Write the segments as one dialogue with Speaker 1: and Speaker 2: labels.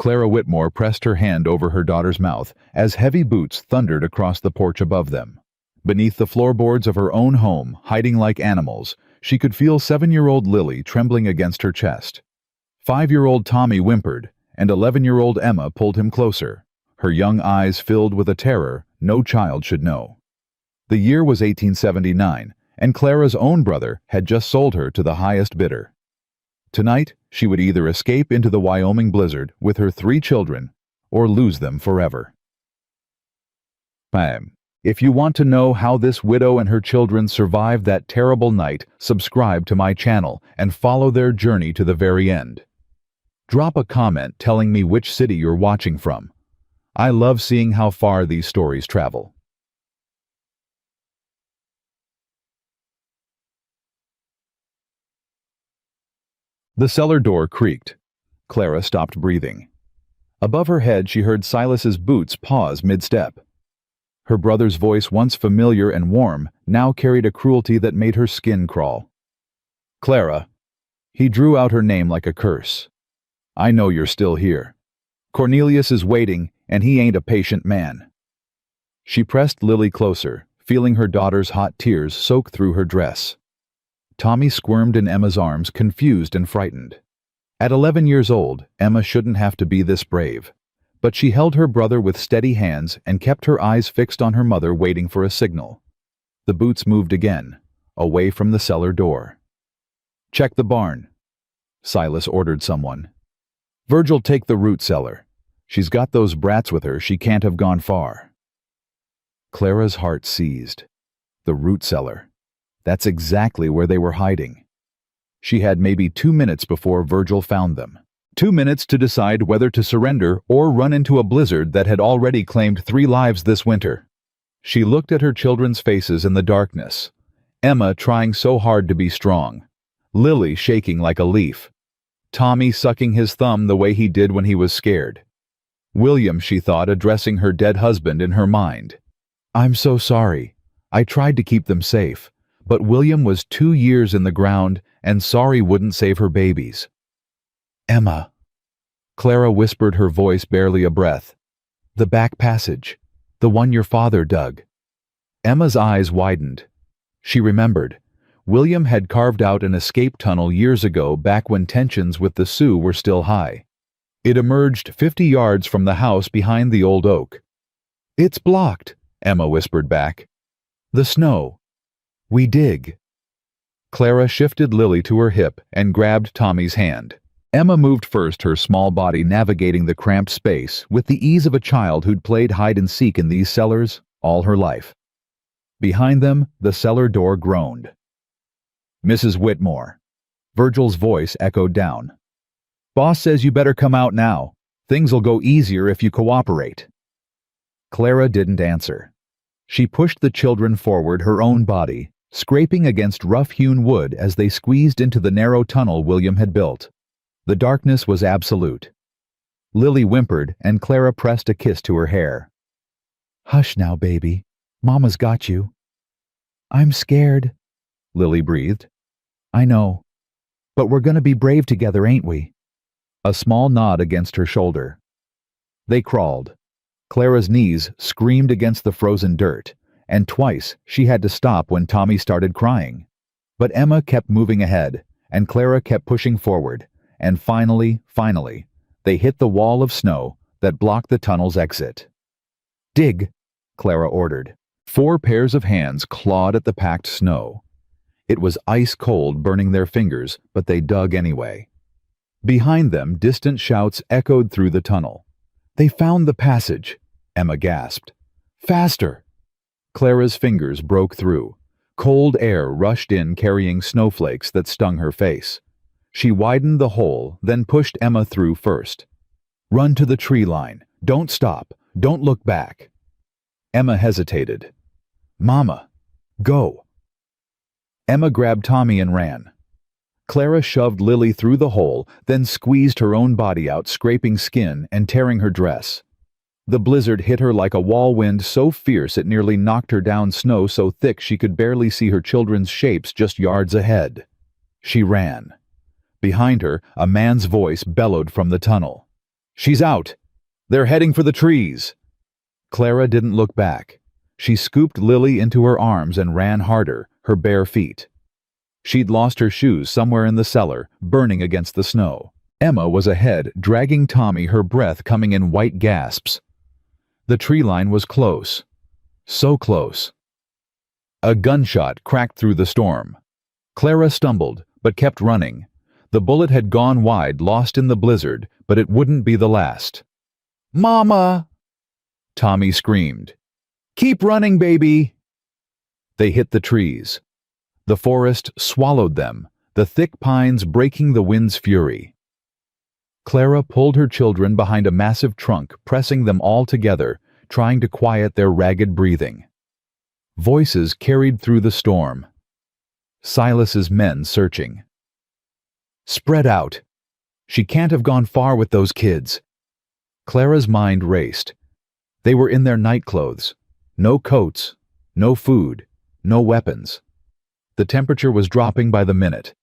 Speaker 1: Clara Whitmore pressed her hand over her daughter's mouth as heavy boots thundered across the porch above them. Beneath the floorboards of her own home, hiding like animals, she could feel 7-year-old Lily trembling against her chest. 5-year-old Tommy whimpered, and 11-year-old Emma pulled him closer, her young eyes filled with a terror no child should know. The year was 1879, and Clara's own brother had just sold her to the highest bidder. Tonight, she would either escape into the Wyoming blizzard with her 3 children or lose them forever. If you want to know how this widow and her children survived that terrible night, subscribe to my channel and follow their journey to the very end. Drop a comment telling me which city you're watching from. I love seeing how far these stories travel. The cellar door creaked. Clara stopped breathing. Above her head she heard Silas's boots pause mid-step. Her brother's voice, once familiar and warm, now carried a cruelty that made her skin crawl. "Clara." He drew out her name like a curse. "I know you're still here. Cornelius is waiting, and he ain't a patient man." She pressed Lily closer, feeling her daughter's hot tears soak through her dress. Tommy squirmed in Emma's arms, confused and frightened. At 11 years old, Emma shouldn't have to be this brave. But she held her brother with steady hands and kept her eyes fixed on her mother, waiting for a signal. The boots moved again, away from the cellar door. "Check the barn," Silas ordered someone. "Virgil, take the root cellar. She's got those brats with her, she can't have gone far." Clara's heart seized. The root cellar. That's exactly where they were hiding. She had maybe 2 minutes before Virgil found them. 2 minutes to decide whether to surrender or run into a blizzard that had already claimed 3 lives this winter. She looked at her children's faces in the darkness. Emma trying so hard to be strong. Lily shaking like a leaf. Tommy sucking his thumb the way he did when he was scared. William, she thought, addressing her dead husband in her mind. "I'm so sorry. I tried to keep them safe, but William was 2 years in the ground, and sorry wouldn't save her babies." "Emma," Clara whispered, her voice barely a breath. "The back passage. The one your father dug." Emma's eyes widened. She remembered. William had carved out an escape tunnel years ago, back when tensions with the Sioux were still high. It emerged 50 yards from the house behind the old oak. "It's blocked," Emma whispered back. "The snow. We dig." Clara shifted Lily to her hip and grabbed Tommy's hand. Emma moved first, her small body navigating the cramped space with the ease of a child who'd played hide-and-seek in these cellars all her life. Behind them, the cellar door groaned. "Mrs. Whitmore." Virgil's voice echoed down. "Boss says you better come out now. Things'll go easier if you cooperate." Clara didn't answer. She pushed the children forward, her own body, scraping against rough-hewn wood as they squeezed into the narrow tunnel William had built. The darkness was absolute. Lily whimpered, and Clara pressed a kiss to her hair. "Hush now, baby. Mama's got you." "I'm scared," Lily breathed. "I know. But we're gonna be brave together, ain't we?" A small nod against her shoulder. They crawled. Clara's knees screamed against the frozen dirt, and twice she had to stop when Tommy started crying. But Emma kept moving ahead, and Clara kept pushing forward, and finally, they hit the wall of snow that blocked the tunnel's exit. "Dig," Clara ordered. 4 pairs of hands clawed at the packed snow. It was ice cold, burning their fingers, but they dug anyway. Behind them, distant shouts echoed through the tunnel. "They found the passage," Emma gasped. "Faster!" Clara's fingers broke through. Cold air rushed in, carrying snowflakes that stung her face. She widened the hole, then pushed Emma through first. "Run to the tree line. Don't stop. Don't look back." Emma hesitated. "Mama, go." Emma grabbed Tommy and ran. Clara shoved Lily through the hole, then squeezed her own body out, scraping skin and tearing her dress. The blizzard hit her like a wall wind, so fierce it nearly knocked her down, snow so thick she could barely see her children's shapes just yards ahead. She ran. Behind her, a man's voice bellowed from the tunnel. She's out. They're heading for the trees. Clara didn't look back. She scooped Lily into her arms and ran harder, her bare feet. She'd lost her shoes somewhere in the cellar, burning against the snow. Emma was ahead, dragging Tommy, her breath coming in white gasps. The tree line was close. So close. A gunshot cracked through the storm. Clara stumbled, but kept running. The bullet had gone wide, lost in the blizzard, but it wouldn't be the last. "Mama!" Tommy screamed. "Keep running, baby!" They hit the trees. The forest swallowed them, the thick pines breaking the wind's fury. Clara pulled her children behind a massive trunk, pressing them all together, trying to quiet their ragged breathing. Voices carried through the storm. Silas's men searching. "Spread out. She can't have gone far with those kids." Clara's mind raced. They were in their nightclothes. No coats, no food, no weapons. The temperature was dropping by the minute.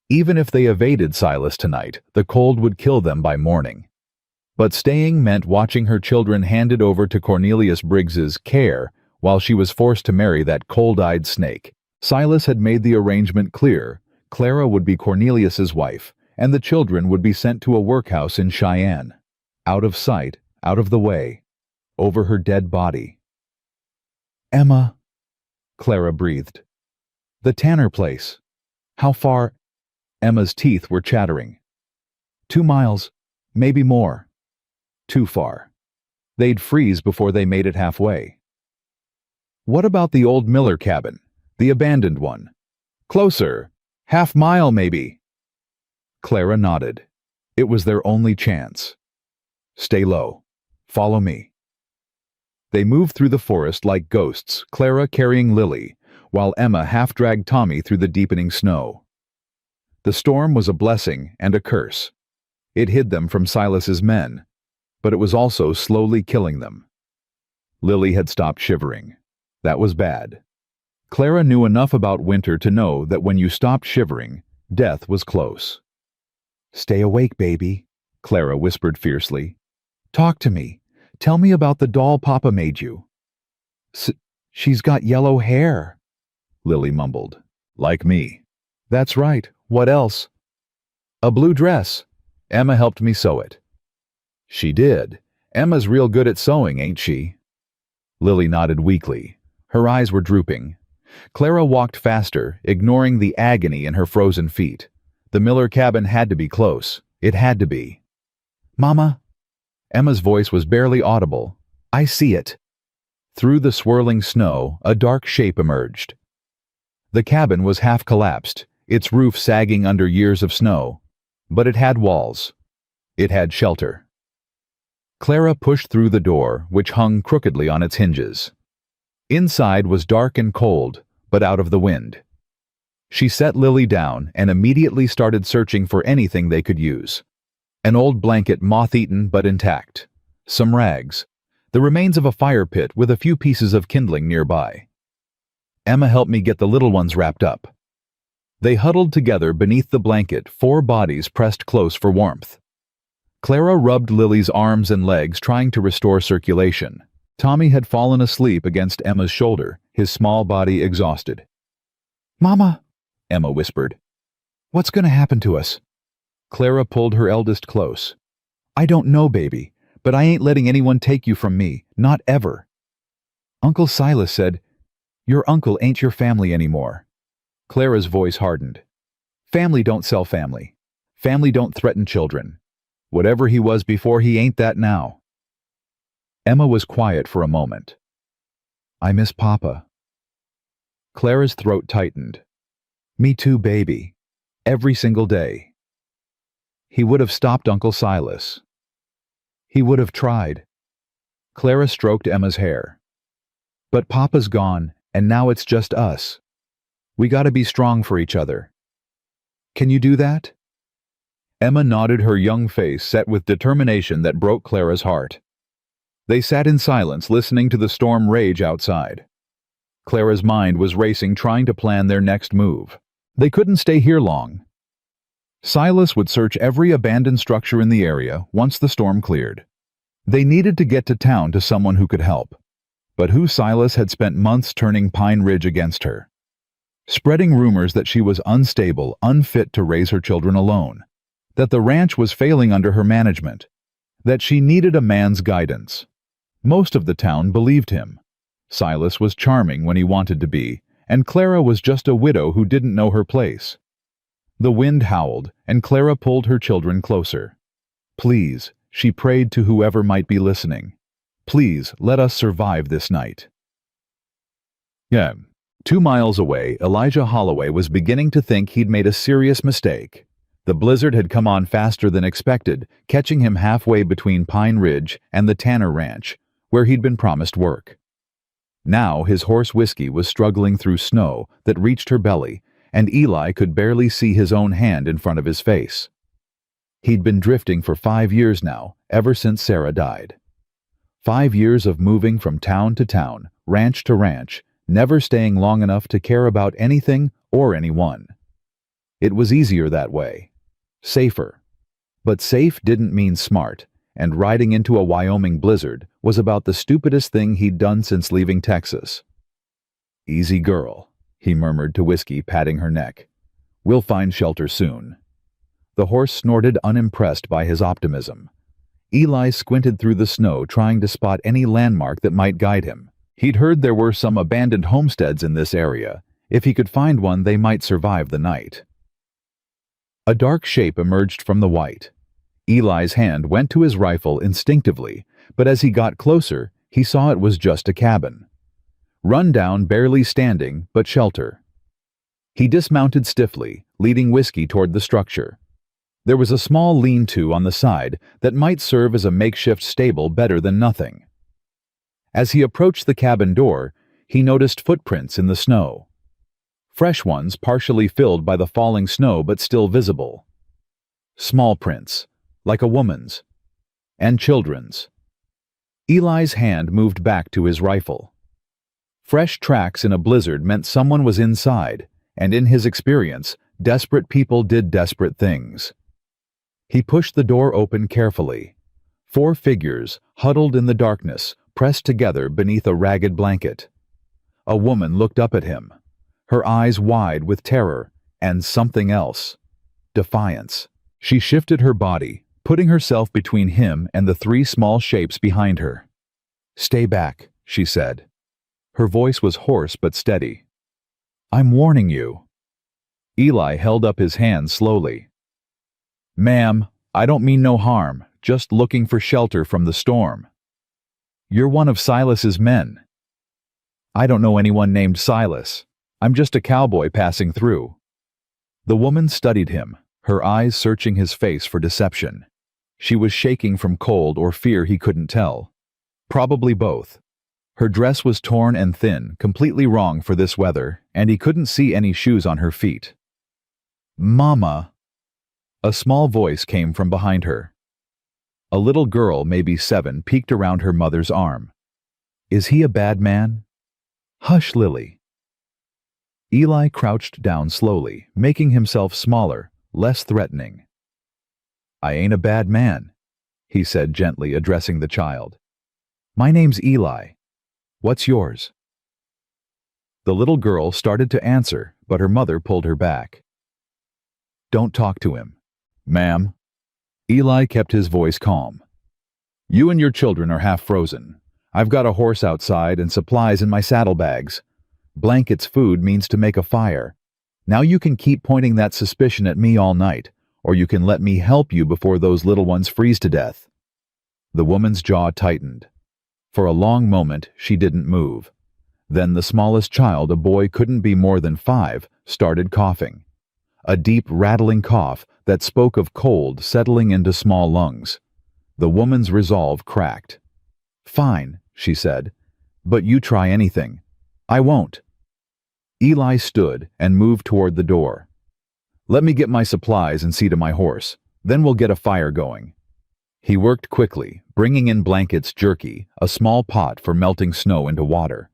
Speaker 1: Even if they evaded Silas tonight, the cold would kill them by morning. But staying meant watching her children handed over to Cornelius Briggs's care while she was forced to marry that cold-eyed snake. Silas had made the arrangement clear. Clara would be Cornelius's wife, and the children would be sent to a workhouse in Cheyenne. Out of sight, out of the way, over her dead body. "Emma," Clara breathed. "The Tanner place. How far?" Emma's teeth were chattering. 2 miles, maybe more. Too far. They'd freeze before they made it halfway. "What about the old Miller cabin? The abandoned one?" "Closer. Half-mile, maybe." Clara nodded. It was their only chance. "Stay low. Follow me." They moved through the forest like ghosts, Clara carrying Lily, while Emma half-dragged Tommy through the deepening snow. The storm was a blessing and a curse. It hid them from Silas's men, but it was also slowly killing them. Lily had stopped shivering. That was bad. Clara knew enough about winter to know that when you stopped shivering, death was close. "Stay awake, baby," Clara whispered fiercely. "Talk to me. Tell me about the doll Papa made you." She's got yellow hair," Lily mumbled. "Like me." "That's right. What else?" "A blue dress. Emma helped me sew it." "She did. Emma's real good at sewing, ain't she?" Lily nodded weakly. Her eyes were drooping. Clara walked faster, ignoring the agony in her frozen feet. The Miller cabin had to be close. It had to be. "Mama?" Emma's voice was barely audible. "I see it." Through the swirling snow, a dark shape emerged. The cabin was half collapsed, its roof sagging under years of snow. But it had walls. It had shelter. Clara pushed through the door, which hung crookedly on its hinges. Inside was dark and cold, but out of the wind. She set Lily down and immediately started searching for anything they could use. An old blanket, moth-eaten but intact. Some rags. The remains of a fire pit with a few pieces of kindling nearby. Emma helped me get the little ones wrapped up. They huddled together beneath the blanket, 4 bodies pressed close for warmth. Clara rubbed Lily's arms and legs, trying to restore circulation. Tommy had fallen asleep against Emma's shoulder, his small body exhausted. "Mama," Emma whispered. "What's going to happen to us?" Clara pulled her eldest close. "I don't know, baby, but I ain't letting anyone take you from me, not ever." "Uncle Silas said, your uncle ain't your family anymore." Clara's voice hardened. "Family don't sell family. Family don't threaten children. Whatever he was before, he ain't that now." Emma was quiet for a moment. "I miss Papa." Clara's throat tightened. "Me too, baby. Every single day." He would have stopped Uncle Silas. He would have tried. Clara stroked Emma's hair. "But Papa's gone, and now it's just us. We gotta be strong for each other. Can you do that?" Emma nodded, her young face set with determination that broke Clara's heart. They sat in silence, listening to the storm rage outside. Clara's mind was racing, trying to plan their next move. They couldn't stay here long. Silas would search every abandoned structure in the area once the storm cleared. They needed to get to town to someone who could help. But who Silas had spent months turning Pine Ridge against her, spreading rumors that she was unstable, unfit to raise her children alone, that the ranch was failing under her management, that she needed a man's guidance. Most of the town believed him. Silas was charming when he wanted to be, and Clara was just a widow who didn't know her place. The wind howled, and Clara pulled her children closer. Please, she prayed to whoever might be listening. Please, let us survive this night. 2 miles away, Elijah Holloway was beginning to think he'd made a serious mistake. The blizzard had come on faster than expected, catching him halfway between Pine Ridge and the Tanner Ranch, where he'd been promised work. Now his horse Whiskey was struggling through snow that reached her belly, and Eli could barely see his own hand in front of his face. He'd been drifting for 5 years now, ever since Sarah died. 5 years of moving from town to town, ranch to ranch, never staying long enough to care about anything or anyone. It was easier that way. Safer. But safe didn't mean smart, and riding into a Wyoming blizzard was about the stupidest thing he'd done since leaving Texas. "Easy girl," he murmured to Whiskey, patting her neck. "We'll find shelter soon." The horse snorted, unimpressed by his optimism. Eli squinted through the snow, trying to spot any landmark that might guide him. He'd heard there were some abandoned homesteads in this area. If he could find one, they might survive the night. A dark shape emerged from the white. Eli's hand went to his rifle instinctively, but as he got closer, he saw it was just a cabin. Run down, barely standing, but shelter. He dismounted stiffly, leading Whiskey toward the structure. There was a small lean-to on the side that might serve as a makeshift stable better than nothing. As he approached the cabin door, he noticed footprints in the snow. Fresh ones, partially filled by the falling snow but still visible. Small prints, like a woman's, and children's. Eli's hand moved back to his rifle. Fresh tracks in a blizzard meant someone was inside, and in his experience, desperate people did desperate things. He pushed the door open carefully. 4 figures, huddled in the darkness, pressed together beneath a ragged blanket. A woman looked up at him, her eyes wide with terror and something else. Defiance. She shifted her body, putting herself between him and the 3 small shapes behind her. "Stay back," she said. Her voice was hoarse but steady. "I'm warning you." Eli held up his hand slowly. "Ma'am, I don't mean no harm, just looking for shelter from the storm." "You're one of Silas's men." "I don't know anyone named Silas. I'm just a cowboy passing through." The woman studied him, her eyes searching his face for deception. She was shaking from cold or fear he couldn't tell. Probably both. Her dress was torn and thin, completely wrong for this weather, and he couldn't see any shoes on her feet. "Mama." A small voice came from behind her. A little girl, maybe 7, peeked around her mother's arm. "Is he a bad man?" "Hush, Lily." Eli crouched down slowly, making himself smaller, less threatening. "I ain't a bad man," he said gently, addressing the child. "My name's Eli. What's yours?" The little girl started to answer, but her mother pulled her back. "Don't talk to him." "Ma'am." Eli kept his voice calm. "You and your children are half frozen. I've got a horse outside and supplies in my saddlebags. Blankets, food means to make a fire. Now you can keep pointing that suspicion at me all night, or you can let me help you before those little ones freeze to death." The woman's jaw tightened. For a long moment, she didn't move. Then the smallest child, a boy couldn't be more than 5, started coughing. A deep, rattling cough that spoke of cold settling into small lungs. The woman's resolve cracked. "Fine," she said, "but you try anything. I won't." Eli stood and moved toward the door. "Let me get my supplies and see to my horse. Then we'll get a fire going." He worked quickly, bringing in blankets, jerky, a small pot for melting snow into water.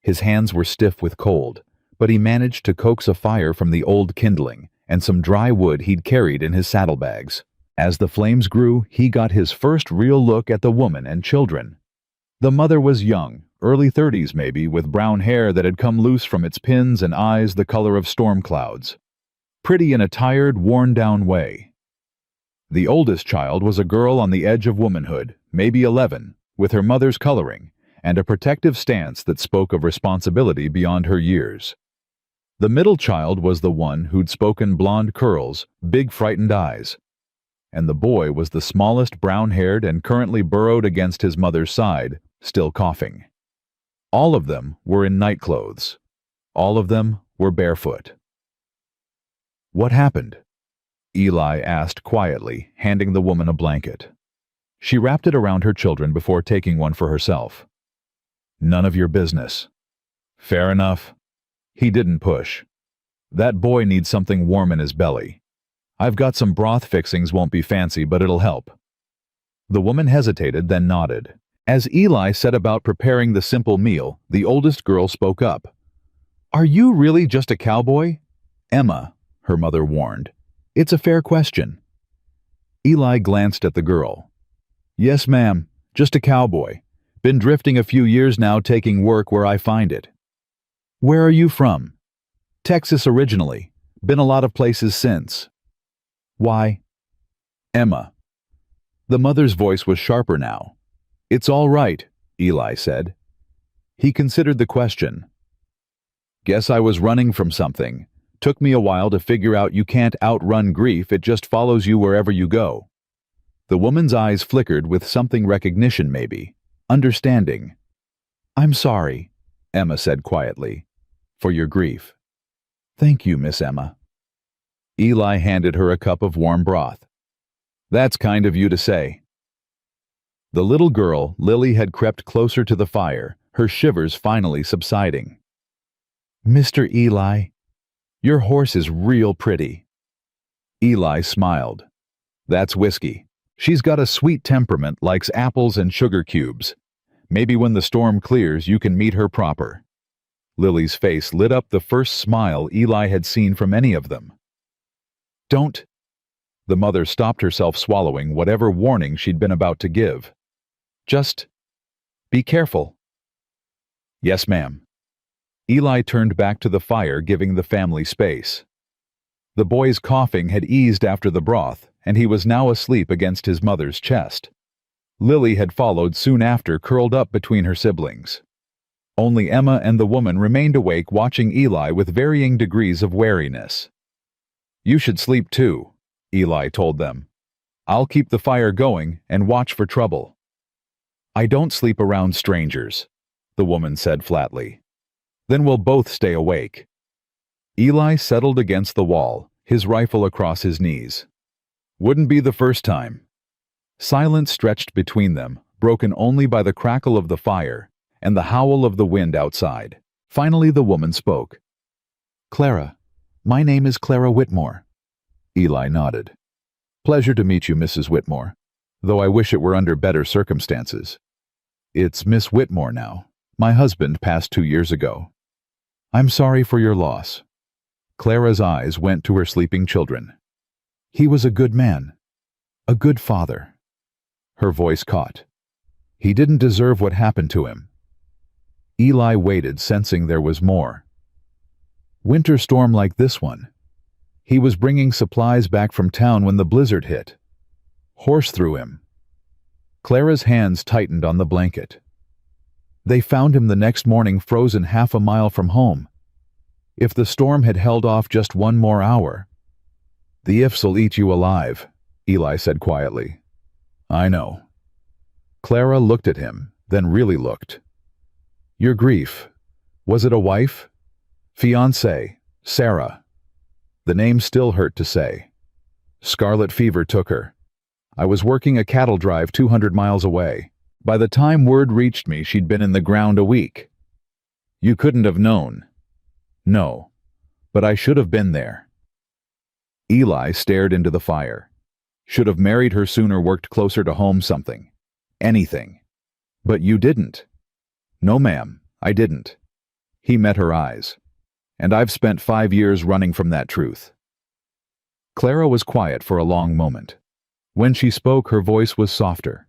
Speaker 1: His hands were stiff with cold, but he managed to coax a fire from the old kindling and some dry wood he'd carried in his saddlebags. As the flames grew, he got his first real look at the woman and children. The mother was young, early 30s maybe, with brown hair that had come loose from its pins and eyes the color of storm clouds. Pretty in a tired, worn-down way. The oldest child was a girl on the edge of womanhood, maybe 11, with her mother's coloring, and a protective stance that spoke of responsibility beyond her years. The middle child was the one who'd spoken blonde curls, big frightened eyes. And the boy was the smallest, brown-haired, and currently burrowed against his mother's side, still coughing. All of them were in night clothes. All of them were barefoot. "What happened?" Eli asked quietly, handing the woman a blanket. She wrapped it around her children before taking one for herself. "None of your business." "Fair enough." He didn't push. "That boy needs something warm in his belly. I've got some broth fixings, won't be fancy, but it'll help." The woman hesitated, then nodded. As Eli set about preparing the simple meal, the oldest girl spoke up. "Are you really just a cowboy?" "Emma," her mother warned. "It's a fair question." Eli glanced at the girl. "Yes, ma'am, just a cowboy. Been drifting a few years now, taking work where I find it." "Where are you from?" "Texas originally. Been a lot of places since." "Why?" "Emma." The mother's voice was sharper now. "It's all right," Eli said. He considered the question. "Guess I was running from something. Took me a while to figure out you can't outrun grief, it just follows you wherever you go." The woman's eyes flickered with something recognition maybe. Understanding. "I'm sorry," Emma said quietly, "for your grief." "Thank you, Miss Emma." Eli handed her a cup of warm broth. "That's kind of you to say." The little girl, Lily, had crept closer to the fire, her shivers finally subsiding. "Mr. Eli, your horse is real pretty." Eli smiled. "That's Whiskey. She's got a sweet temperament, likes apples and sugar cubes. Maybe when the storm clears, you can meet her proper." Lily's face lit up, the first smile Eli had seen from any of them. "Don't—" The mother stopped herself, swallowing whatever warning she'd been about to give. "Just be careful." "Yes, ma'am." Eli turned back to the fire, giving the family space. The boy's coughing had eased after the broth, and he was now asleep against his mother's chest. Lily had followed soon after, curled up between her siblings. Only Emma and the woman remained awake, watching Eli with varying degrees of wariness. "You should sleep too," Eli told them. "I'll keep the fire going and watch for trouble." "I don't sleep around strangers," the woman said flatly. "Then we'll both stay awake." Eli settled against the wall, his rifle across his knees. "Wouldn't be the first time." Silence stretched between them, broken only by the crackle of the fire and the howl of the wind outside. Finally the woman spoke. "Clara, my name is Clara Whitmore." Eli nodded. "Pleasure to meet you, Mrs. Whitmore, though I wish it were under better circumstances. It's Miss Whitmore now. My husband passed 2 years ago. I'm sorry for your loss." Clara's eyes went to her sleeping children. "He was a good man. A good father." Her voice caught. "He didn't deserve what happened to him." Eli waited, sensing there was more. "Winter storm like this one. He was bringing supplies back from town when the blizzard hit. Horse threw him." Clara's hands tightened on the blanket. "They found him the next morning, frozen half a mile from home. If the storm had held off just 1 more hour—" "The ifs'll eat you alive," Eli said quietly. "I know." Clara looked at him, then really looked. "Your grief, was it a wife?" "Fiancée, Sarah." The name still hurt to say. "Scarlet fever took her. I was working a cattle drive 200 miles away. By the time word reached me, she'd been in the ground a week." "You couldn't have known." "No, but I should have been there." Eli stared into the fire. "Should have married her sooner, worked closer to home, something. Anything. But you didn't." "No, ma'am, I didn't." He met her eyes. "And I've spent 5 years running from that truth." Clara was quiet for a long moment. When she spoke, her voice was softer.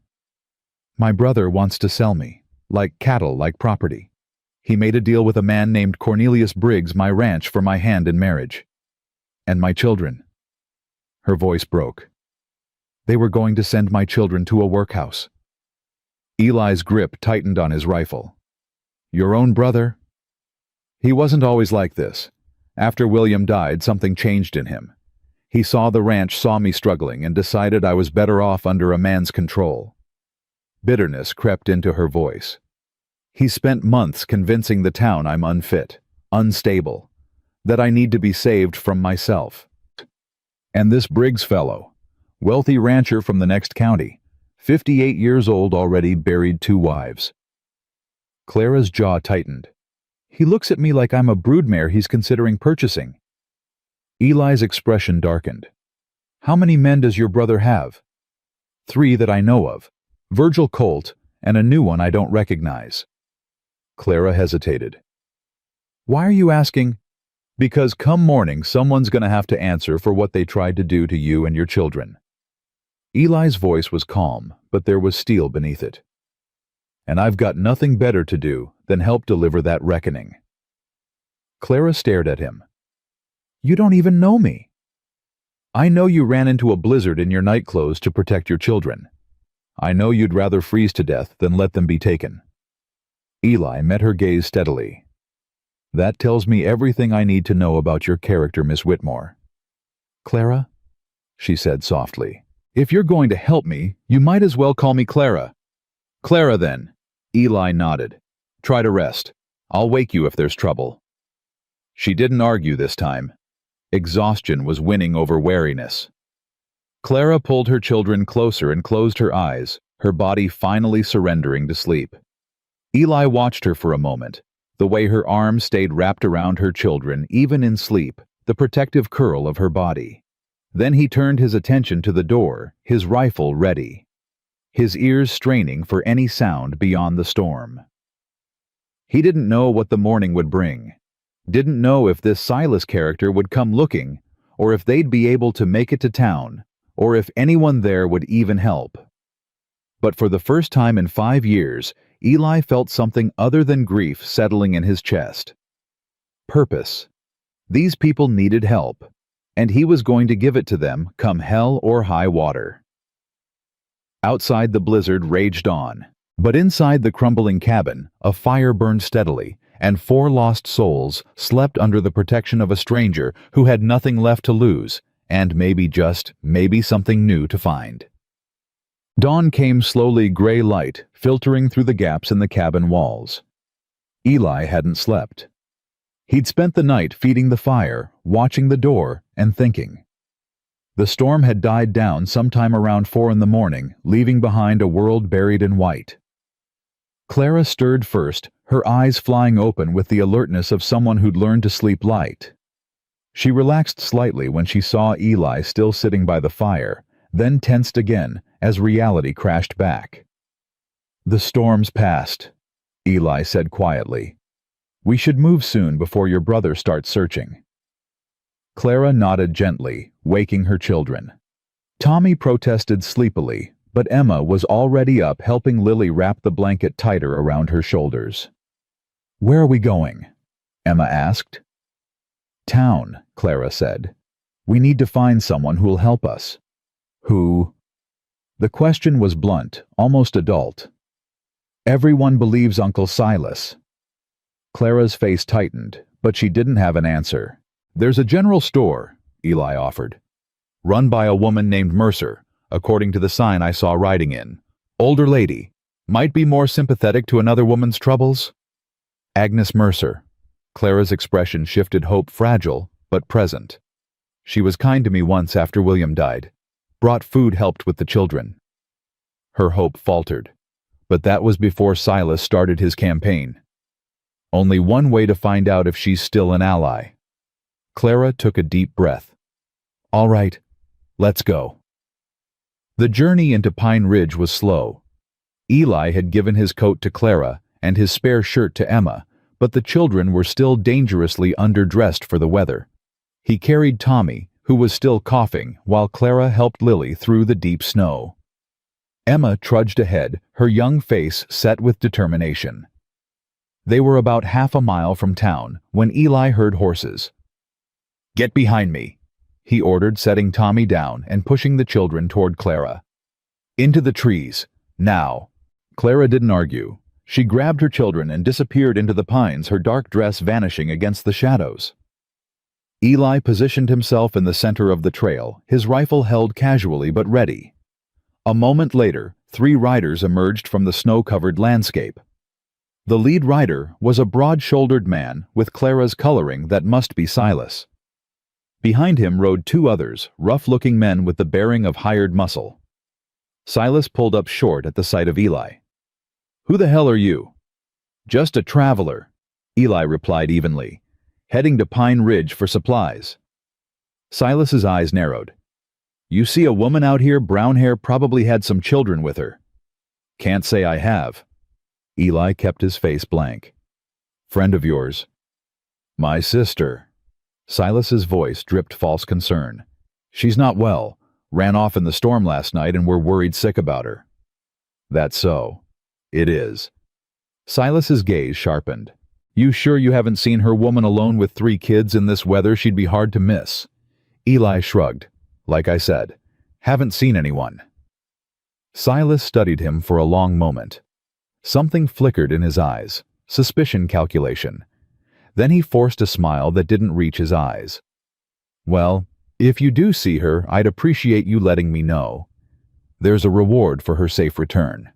Speaker 1: My brother wants to sell me, like cattle, like property. He made a deal with a man named Cornelius Briggs, my ranch, for my hand in marriage. And my children. Her voice broke. They were going to send my children to a workhouse. Eli's grip tightened on his rifle. Your own brother? He wasn't always like this. After William died, something changed in him. He saw the ranch, saw me struggling, and decided I was better off under a man's control. Bitterness crept into her voice. He spent months convincing the town I'm unfit, unstable, that I need to be saved from myself. And this Briggs fellow, wealthy rancher from the next county, 58 years old already, buried 2 wives. Clara's jaw tightened. He looks at me like I'm a broodmare he's considering purchasing. Eli's expression darkened. How many men does your brother have? 3 that I know of. Virgil Colt, and a new one I don't recognize. Clara hesitated. Why are you asking? Because come morning, someone's going to have to answer for what they tried to do to you and your children. Eli's voice was calm, but there was steel beneath it. And I've got nothing better to do than help deliver that reckoning. Clara stared at him. You don't even know me. I know you ran into a blizzard in your nightclothes to protect your children. I know you'd rather freeze to death than let them be taken. Eli met her gaze steadily. That tells me everything I need to know about your character, Miss Whitmore. Clara, she said softly, if you're going to help me, you might as well call me Clara. Clara, then. Eli nodded. Try to rest. I'll wake you if there's trouble. She didn't argue this time. Exhaustion was winning over wariness. Clara pulled her children closer and closed her eyes, her body finally surrendering to sleep. Eli watched her for a moment, the way her arms stayed wrapped around her children, even in sleep, the protective curl of her body. Then he turned his attention to the door, his rifle ready, his ears straining for any sound beyond the storm. He didn't know what the morning would bring. Didn't know if this Silas character would come looking, or if they'd be able to make it to town, or if anyone there would even help. But for the first time in 5 years, Eli felt something other than grief settling in his chest. Purpose. These people needed help, and he was going to give it to them, come hell or high water. Outside, the blizzard raged on, but inside the crumbling cabin, a fire burned steadily, and 4 lost souls slept under the protection of a stranger who had nothing left to lose, and maybe something new to find. Dawn came slowly, gray light filtering through the gaps in the cabin walls. Eli hadn't slept. He'd spent the night feeding the fire, watching the door, and thinking. The storm had died down sometime around 4 in the morning, leaving behind a world buried in white. Clara stirred first, her eyes flying open with the alertness of someone who'd learned to sleep light. She relaxed slightly when she saw Eli still sitting by the fire, then tensed again as reality crashed back. The storm's passed, Eli said quietly. We should move soon before your brother starts searching. Clara nodded gently, waking her children. Tommy protested sleepily, but Emma was already up helping Lily wrap the blanket tighter around her shoulders. Where are we going? Emma asked. Town, Clara said. We need to find someone who'll help us. Who? The question was blunt, almost adult. Everyone believes Uncle Silas. Clara's face tightened, but she didn't have an answer. There's a general store, Eli offered. Run by a woman named Mercer, according to the sign I saw riding in. Older lady. Might be more sympathetic to another woman's troubles. Agnes Mercer. Clara's expression shifted, hope fragile, but present. She was kind to me once after William died. Brought food, helped with the children. Her hope faltered, but that was before Silas started his campaign. Only one way to find out if she's still an ally. Clara took a deep breath. All right, let's go. The journey into Pine Ridge was slow. Eli had given his coat to Clara and his spare shirt to Emma, but the children were still dangerously underdressed for the weather. He carried Tommy, who was still coughing while Clara helped Lily through the deep snow. Emma trudged ahead, her young face set with determination. They were about half a mile from town when Eli heard horses. "Get behind me," he ordered, setting Tommy down and pushing the children toward Clara. "Into the trees, now." Clara didn't argue. She grabbed her children and disappeared into the pines, her dark dress vanishing against the shadows. Eli positioned himself in the center of the trail, his rifle held casually but ready. A moment later, 3 riders emerged from the snow-covered landscape. The lead rider was a broad-shouldered man with Clara's coloring that must be Silas. Behind him rode 2 others, rough-looking men with the bearing of hired muscle. Silas pulled up short at the sight of Eli. "Who the hell are you?" "Just a traveler," Eli replied evenly, "heading to Pine Ridge for supplies." Silas's eyes narrowed. "You see a woman out here, brown hair, probably had some children with her." "Can't say I have." Eli kept his face blank. "Friend of yours?" "My sister." Silas's voice dripped false concern. "She's not well. Ran off in the storm last night and we're worried sick about her." "That's so." "It is." Silas's gaze sharpened. "You sure you haven't seen her woman alone with 3 kids in this weather? She'd be hard to miss." Eli shrugged. "Like I said, haven't seen anyone." Silas studied him for a long moment. Something flickered in his eyes, suspicion, calculation. Then he forced a smile that didn't reach his eyes. "Well, if you do see her, I'd appreciate you letting me know. There's a reward for her safe return."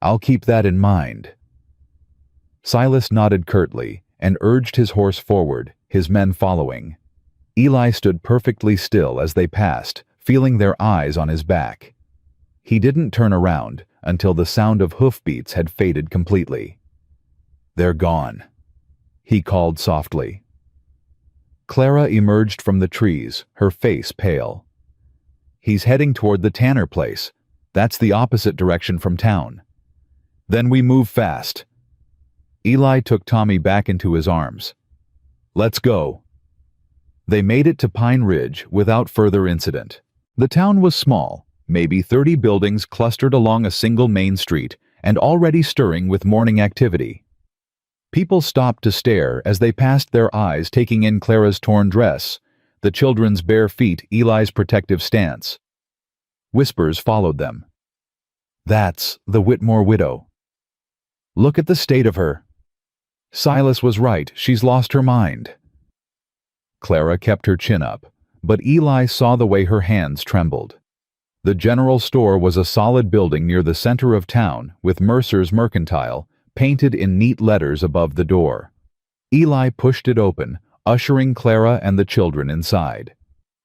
Speaker 1: "I'll keep that in mind." Silas nodded curtly and urged his horse forward, his men following. Eli stood perfectly still as they passed, feeling their eyes on his back. He didn't turn around until the sound of hoofbeats had faded completely. "They're gone," he called softly. Clara emerged from the trees, her face pale. "He's heading toward the Tanner place. That's the opposite direction from town." "Then we move fast." Eli took Tommy back into his arms. "Let's go." They made it to Pine Ridge without further incident. The town was small, maybe 30 buildings clustered along a single main street and already stirring with morning activity. People stopped to stare as they passed, their eyes taking in Clara's torn dress, the children's bare feet, Eli's protective stance. Whispers followed them. "That's the Whitmore widow. Look at the state of her." Silas was right, she's lost her mind. Clara kept her chin up, but Eli saw the way her hands trembled. The general store was a solid building near the center of town with Mercer's Mercantile painted in neat letters above the door. Eli pushed it open, ushering Clara and the children inside.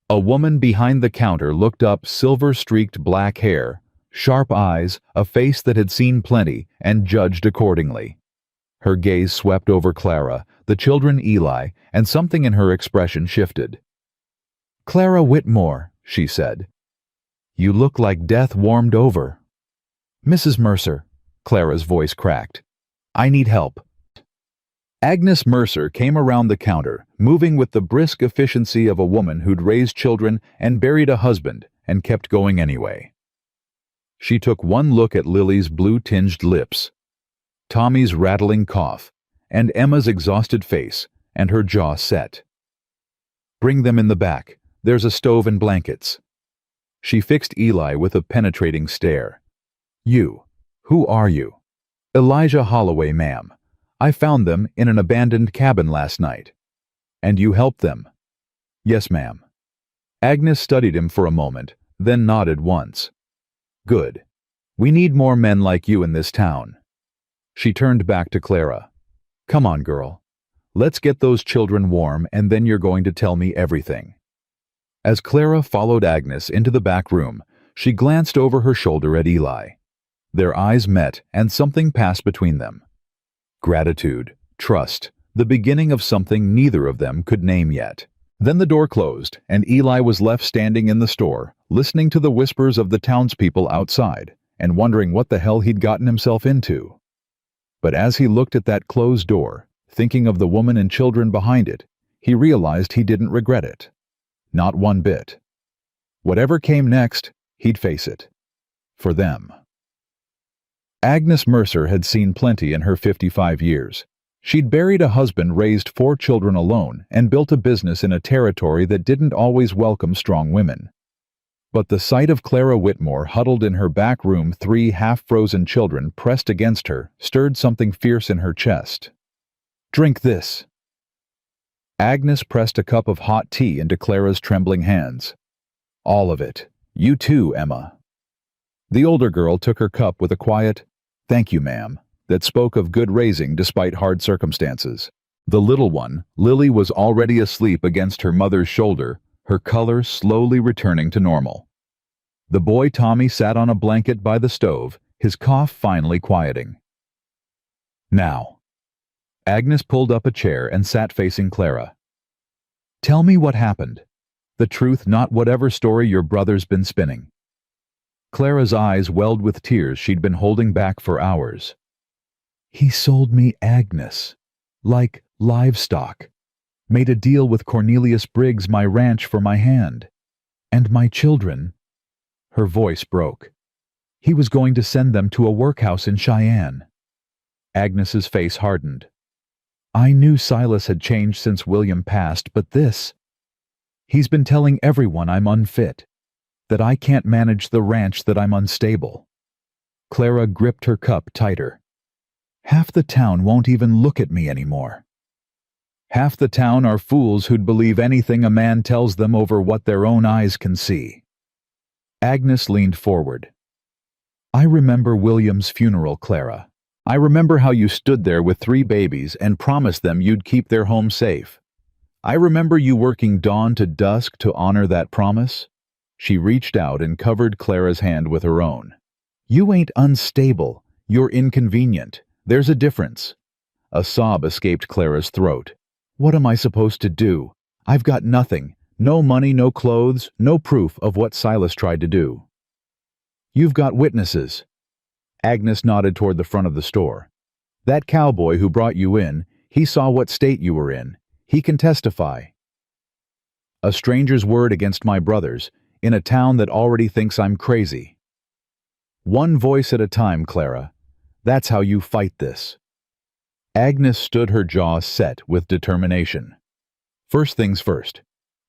Speaker 1: A woman behind the counter looked up, silver-streaked black hair, sharp eyes, a face that had seen plenty, and judged accordingly. Her gaze swept over Clara, the children, Eli, and something in her expression shifted. "Clara Whitmore," she said. "You look like death warmed over." "Mrs. Mercer," Clara's voice cracked. "I need help." Agnes Mercer came around the counter, moving with the brisk efficiency of a woman who'd raised children and buried a husband and kept going anyway. She took one look at Lily's blue-tinged lips, Tommy's rattling cough, and Emma's exhausted face, and her jaw set. "Bring them in the back. There's a stove and blankets." She fixed Eli with a penetrating stare. "You. Who are you?" "Elijah Holloway, ma'am. I found them in an abandoned cabin last night." "And you helped them?" "Yes, ma'am." Agnes studied him for a moment, then nodded once. "Good. We need more men like you in this town." She turned back to Clara. "Come on, girl. Let's get those children warm and then you're going to tell me everything." As Clara followed Agnes into the back room, she glanced over her shoulder at Eli. Their eyes met and something passed between them. Gratitude, trust, the beginning of something neither of them could name yet. Then the door closed and Eli was left standing in the store, listening to the whispers of the townspeople outside and wondering what the hell he'd gotten himself into. But as he looked at that closed door, thinking of the woman and children behind it, he realized he didn't regret it. Not one bit. Whatever came next, he'd face it. For them. Agnes Mercer had seen plenty in her 55 years. She'd buried a husband, raised 4 children alone, and built a business in a territory that didn't always welcome strong women. But the sight of Clara Whitmore huddled in her back room, 3 half-frozen children pressed against her, stirred something fierce in her chest. "Drink this." Agnes pressed a cup of hot tea into Clara's trembling hands. "All of it. You too, Emma." The older girl took her cup with a quiet, "Thank you, ma'am," that spoke of good raising despite hard circumstances. The little one, Lily, was already asleep against her mother's shoulder, her color slowly returning to normal. The boy Tommy sat on a blanket by the stove, his cough finally quieting. "Now." Agnes pulled up a chair and sat facing Clara. "Tell me what happened. The truth, not whatever story your brother's been spinning." Clara's eyes welled with tears she'd been holding back for hours. "He sold me Agnes. Like livestock. Made a deal with Cornelius Briggs, my ranch, for my hand. And my children." Her voice broke. "He was going to send them to a workhouse in Cheyenne." Agnes's face hardened. "I knew Silas had changed since William passed, but this... He's been telling everyone I'm unfit. That I can't manage the ranch, that I'm unstable." Clara gripped her cup tighter. "Half the town won't even look at me anymore. Half the town are fools who'd believe anything a man tells them over what their own eyes can see." Agnes leaned forward. "I remember William's funeral, Clara. I remember how you stood there with 3 babies and promised them you'd keep their home safe. I remember you working dawn to dusk to honor that promise." She reached out and covered Clara's hand with her own. "You ain't unstable. You're inconvenient. There's a difference." A sob escaped Clara's throat. "What am I supposed to do? I've got nothing. No money, no clothes, no proof of what Silas tried to do." "You've got witnesses." Agnes nodded toward the front of the store. "That cowboy who brought you in, he saw what state you were in. He can testify." "A stranger's word against my brother's, in a town that already thinks I'm crazy." "One voice at a time, Clara. That's how you fight this." Agnes stood, her jaw set with determination. "First things first.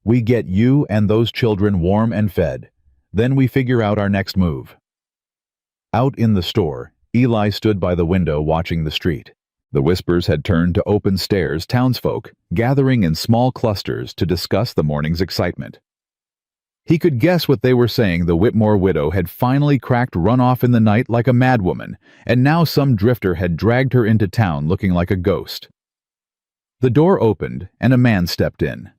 Speaker 1: We get you and those children warm and fed. Then we figure out our next move." Out in the store, Eli stood by the window watching the street. The whispers had turned to open stares, townsfolk gathering in small clusters to discuss the morning's excitement. He could guess what they were saying. The Whitmore widow had finally cracked, run off in the night like a madwoman, and now some drifter had dragged her into town looking like a ghost. The door opened, and a man stepped in.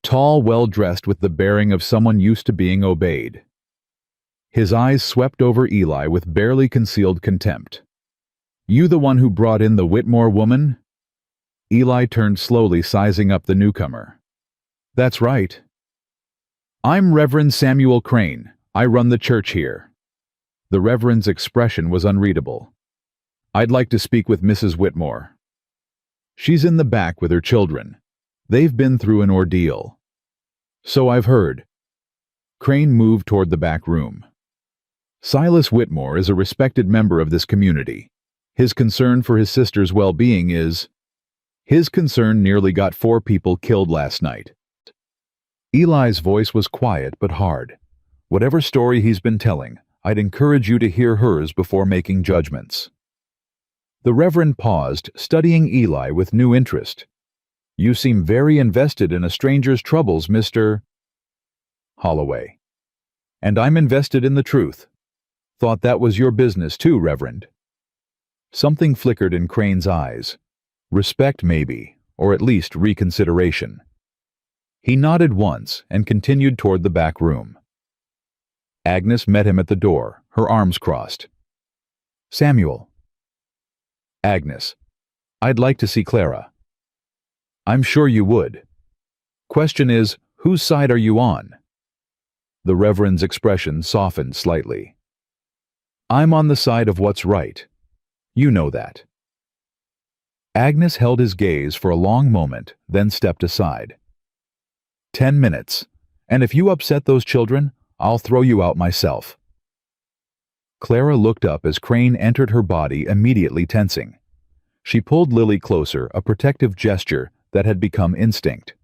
Speaker 1: Tall, well-dressed, with the bearing of someone used to being obeyed. His eyes swept over Eli with barely concealed contempt. "You the one who brought in the Whitmore woman?" Eli turned slowly, sizing up the newcomer. "That's right. I'm Reverend Samuel Crane. I run the church here." The Reverend's expression was unreadable. "I'd like to speak with Mrs. Whitmore." "She's in the back with her children. They've been through an ordeal." "So I've heard." Crane moved toward the back room. "Silas Whitmore is a respected member of this community. His concern for his sister's well-being is... His concern nearly got 4 people killed last night." Eli's voice was quiet but hard. "Whatever story he's been telling, I'd encourage you to hear hers before making judgments." The Reverend paused, studying Eli with new interest. "You seem very invested in a stranger's troubles, Mr. Holloway." "And I'm invested in the truth. Thought that was your business too, Reverend." Something flickered in Crane's eyes. Respect, maybe, or at least reconsideration. He nodded once and continued toward the back room. Agnes met him at the door, her arms crossed. "Samuel." "Agnes, I'd like to see Clara." "I'm sure you would. Question is, whose side are you on?" The Reverend's expression softened slightly. "I'm on the side of what's right. You know that." Agnes held his gaze for a long moment, then stepped aside. 10 minutes. And if you upset those children, I'll throw you out myself." Clara looked up as Crane entered her body, immediately tensing. She pulled Lily closer, a protective gesture that had become instinct.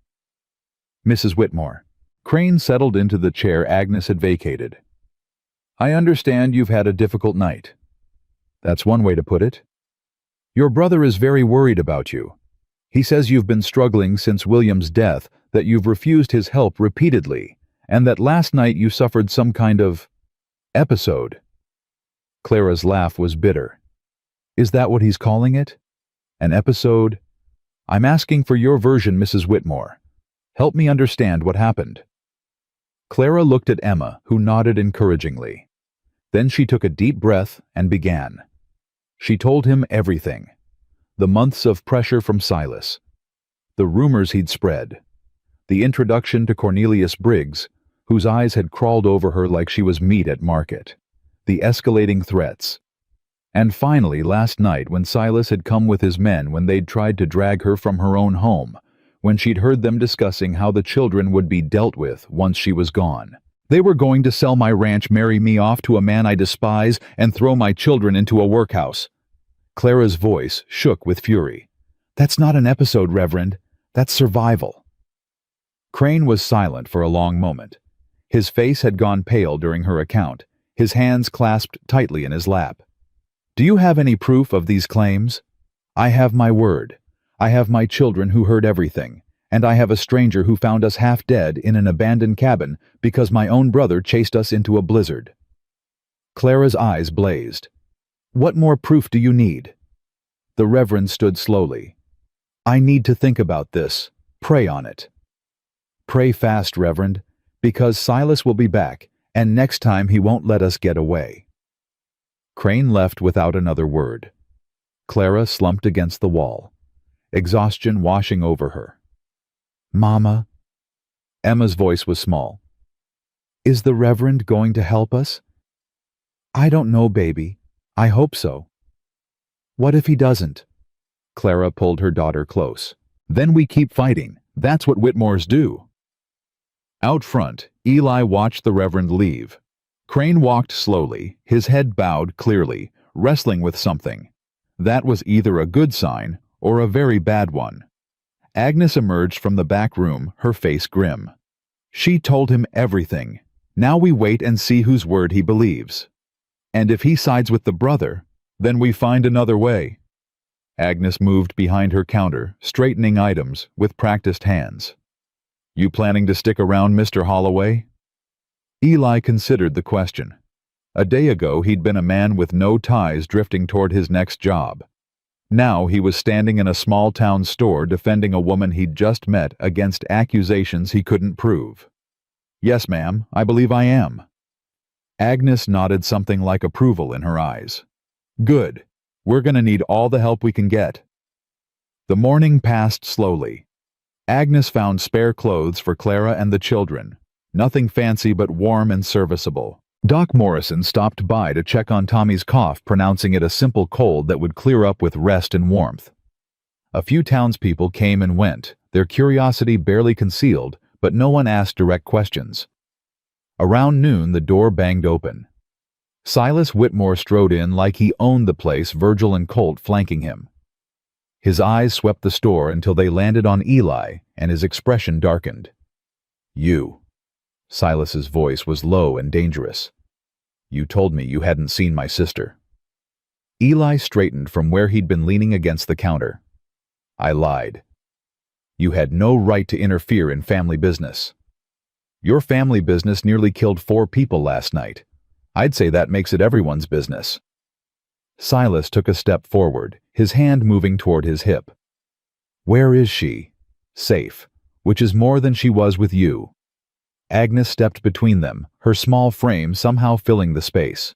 Speaker 1: "Mrs. Whitmore." Crane settled into the chair Agnes had vacated. "I understand you've had a difficult night." "That's one way to put it." "Your brother is very worried about you. He says you've been struggling since William's death, that you've refused his help repeatedly, and that last night you suffered some kind of episode." Clara's laugh was bitter. "Is that what he's calling it? An episode? I'm asking for your version, Mrs. Whitmore. Help me understand what happened." Clara looked at Emma, who nodded encouragingly. Then she took a deep breath and began. She told him everything. The months of pressure from Silas, the rumors he'd spread, the introduction to Cornelius Briggs, whose eyes had crawled over her like she was meat at market, the escalating threats, and finally last night when Silas had come with his men when they'd tried to drag her from her own home, when she'd heard them discussing how the children would be dealt with once she was gone. "They were going to sell my ranch, marry me off to a man I despise, and throw my children into a workhouse." Clara's voice shook with fury. "That's not an episode, Reverend. That's survival." Crane was silent for a long moment. His face had gone pale during her account, his hands clasped tightly in his lap. "Do you have any proof of these claims?" "I have my word. I have my children who heard everything, and I have a stranger who found us half dead in an abandoned cabin because my own brother chased us into a blizzard." Clara's eyes blazed. "What more proof do you need?" The Reverend stood slowly. "I need to think about this. Pray on it." "Pray fast, Reverend, because Silas will be back, and next time he won't let us get away." Crane left without another word. Clara slumped against the wall, exhaustion washing over her. "Mama." Emma's voice was small. "Is the Reverend going to help us?" "I don't know, baby. I hope so." "What if he doesn't?" Clara pulled her daughter close. "Then we keep fighting. That's what Whitmores do." Out front, Eli watched the Reverend leave. Crane walked slowly, his head bowed clearly, wrestling with something. That was either a good sign or a very bad one. Agnes emerged from the back room, her face grim. She told him everything. Now we wait and see whose word he believes. And if he sides with the brother, then we find another way. Agnes moved behind her counter, straightening items with practiced hands. "You planning to stick around, Mr. Holloway?" Eli considered the question. A day ago he'd been a man with no ties drifting toward his next job. Now he was standing in a small-town store defending a woman he'd just met against accusations he couldn't prove. "Yes, ma'am, I believe I am." Agnes nodded, something like approval in her eyes. "Good. We're going to need all the help we can get." The morning passed slowly. Agnes found spare clothes for Clara and the children. Nothing fancy but warm and serviceable. Doc Morrison stopped by to check on Tommy's cough, pronouncing it a simple cold that would clear up with rest and warmth. A few townspeople came and went, their curiosity barely concealed, but no one asked direct questions. Around noon the door banged open. Silas Whitmore strode in like he owned the place, Virgil and Colt flanking him. His eyes swept the store until they landed on Eli, and his expression darkened. "You." Silas's voice was low and dangerous. "You told me you hadn't seen my sister." Eli straightened from where he'd been leaning against the counter. "I lied. You had no right to interfere in family business. Your family business nearly killed 4 people last night. I'd say that makes it everyone's business." Silas took a step forward, his hand moving toward his hip. "Where is she?" "Safe, which is more than she was with you." Agnes stepped between them, her small frame somehow filling the space.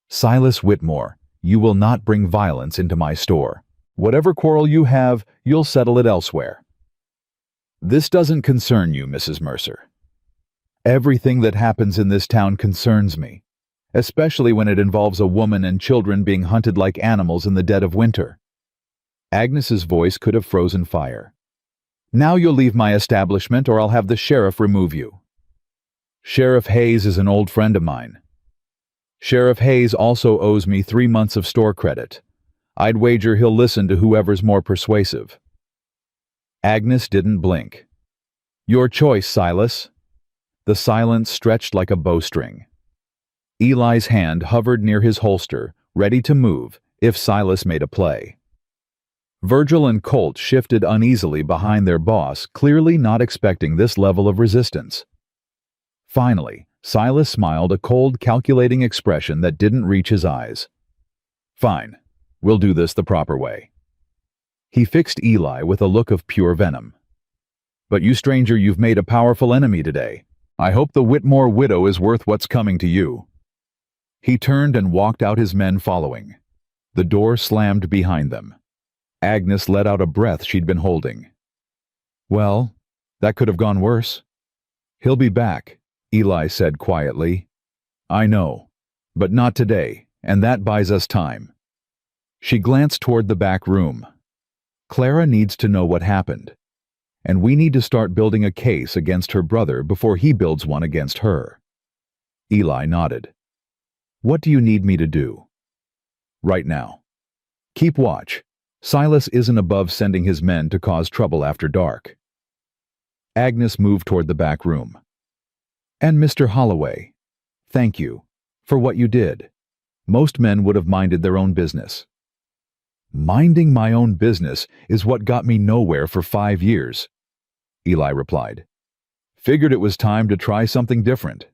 Speaker 1: "Silas Whitmore, you will not bring violence into my store. Whatever quarrel you have, you'll settle it elsewhere." "This doesn't concern you, Mrs. Mercer." "Everything that happens in this town concerns me, especially when it involves a woman and children being hunted like animals in the dead of winter." Agnes's voice could have frozen fire. "Now you'll leave my establishment or I'll have the sheriff remove you." Sheriff Hayes is an old friend of mine. Sheriff Hayes also owes me 3 months of store credit. I'd wager he'll listen to whoever's more persuasive. Agnes didn't blink. Your choice, Silas. The silence stretched like a bowstring. Eli's hand hovered near his holster, ready to move if Silas made a play. Virgil and Colt shifted uneasily behind their boss, clearly not expecting this level of resistance. Finally, Silas smiled, a cold, calculating expression that didn't reach his eyes. Fine, we'll do this the proper way. He fixed Eli with a look of pure venom. But you stranger, you've made a powerful enemy today. I hope the Whitmore widow is worth what's coming to you. He turned and walked out, his men following. The door slammed behind them. Agnes let out a breath she'd been holding. Well, that could have gone worse. He'll be back, Eli said quietly. I know, but not today, and that buys us time. She glanced toward the back room. Clara needs to know what happened, and we need to start building a case against her brother before he builds one against her. Eli nodded. What do you need me to do? Right now. Keep watch. Silas isn't above sending his men to cause trouble after dark. Agnes moved toward the back room. And Mr. Holloway, thank you for what you did. Most men would have minded their own business. Minding my own business is what got me nowhere for 5 years, Eli replied. Figured it was time to try something different.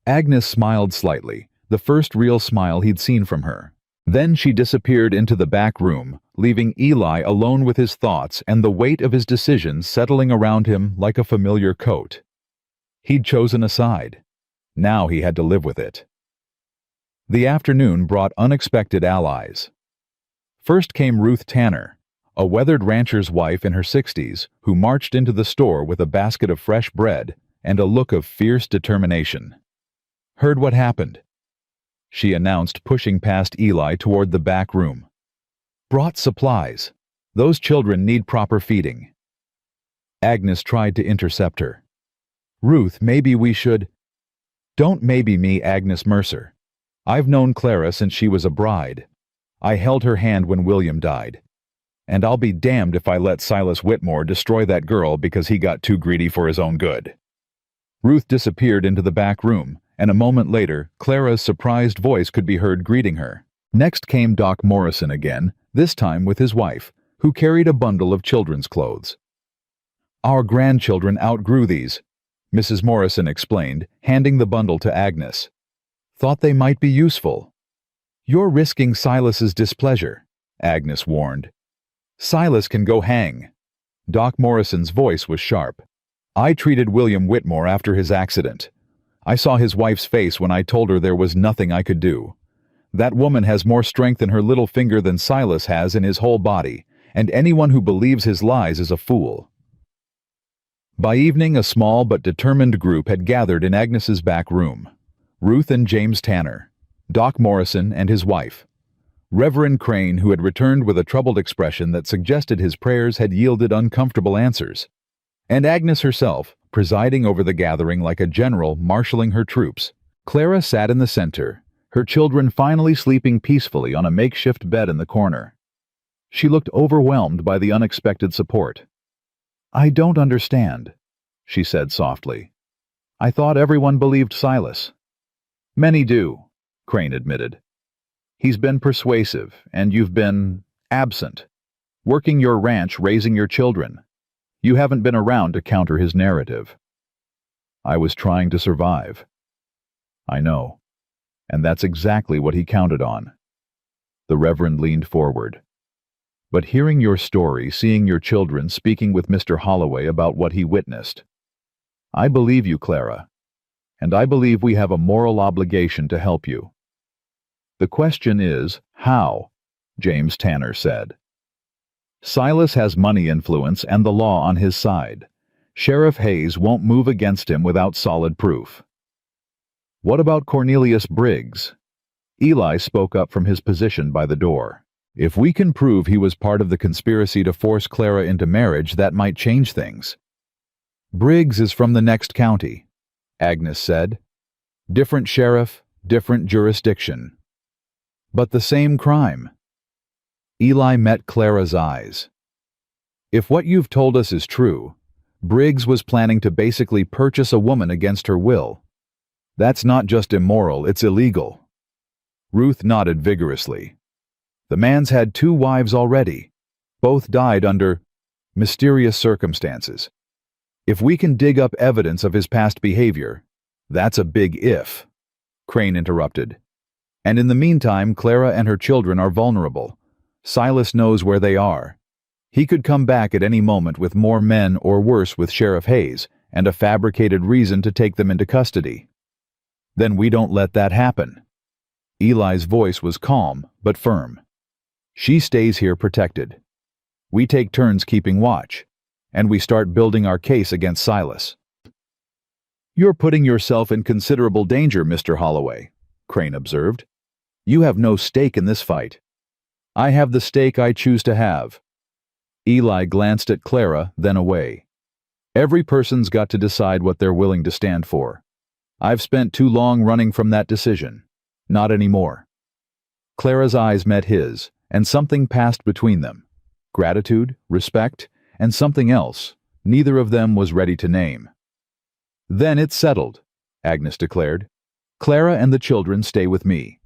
Speaker 1: Agnes smiled slightly, the first real smile he'd seen from her. Then she disappeared into the back room, leaving Eli alone with his thoughts and the weight of his decisions settling around him like a familiar coat. He'd chosen a side. Now he had to live with it. The afternoon brought unexpected allies. First came Ruth Tanner, a weathered rancher's wife in her 60s, who marched into the store with a basket of fresh bread and a look of fierce determination. Heard what happened? She announced, pushing past Eli toward the back room. Brought supplies. Those children need proper feeding. Agnes tried to intercept her. Ruth, maybe we should... Don't maybe me, Agnes Mercer. I've known Clara since she was a bride. I held her hand when William died. And I'll be damned if I let Silas Whitmore destroy that girl because he got too greedy for his own good. Ruth disappeared into the back room, and a moment later, Clara's surprised voice could be heard greeting her. Next came Doc Morrison again, this time with his wife, who carried a bundle of children's clothes. Our grandchildren outgrew these, Mrs. Morrison explained, handing the bundle to Agnes. Thought they might be useful. You're risking Silas's displeasure, Agnes warned. Silas can go hang. Doc Morrison's voice was sharp. I treated William Whitmore after his accident. I saw his wife's face when I told her there was nothing I could do. That woman has more strength in her little finger than Silas has in his whole body, and anyone who believes his lies is a fool. By evening, a small but determined group had gathered in Agnes's back room. Ruth and James Tanner, Doc Morrison and his wife. Reverend Crane, who had returned with a troubled expression that suggested his prayers had yielded uncomfortable answers. And Agnes herself, presiding over the gathering like a general marshaling her troops. Clara sat in the center, her children finally sleeping peacefully on a makeshift bed in the corner. She looked overwhelmed by the unexpected support. I don't understand, she said softly. I thought everyone believed Silas. Many do, Crane admitted. He's been persuasive, and you've been absent, working your ranch, raising your children. You haven't been around to counter his narrative. I was trying to survive. I know, and that's exactly what he counted on. The Reverend leaned forward. But hearing your story, seeing your children speaking with Mr. Holloway about what he witnessed, I believe you, Clara, and I believe we have a moral obligation to help you. The question is, how? James Tanner said. Silas has money influence and the law on his side. Sheriff Hayes won't move against him without solid proof. What about Cornelius Briggs? Eli spoke up from his position by the door. If we can prove he was part of the conspiracy to force Clara into marriage, that might change things. Briggs is from the next county. Agnes said. Different sheriff, different jurisdiction. But the same crime. Eli met Clara's eyes. If what you've told us is true, Briggs was planning to basically purchase a woman against her will. That's not just immoral, it's illegal. Ruth nodded vigorously. The man's had 2 wives already. Both died under mysterious circumstances. If we can dig up evidence of his past behavior, that's a big if, Crane interrupted. And in the meantime, Clara and her children are vulnerable. Silas knows where they are. He could come back at any moment with more men or worse with Sheriff Hayes and a fabricated reason to take them into custody. Then we don't let that happen. Eli's voice was calm but firm. She stays here protected. We take turns keeping watch, and we start building our case against Silas. You're putting yourself in considerable danger, Mr. Holloway, Crane observed. You have no stake in this fight. I have the stake I choose to have. Eli glanced at Clara, then away. Every person's got to decide what they're willing to stand for. I've spent too long running from that decision. Not anymore. Clara's eyes met his, and something passed between them. Gratitude, respect, and something else neither of them was ready to name. Then it's settled, Agnes declared. Clara and the children stay with me.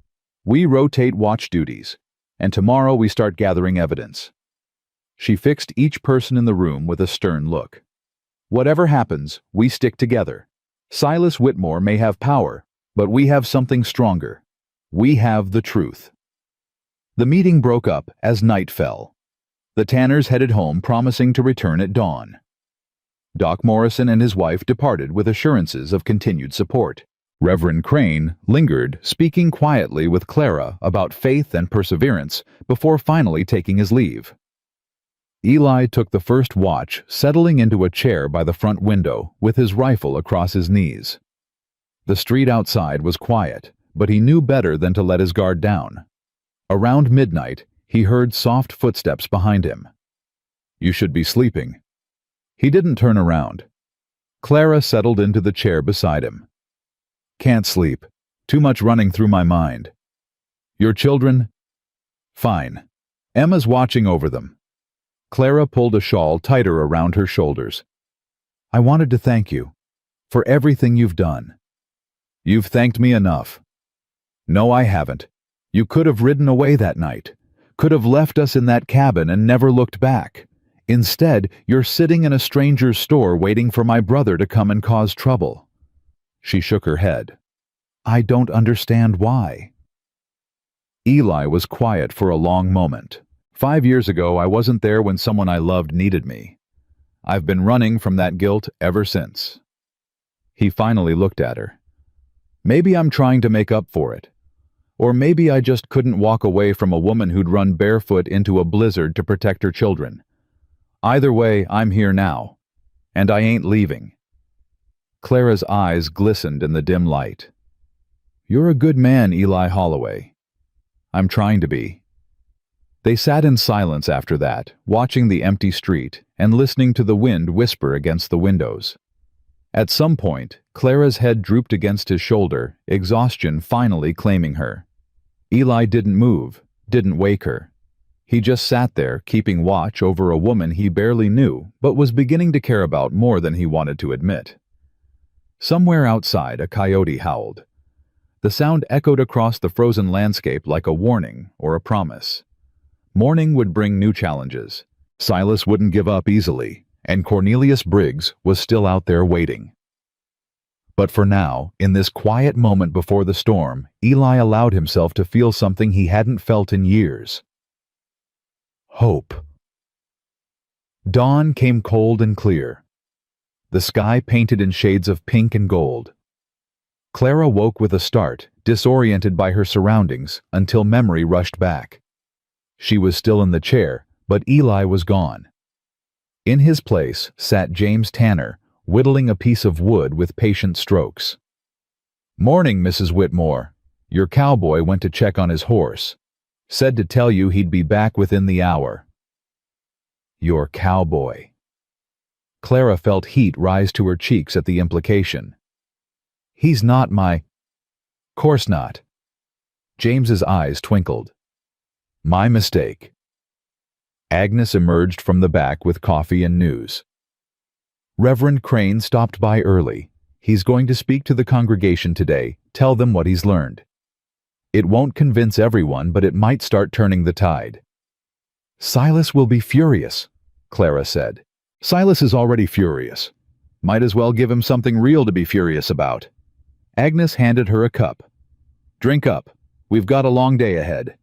Speaker 1: We rotate watch duties, and tomorrow we start gathering evidence. She fixed each person in the room with a stern look. Whatever happens, we stick together. Silas Whitmore may have power, but we have something stronger. We have the truth. The meeting broke up as night fell. The Tanners headed home, promising to return at dawn. Doc Morrison and his wife departed with assurances of continued support. Reverend Crane lingered, speaking quietly with Clara about faith and perseverance before finally taking his leave. Eli took the first watch, settling into a chair by the front window with his rifle across his knees. The street outside was quiet, but he knew better than to let his guard down. Around midnight, he heard soft footsteps behind him. You should be sleeping. He didn't turn around. Clara settled into the chair beside him. Can't sleep. Too much running through my mind. Your children? Fine. Emma's watching over them. Clara pulled a shawl tighter around her shoulders. I wanted to thank you for everything you've done. You've thanked me enough. No, I haven't. You could have ridden away that night, could have left us in that cabin and never looked back. Instead, you're sitting in a stranger's store waiting for my brother to come and cause trouble. She shook her head. I don't understand why. Eli was quiet for a long moment. 5 years ago, I wasn't there when someone I loved needed me. I've been running from that guilt ever since. He finally looked at her. Maybe I'm trying to make up for it. Or maybe I just couldn't walk away from a woman who'd run barefoot into a blizzard to protect her children. Either way, I'm here now. And I ain't leaving. Clara's eyes glistened in the dim light. You're a good man, Eli Holloway. I'm trying to be. They sat in silence after that, watching the empty street and listening to the wind whisper against the windows. At some point, Clara's head drooped against his shoulder, exhaustion finally claiming her. Eli didn't move, didn't wake her. He just sat there, keeping watch over a woman he barely knew, but was beginning to care about more than he wanted to admit. Somewhere outside, a coyote howled. The sound echoed across the frozen landscape like a warning or a promise. Morning would bring new challenges. Silas wouldn't give up easily, and Cornelius Briggs was still out there waiting. But for now, in this quiet moment before the storm, Eli allowed himself to feel something he hadn't felt in years. Hope. Dawn came cold and clear. The sky painted in shades of pink and gold. Clara woke with a start, disoriented by her surroundings, until memory rushed back. She was still in the chair, but Eli was gone. In his place sat James Tanner, whittling a piece of wood with patient strokes. "Morning, Mrs. Whitmore. Your cowboy went to check on his horse. Said to tell you he'd be back within the hour." Your cowboy. Clara felt heat rise to her cheeks at the implication. He's not my— Course not. James's eyes twinkled. My mistake. Agnes emerged from the back with coffee and news. Reverend Crane stopped by early. He's going to speak to the congregation today, tell them what he's learned. It won't convince everyone, but it might start turning the tide. Silas will be furious, Clara said. Silas is already furious. Might as well give him something real to be furious about. Agnes handed her a cup. Drink up. We've got a long day ahead.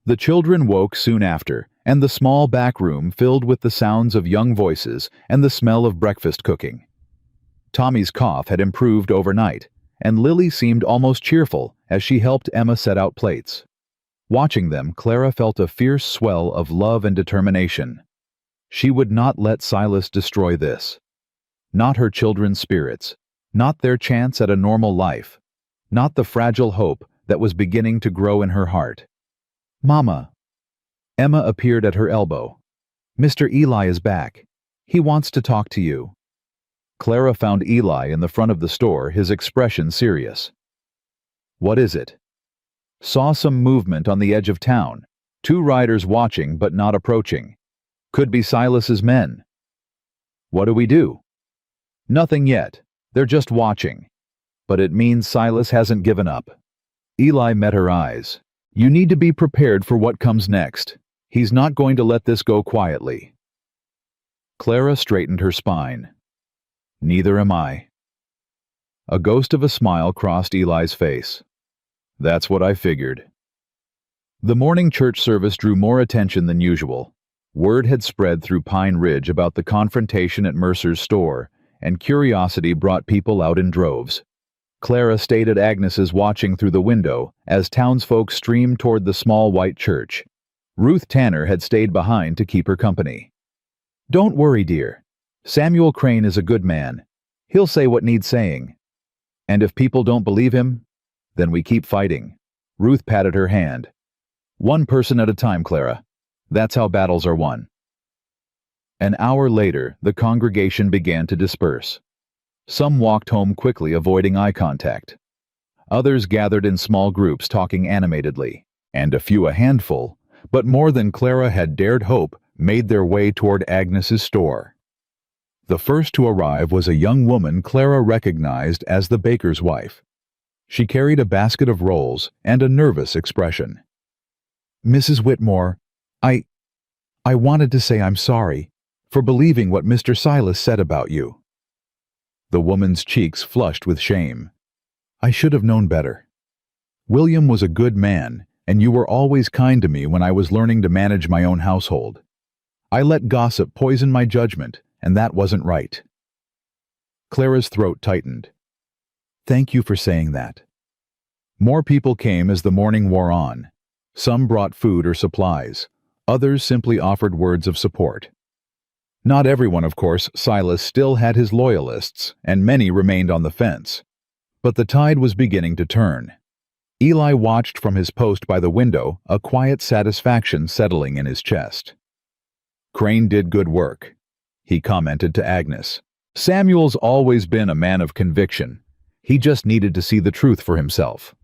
Speaker 1: The children woke soon after, and the small back room filled with the sounds of young voices and the smell of breakfast cooking. Tommy's cough had improved overnight, and Lily seemed almost cheerful as she helped Emma set out plates. Watching them, Clara felt a fierce swell of love and determination. She would not let Silas destroy this. Not her children's spirits, not their chance at a normal life, not the fragile hope that was beginning to grow in her heart. Mama. Emma appeared at her elbow. Mr. Eli is back. He wants to talk to you. Clara found Eli in the front of the store, his expression serious. What is it? Saw some movement on the edge of town. 2 riders watching but not approaching. Could be Silas's men. What do we do? Nothing yet. They're just watching. But it means Silas hasn't given up. Eli met her eyes. You need to be prepared for what comes next. He's not going to let this go quietly. Clara straightened her spine. Neither am I. A ghost of a smile crossed Eli's face. That's what I figured. The morning church service drew more attention than usual. Word had spread through Pine Ridge about the confrontation at Mercer's store, and curiosity brought people out in droves. Clara stayed at Agnes's watching through the window as townsfolk streamed toward the small white church. Ruth Tanner had stayed behind to keep her company. Don't worry, dear. Samuel Crane is a good man. He'll say what needs saying. And if people don't believe him, then we keep fighting. Ruth patted her hand. One person at a time, Clara. That's how battles are won. An hour later, the congregation began to disperse. Some walked home quickly, avoiding eye contact. Others gathered in small groups, talking animatedly. And a handful, but more than Clara had dared hope, made their way toward Agnes's store. The first to arrive was a young woman Clara recognized as the baker's wife. She carried a basket of rolls and a nervous expression. Mrs. Whitmore, I wanted to say I'm sorry for believing what Mr. Silas said about you. The woman's cheeks flushed with shame. I should have known better. William was a good man, and you were always kind to me when I was learning to manage my own household. I let gossip poison my judgment, and that wasn't right. Clara's throat tightened. Thank you for saying that. More people came as the morning wore on. Some brought food or supplies. Others simply offered words of support. Not everyone, of course. Silas still had his loyalists, and many remained on the fence. But the tide was beginning to turn. Eli watched from his post by the window, a quiet satisfaction settling in his chest. Crane did good work, he commented to Agnes. Samuel's always been a man of conviction. He just needed to see the truth for himself.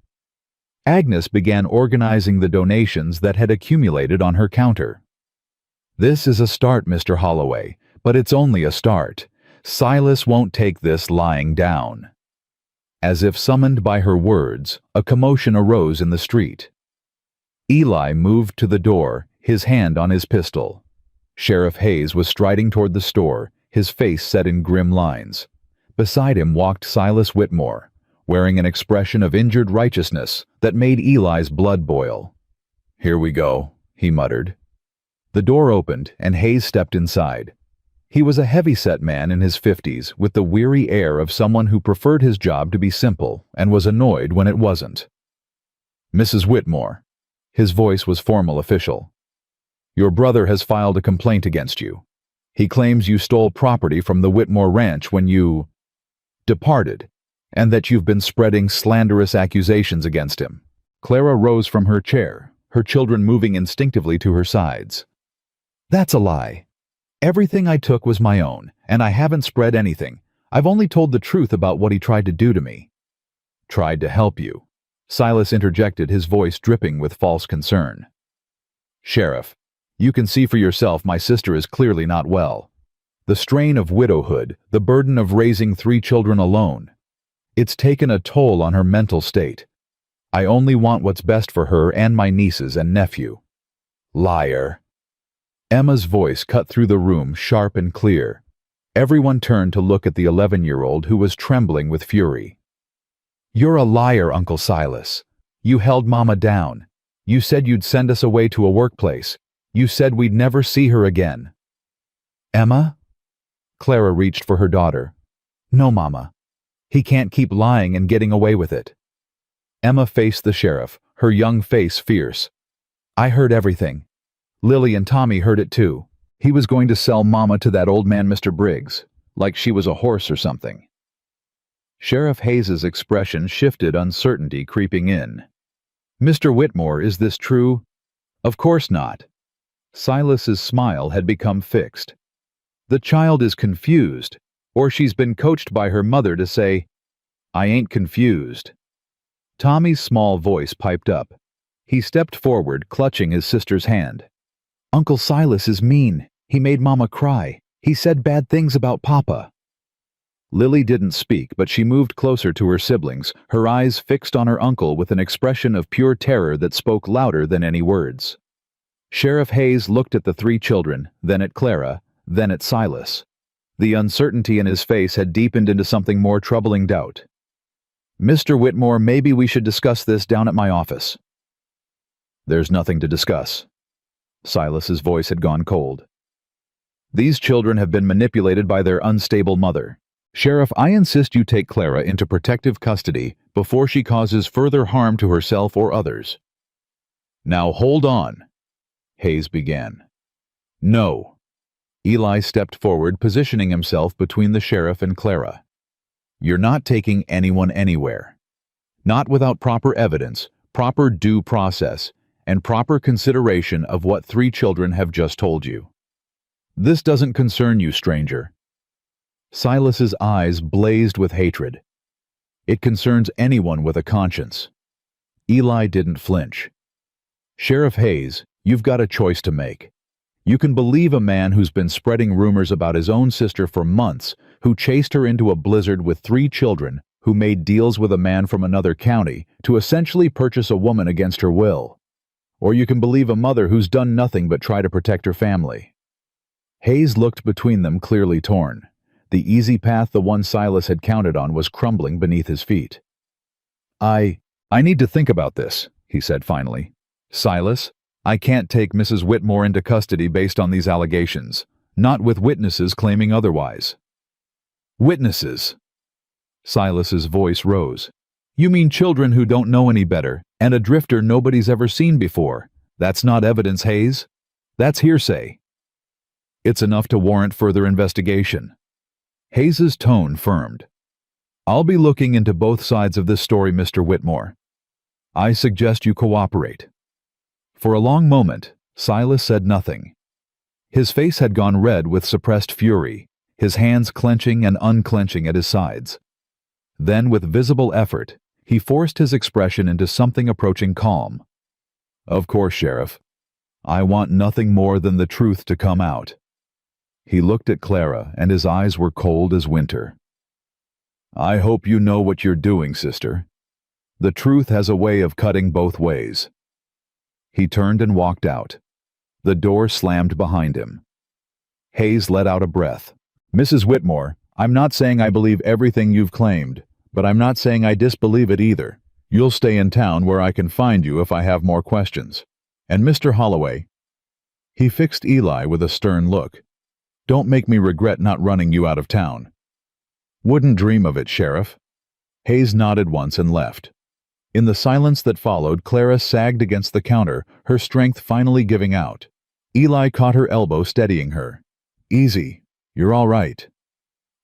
Speaker 1: Agnes began organizing the donations that had accumulated on her counter. This is a start, Mr. Holloway, but it's only a start. Silas won't take this lying down. As if summoned by her words, a commotion arose in the street. Eli moved to the door, his hand on his pistol. Sheriff Hayes was striding toward the store, his face set in grim lines. Beside him walked Silas Whitmore, wearing an expression of injured righteousness that made Eli's blood boil. Here we go, he muttered. The door opened, and Hayes stepped inside. He was a heavy-set man in his 50s, with the weary air of someone who preferred his job to be simple and was annoyed when it wasn't. Mrs. Whitmore. His voice was formal, official. Your brother has filed a complaint against you. He claims you stole property from the Whitmore Ranch when you departed, and that you've been spreading slanderous accusations against him. Clara rose from her chair, her children moving instinctively to her sides. That's a lie. Everything I took was my own, and I haven't spread anything. I've only told the truth about what he tried to do to me." "Tried to help you," Silas interjected, his voice dripping with false concern. "Sheriff, you can see for yourself my sister is clearly not well. The strain of widowhood, the burden of raising 3 children alone. It's taken a toll on her mental state. I only want what's best for her and my nieces and nephew." "Liar." Emma's voice cut through the room, sharp and clear. Everyone turned to look at the 11-year-old who was trembling with fury. "You're a liar, Uncle Silas. You held Mama down. You said you'd send us away to a workplace. You said we'd never see her again." "Emma?" Clara reached for her daughter. "No, Mama. He can't keep lying and getting away with it." Emma faced the sheriff, her young face fierce. "I heard everything. Lily and Tommy heard it too. He was going to sell Mama to that old man, Mr. Briggs, like she was a horse or something." Sheriff Hayes's expression shifted, uncertainty creeping in. "Mr. Whitmore, is this true?" "Of course not." Silas's smile had become fixed. "The child is confused, or she's been coached by her mother to say, 'I ain't confused.'" Tommy's small voice piped up. He stepped forward, clutching his sister's hand. "Uncle Silas is mean. He made Mama cry. He said bad things about Papa." Lily didn't speak, but she moved closer to her siblings, her eyes fixed on her uncle with an expression of pure terror that spoke louder than any words. Sheriff Hayes looked at the 3 children, then at Clara, then at Silas. The uncertainty in his face had deepened into something more troubling doubt. "Mr. Whitmore, maybe we should discuss this down at my office." "There's nothing to discuss." Silas's voice had gone cold. "These children have been manipulated by their unstable mother. Sheriff, I insist you take Clara into protective custody before she causes further harm to herself or others." "Now hold on," Hayes began. "No." Eli stepped forward, positioning himself between the sheriff and Clara. "You're not taking anyone anywhere. Not without proper evidence, proper due process, and proper consideration of what 3 children have just told you. This doesn't concern you, stranger." Silas's eyes blazed with hatred. "It concerns anyone with a conscience." Eli didn't flinch. "Sheriff Hayes, you've got a choice to make. You can believe a man who's been spreading rumors about his own sister for months, who chased her into a blizzard with 3 children, who made deals with a man from another county to essentially purchase a woman against her will. Or you can believe a mother who's done nothing but try to protect her family." Hayes looked between them, clearly torn. The easy path the one Silas had counted on was crumbling beneath his feet. I need to think about this," he said finally. "Silas, I can't take Mrs. Whitmore into custody based on these allegations, not with witnesses claiming otherwise." "Witnesses?" Silas's voice rose. "You mean children who don't know any better, and a drifter nobody's ever seen before. That's not evidence, Hayes. That's hearsay." "It's enough to warrant further investigation." Hayes's tone firmed. "I'll be looking into both sides of this story, Mr. Whitmore. I suggest you cooperate." For a long moment, Silas said nothing. His face had gone red with suppressed fury, his hands clenching and unclenching at his sides. Then, with visible effort, he forced his expression into something approaching calm. "Of course, Sheriff. I want nothing more than the truth to come out." He looked at Clara, and his eyes were cold as winter. "I hope you know what you're doing, sister. The truth has a way of cutting both ways." He turned and walked out. The door slammed behind him. Hayes let out a breath. "Mrs. Whitmore, I'm not saying I believe everything you've claimed, but I'm not saying I disbelieve it either. You'll stay in town where I can find you if I have more questions. And Mr. Holloway," he fixed Eli with a stern look, "don't make me regret not running you out of town." "Wouldn't dream of it, Sheriff." Hayes nodded once and left. In the silence that followed, Clara sagged against the counter, her strength finally giving out. Eli caught her elbow, steadying her. "Easy. You're all right."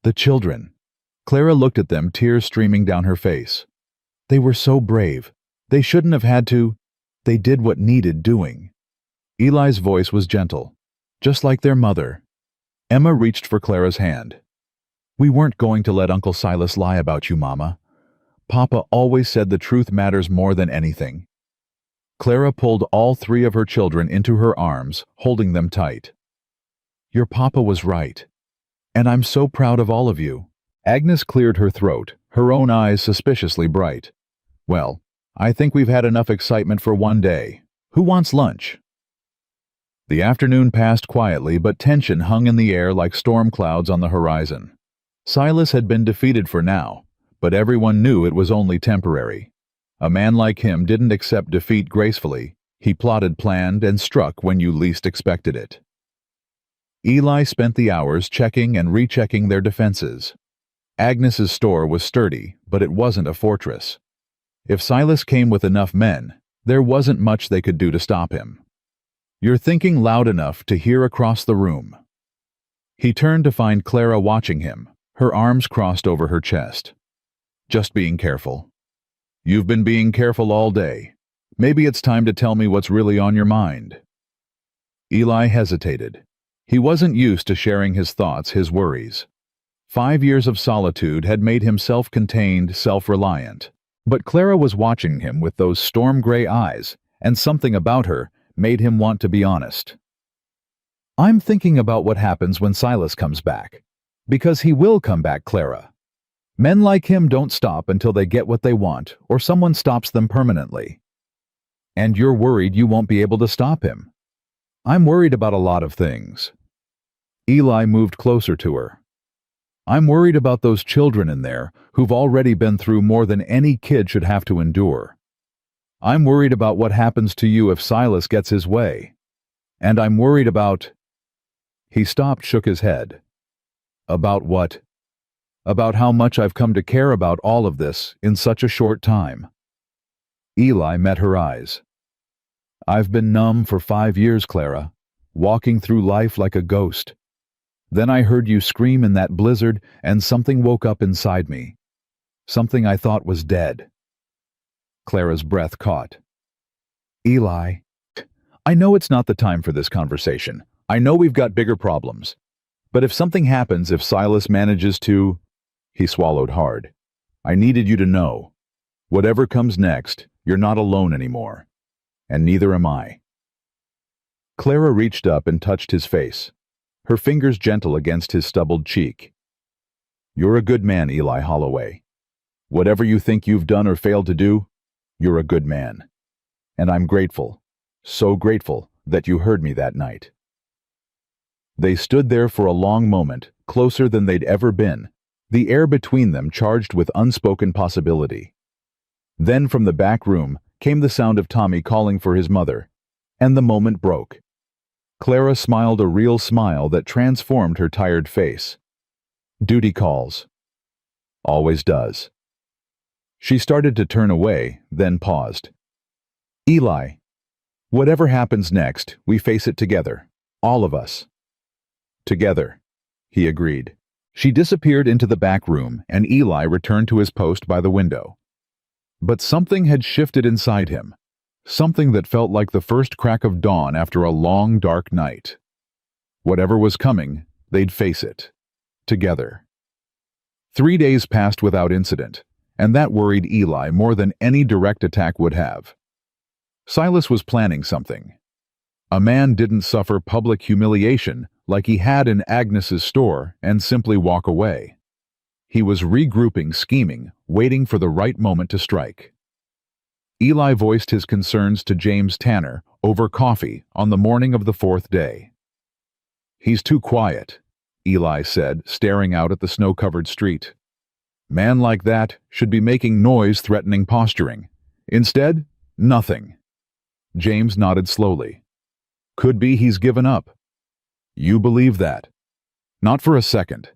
Speaker 1: "The children." Clara looked at them, tears streaming down her face. "They were so brave. They shouldn't have had to. They did what needed doing." Eli's voice was gentle, just like their mother. Emma reached for Clara's hand. We weren't going to let Uncle Silas lie about you, Mama. Papa always said the truth matters more than anything. Clara pulled all three of her children into her arms, holding them tight. Your papa was right. And I'm so proud of all of you. Agnes cleared her throat, her own eyes suspiciously bright. Well, I think we've had enough excitement for one day. Who wants lunch? The afternoon passed quietly, but tension hung in the air like storm clouds on the horizon. Silas had been defeated for now, but everyone knew it was only temporary. A man like him didn't accept defeat gracefully. He plotted, planned, and struck when you least expected it. Eli spent the hours checking and rechecking their defenses. Agnes's store was sturdy, but it wasn't a fortress. If Silas came with enough men, there wasn't much they could do to stop him. You're thinking loud enough to hear across the room. He turned to find Clara watching him, her arms crossed over her chest. Just being careful. You've been being careful all day. Maybe it's time to tell me what's really on your mind. Eli hesitated. He wasn't used to sharing his thoughts, his worries. 5 years of solitude had made him self-contained, self-reliant. But Clara was watching him with those storm-gray eyes, and something about her made him want to be honest. I'm thinking about what happens when Silas comes back. Because he will come back, Clara. Men like him don't stop until they get what they want, or someone stops them permanently. And you're worried you won't be able to stop him. I'm worried about a lot of things. Eli moved closer to her. I'm worried about those children in there who've already been through more than any kid should have to endure. I'm worried about what happens to you if Silas gets his way. And I'm worried about... He stopped, shook his head. About what? About how much I've come to care about all of this in such a short time. Eli met her eyes. I've been numb for 5 years, Clara, walking through life like a ghost. Then I heard you scream in that blizzard, and something woke up inside me. Something I thought was dead. Clara's breath caught. Eli, I know it's not the time for this conversation. I know we've got bigger problems. But if something happens, if Silas manages to... He swallowed hard. I needed you to know. Whatever comes next, you're not alone anymore. And neither am I. Clara reached up and touched his face, her fingers gentle against his stubbled cheek. You're a good man, Eli Holloway. Whatever you think you've done or failed to do, you're a good man. And I'm grateful, so grateful that you heard me that night. They stood there for a long moment, closer than they'd ever been, the air between them charged with unspoken possibility. Then from the back room came the sound of Tommy calling for his mother, and the moment broke. Clara smiled a real smile that transformed her tired face. Duty calls. Always does. She started to turn away, then paused. Eli, whatever happens next, we face it together. All of us. Together, he agreed. She disappeared into the back room, and Eli returned to his post by the window. But something had shifted inside him. Something that felt like the first crack of dawn after a long, dark night. Whatever was coming, they'd face it. Together. 3 days passed without incident, and that worried Eli more than any direct attack would have. Silas was planning something. A man didn't suffer public humiliation like he had in Agnes's store and simply walk away. He was regrouping, scheming, waiting for the right moment to strike. Eli voiced his concerns to James Tanner over coffee on the morning of the 4th day. He's too quiet, Eli said, staring out at the snow-covered street. Man like that should be making noise threatening posturing. Instead, nothing. James nodded slowly. Could be he's given up. You believe that? Not for a second.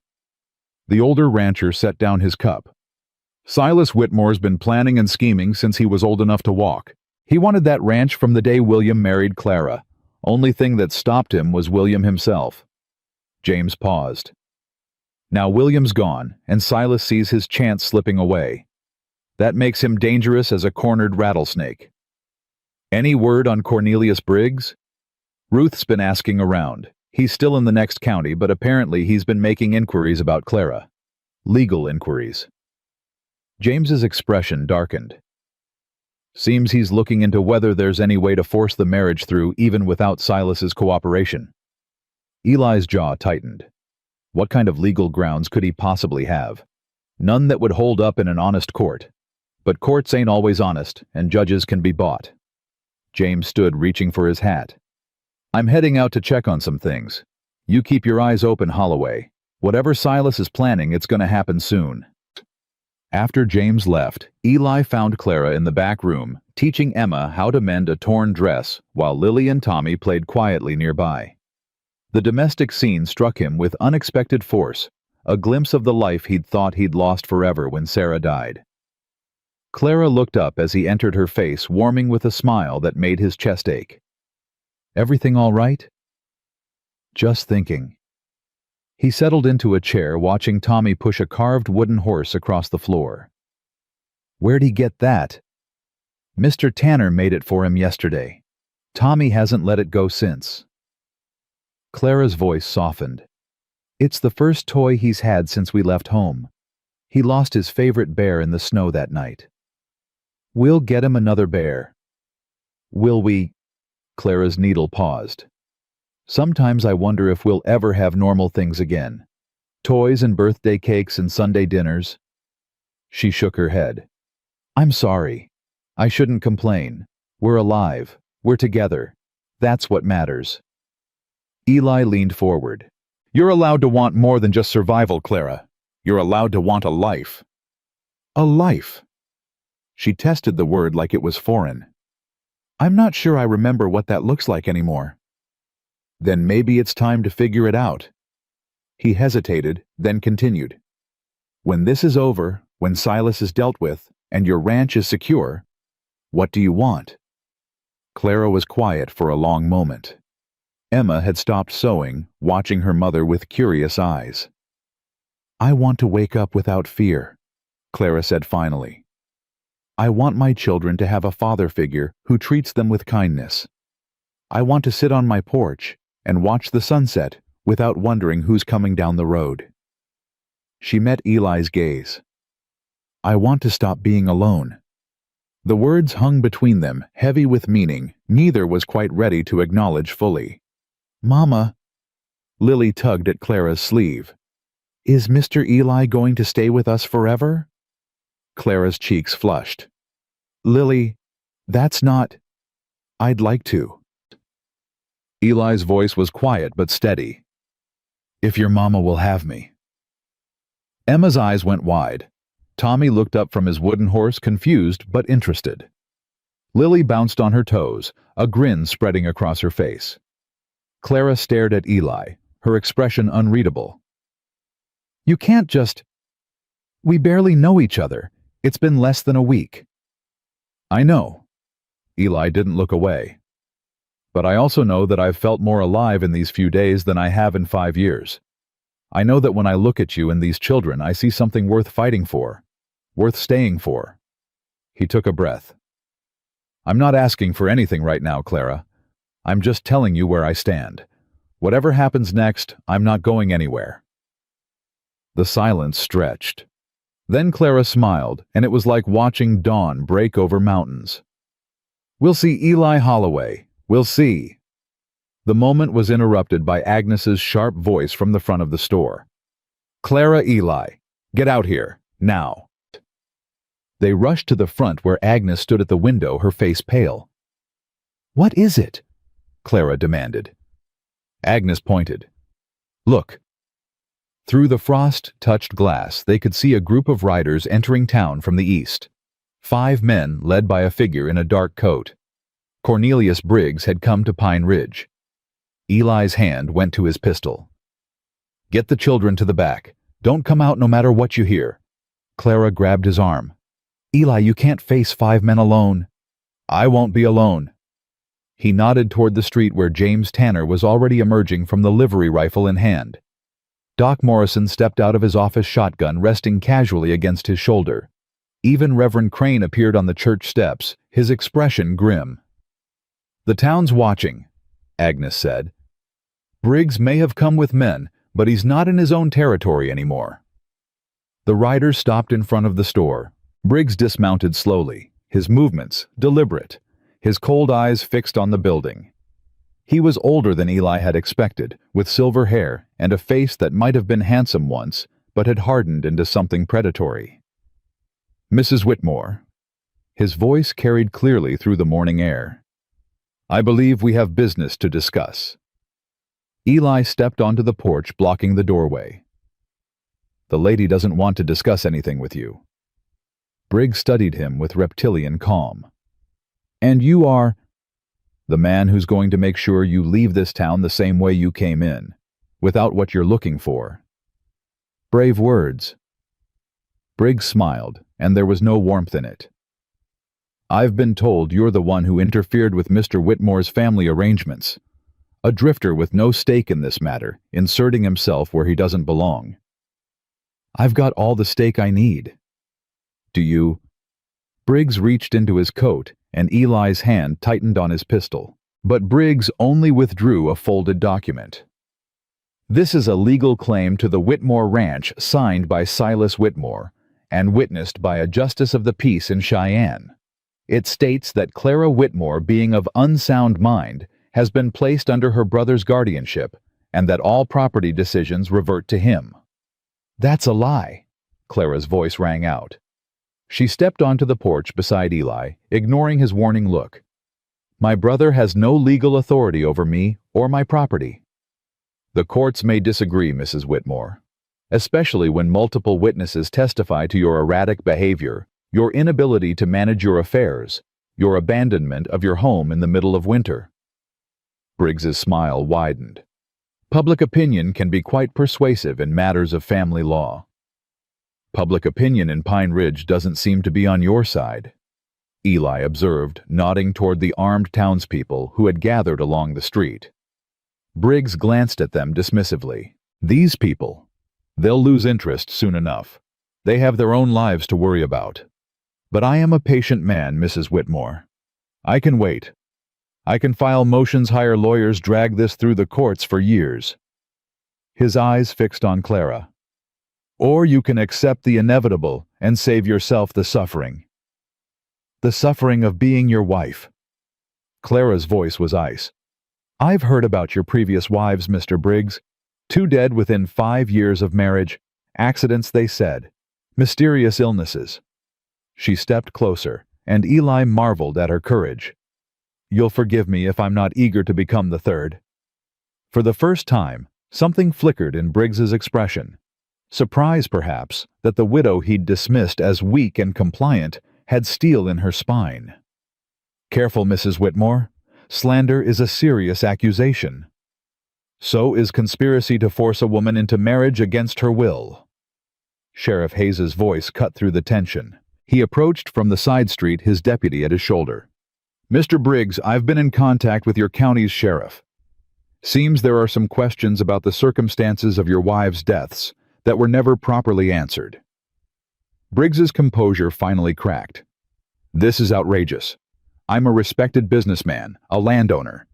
Speaker 1: The older rancher set down his cup. Silas Whitmore's been planning and scheming since he was old enough to walk. He wanted that ranch from the day William married Clara. Only thing that stopped him was William himself. James paused. Now William's gone, and Silas sees his chance slipping away. That makes him dangerous as a cornered rattlesnake. Any word on Cornelius Briggs? Ruth's been asking around. He's still in the next county, but apparently he's been making inquiries about Clara. Legal inquiries. James's expression darkened. Seems he's looking into whether there's any way to force the marriage through even without Silas's cooperation. Eli's jaw tightened. What kind of legal grounds could he possibly have? None that would hold up in an honest court. But courts ain't always honest, and judges can be bought. James stood reaching for his hat. I'm heading out to check on some things. You keep your eyes open, Holloway. Whatever Silas is planning, it's gonna happen soon. After James left, Eli found Clara in the back room, teaching Emma how to mend a torn dress, while Lily and Tommy played quietly nearby. The domestic scene struck him with unexpected force, a glimpse of the life he'd thought he'd lost forever when Sarah died. Clara looked up as he entered, her face warming with a smile that made his chest ache. Everything all right? Just thinking. He settled into a chair, watching Tommy push a carved wooden horse across the floor. Where'd he get that? Mr. Tanner made it for him yesterday. Tommy hasn't let it go since. Clara's voice softened. It's the first toy he's had since we left home. He lost his favorite bear in the snow that night. We'll get him another bear. Will we? Clara's needle paused. Sometimes I wonder if we'll ever have normal things again. Toys and birthday cakes and Sunday dinners. She shook her head. I'm sorry. I shouldn't complain. We're alive. We're together. That's what matters. Eli leaned forward. You're allowed to want more than just survival, Clara. You're allowed to want a life. A life. She tested the word like it was foreign. I'm not sure I remember what that looks like anymore. Then maybe it's time to figure it out. He hesitated, then continued. When this is over, when Silas is dealt with, and your ranch is secure, what do you want? Clara was quiet for a long moment. Emma had stopped sewing, watching her mother with curious eyes. I want to wake up without fear, Clara said finally. I want my children to have a father figure who treats them with kindness. I want to sit on my porch and watch the sunset without wondering who's coming down the road. She met Eli's gaze. I want to stop being alone. The words hung between them, heavy with meaning, neither was quite ready to acknowledge fully. Mama. Lily tugged at Clara's sleeve. Is Mr. Eli going to stay with us forever? Clara's cheeks flushed. Lily, that's not... I'd like to. Eli's voice was quiet but steady. If your mama will have me. Emma's eyes went wide. Tommy looked up from his wooden horse, confused but interested. Lily bounced on her toes, a grin spreading across her face. Clara stared at Eli, her expression unreadable. You can't just... We barely know each other. It's been less than a week. I know. Eli didn't look away. But I also know that I've felt more alive in these few days than I have in 5 years. I know that when I look at you and these children, I see something worth fighting for, worth staying for. He took a breath. I'm not asking for anything right now, Clara. I'm just telling you where I stand. Whatever happens next, I'm not going anywhere. The silence stretched. Then Clara smiled, and it was like watching dawn break over mountains. We'll see Eli Holloway. We'll see. The moment was interrupted by Agnes's sharp voice from the front of the store. Clara, Eli, get out here, now. They rushed to the front where Agnes stood at the window, her face pale. What is it? Clara demanded. Agnes pointed. Look. Through the frost-touched glass, they could see a group of riders entering town from the east. 5 men led by a figure in a dark coat. Cornelius Briggs had come to Pine Ridge. Eli's hand went to his pistol. Get the children to the back. Don't come out no matter what you hear. Clara grabbed his arm. Eli, you can't face 5 men alone. I won't be alone. He nodded toward the street where James Tanner was already emerging from the livery rifle in hand. Doc Morrison stepped out of his office shotgun, resting casually against his shoulder. Even Reverend Crane appeared on the church steps, his expression grim. The town's watching, Agnes said. Briggs may have come with men, but he's not in his own territory anymore. The riders stopped in front of the store. Briggs dismounted slowly, his movements deliberate, his cold eyes fixed on the building. He was older than Eli had expected, with silver hair and a face that might have been handsome once, but had hardened into something predatory. "Mrs. Whitmore." His voice carried clearly through the morning air. "I believe we have business to discuss." Eli stepped onto the porch, blocking the doorway. "The lady doesn't want to discuss anything with you." Briggs studied him with reptilian calm. "And you are—" "The man who's going to make sure you leave this town the same way you came in, without what you're looking for." Brave words. Briggs smiled, and there was no warmth in it. "I've been told you're the one who interfered with Mr. Whitmore's family arrangements. A drifter with no stake in this matter, inserting himself where he doesn't belong." "I've got all the stake I need." "Do you?" Briggs reached into his coat, and Eli's hand tightened on his pistol. But Briggs only withdrew a folded document. "This is a legal claim to the Whitmore Ranch signed by Silas Whitmore and witnessed by a justice of the peace in Cheyenne. It states that Clara Whitmore, being of unsound mind, has been placed under her brother's guardianship and that all property decisions revert to him." "That's a lie," Clara's voice rang out. She stepped onto the porch beside Eli, ignoring his warning look. "My brother has no legal authority over me or my property." "The courts may disagree, Mrs. Whitmore, especially when multiple witnesses testify to your erratic behavior, your inability to manage your affairs, your abandonment of your home in the middle of winter." Briggs's smile widened. "Public opinion can be quite persuasive in matters of family law." "Public opinion in Pine Ridge doesn't seem to be on your side," Eli observed, nodding toward the armed townspeople who had gathered along the street. Briggs glanced at them dismissively. "These people, they'll lose interest soon enough. They have their own lives to worry about. But I am a patient man, Mrs. Whitmore. I can wait. I can file motions, hire lawyers, drag this through the courts for years." His eyes fixed on Clara. "Or you can accept the inevitable and save yourself the suffering." "The suffering of being your wife." Clara's voice was ice. "I've heard about your previous wives, Mr. Briggs. 2 dead within 5 years of marriage. Accidents, they said. Mysterious illnesses." She stepped closer, and Eli marveled at her courage. "You'll forgive me if I'm not eager to become the third." For the first time, something flickered in Briggs's expression. Surprise, perhaps, that the widow he'd dismissed as weak and compliant had steel in her spine. "Careful, Mrs. Whitmore. Slander is a serious accusation. So is conspiracy to force a woman into marriage against her will." Sheriff Hayes's voice cut through the tension. He approached from the side street, his deputy at his shoulder. "Mr. Briggs, I've been in contact with your county's sheriff. Seems there are some questions about the circumstances of your wives' deaths that were never properly answered." Briggs's composure finally cracked. "This is outrageous. I'm a respected businessman, a landowner.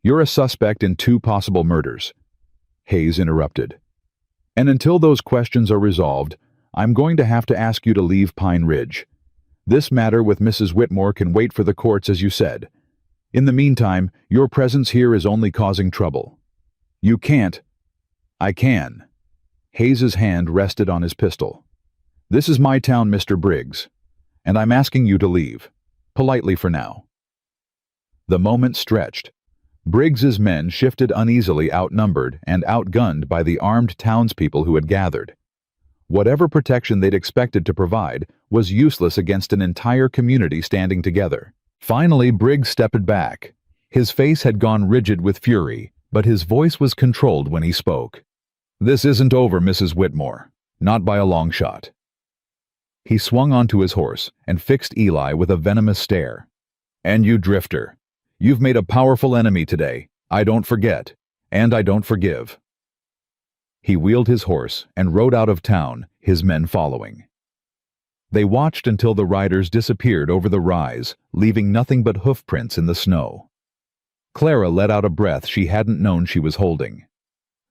Speaker 1: You're a suspect in 2 possible murders." Hayes interrupted. "And until those questions are resolved, I'm going to have to ask you to leave Pine Ridge. This matter with Mrs. Whitmore can wait for the courts, as you said. In the meantime, your presence here is only causing trouble. You can't—" "I can." Hayes's hand rested on his pistol. "This is my town, Mr. Briggs, and I'm asking you to leave. Politely for now." The moment stretched. Briggs's men shifted uneasily, outnumbered and outgunned by the armed townspeople who had gathered. Whatever protection they'd expected to provide was useless against an entire community standing together. Finally, Briggs stepped back. His face had gone rigid with fury, but his voice was controlled when he spoke. "This isn't over, Mrs. Whitmore. Not by a long shot." He swung onto his horse and fixed Eli with a venomous stare. "And you drifter, you've made a powerful enemy today. I don't forget, and I don't forgive." He wheeled his horse and rode out of town, his men following. They watched until the riders disappeared over the rise, leaving nothing but hoofprints in the snow. Clara let out a breath she hadn't known she was holding.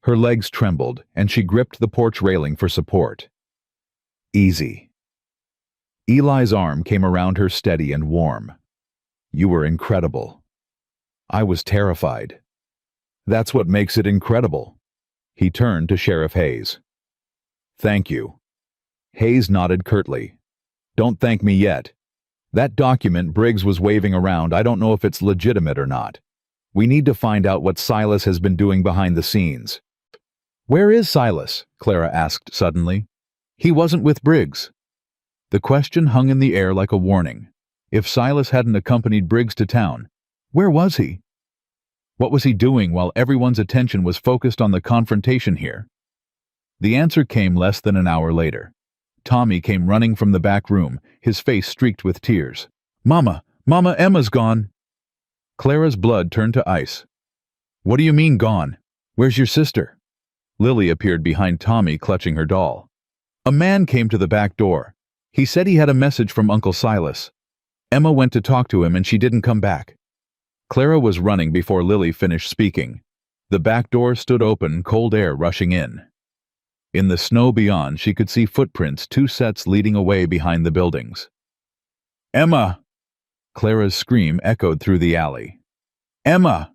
Speaker 1: Her legs trembled, and she gripped the porch railing for support. Easy. Eli's arm came around her steady and warm. You were incredible. I was terrified. That's what makes it incredible. He turned to Sheriff Hayes. Thank you. Hayes nodded curtly. Don't thank me yet. That document Briggs was waving around, I don't know if it's legitimate or not. We need to find out what Silas has been doing behind the scenes. Where is Silas? Clara asked suddenly. He wasn't with Briggs. The question hung in the air like a warning. If Silas hadn't accompanied Briggs to town, where was he? What was he doing while everyone's attention was focused on the confrontation here? The answer came less than an hour later. Tommy came running from the back room, his face streaked with tears. Mama, Emma's gone. Clara's blood turned to ice. What do you mean gone? Where's your sister? Lily appeared behind Tommy, clutching her doll. A man came to the back door. He said he had a message from Uncle Silas. Emma went to talk to him and she didn't come back. Clara was running before Lily finished speaking. The back door stood open, cold air rushing in. In the snow beyond, she could see footprints, 2 sets leading away behind the buildings. Emma! Clara's scream echoed through the alley. Emma!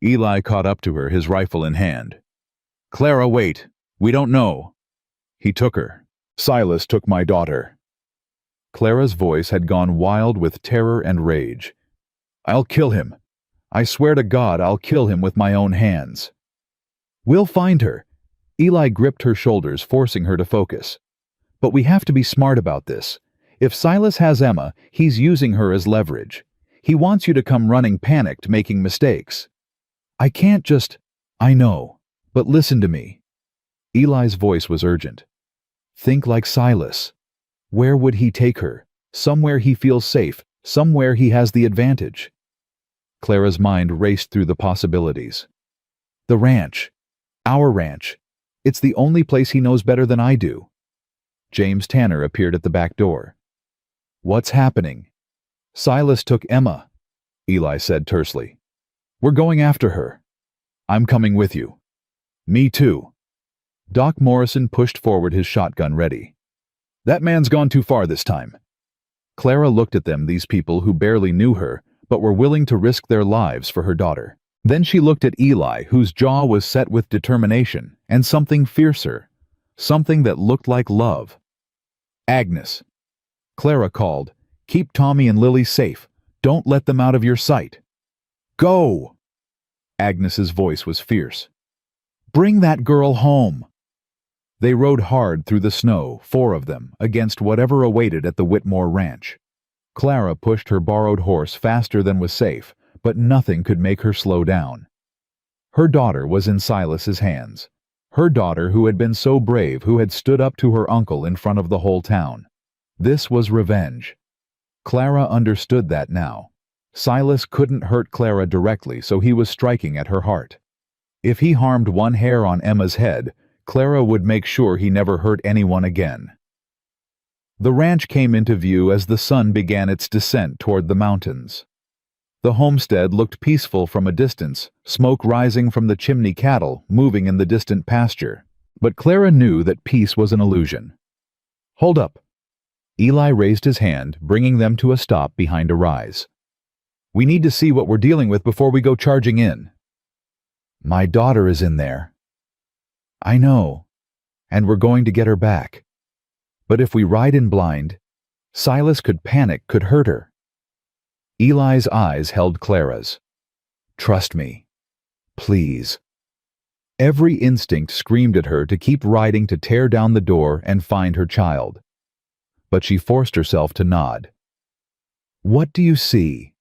Speaker 1: Eli caught up to her, his rifle in hand. Clara, wait. We don't know. He took her. Silas took my daughter. Clara's voice had gone wild with terror and rage. I'll kill him. I swear to God I'll kill him with my own hands. We'll find her. Eli gripped her shoulders, forcing her to focus. But we have to be smart about this. If Silas has Emma, he's using her as leverage. He wants you to come running panicked, making mistakes. I can't just... I know. But listen to me. Eli's voice was urgent. Think like Silas. Where would he take her? Somewhere he feels safe, somewhere he has the advantage. Clara's mind raced through the possibilities. The ranch. Our ranch. It's the only place he knows better than I do. James Tanner appeared at the back door. What's happening? Silas took Emma, Eli said tersely. We're going after her. I'm coming with you. Me too. Doc Morrison pushed forward, his shotgun ready. That man's gone too far this time. Clara looked at them, these people who barely knew her, but were willing to risk their lives for her daughter. Then she looked at Eli, whose jaw was set with determination, and something fiercer, something that looked like love. Agnes. Clara called, keep Tommy and Lily safe. Don't let them out of your sight. Go! Agnes's voice was fierce. Bring that girl home. They rode hard through the snow, 4 of them, against whatever awaited at the Whitmore Ranch. Clara pushed her borrowed horse faster than was safe, but nothing could make her slow down. Her daughter was in Silas's hands. Her daughter who had been so brave, who had stood up to her uncle in front of the whole town. This was revenge. Clara understood that now. Silas couldn't hurt Clara directly, so he was striking at her heart. If he harmed one hair on Emma's head, Clara would make sure he never hurt anyone again. The ranch came into view as the sun began its descent toward the mountains. The homestead looked peaceful from a distance, smoke rising from the chimney, cattle moving in the distant pasture. But Clara knew that peace was an illusion. Hold up. Eli raised his hand, bringing them to a stop behind a rise. We need to see what we're dealing with before we go charging in. My daughter is in there. I know, and we're going to get her back. But if we ride in blind, Silas could panic, could hurt her. Eli's eyes held Clara's. Trust me. Please. Every instinct screamed at her to keep riding, to tear down the door and find her child. But she forced herself to nod. What do you see?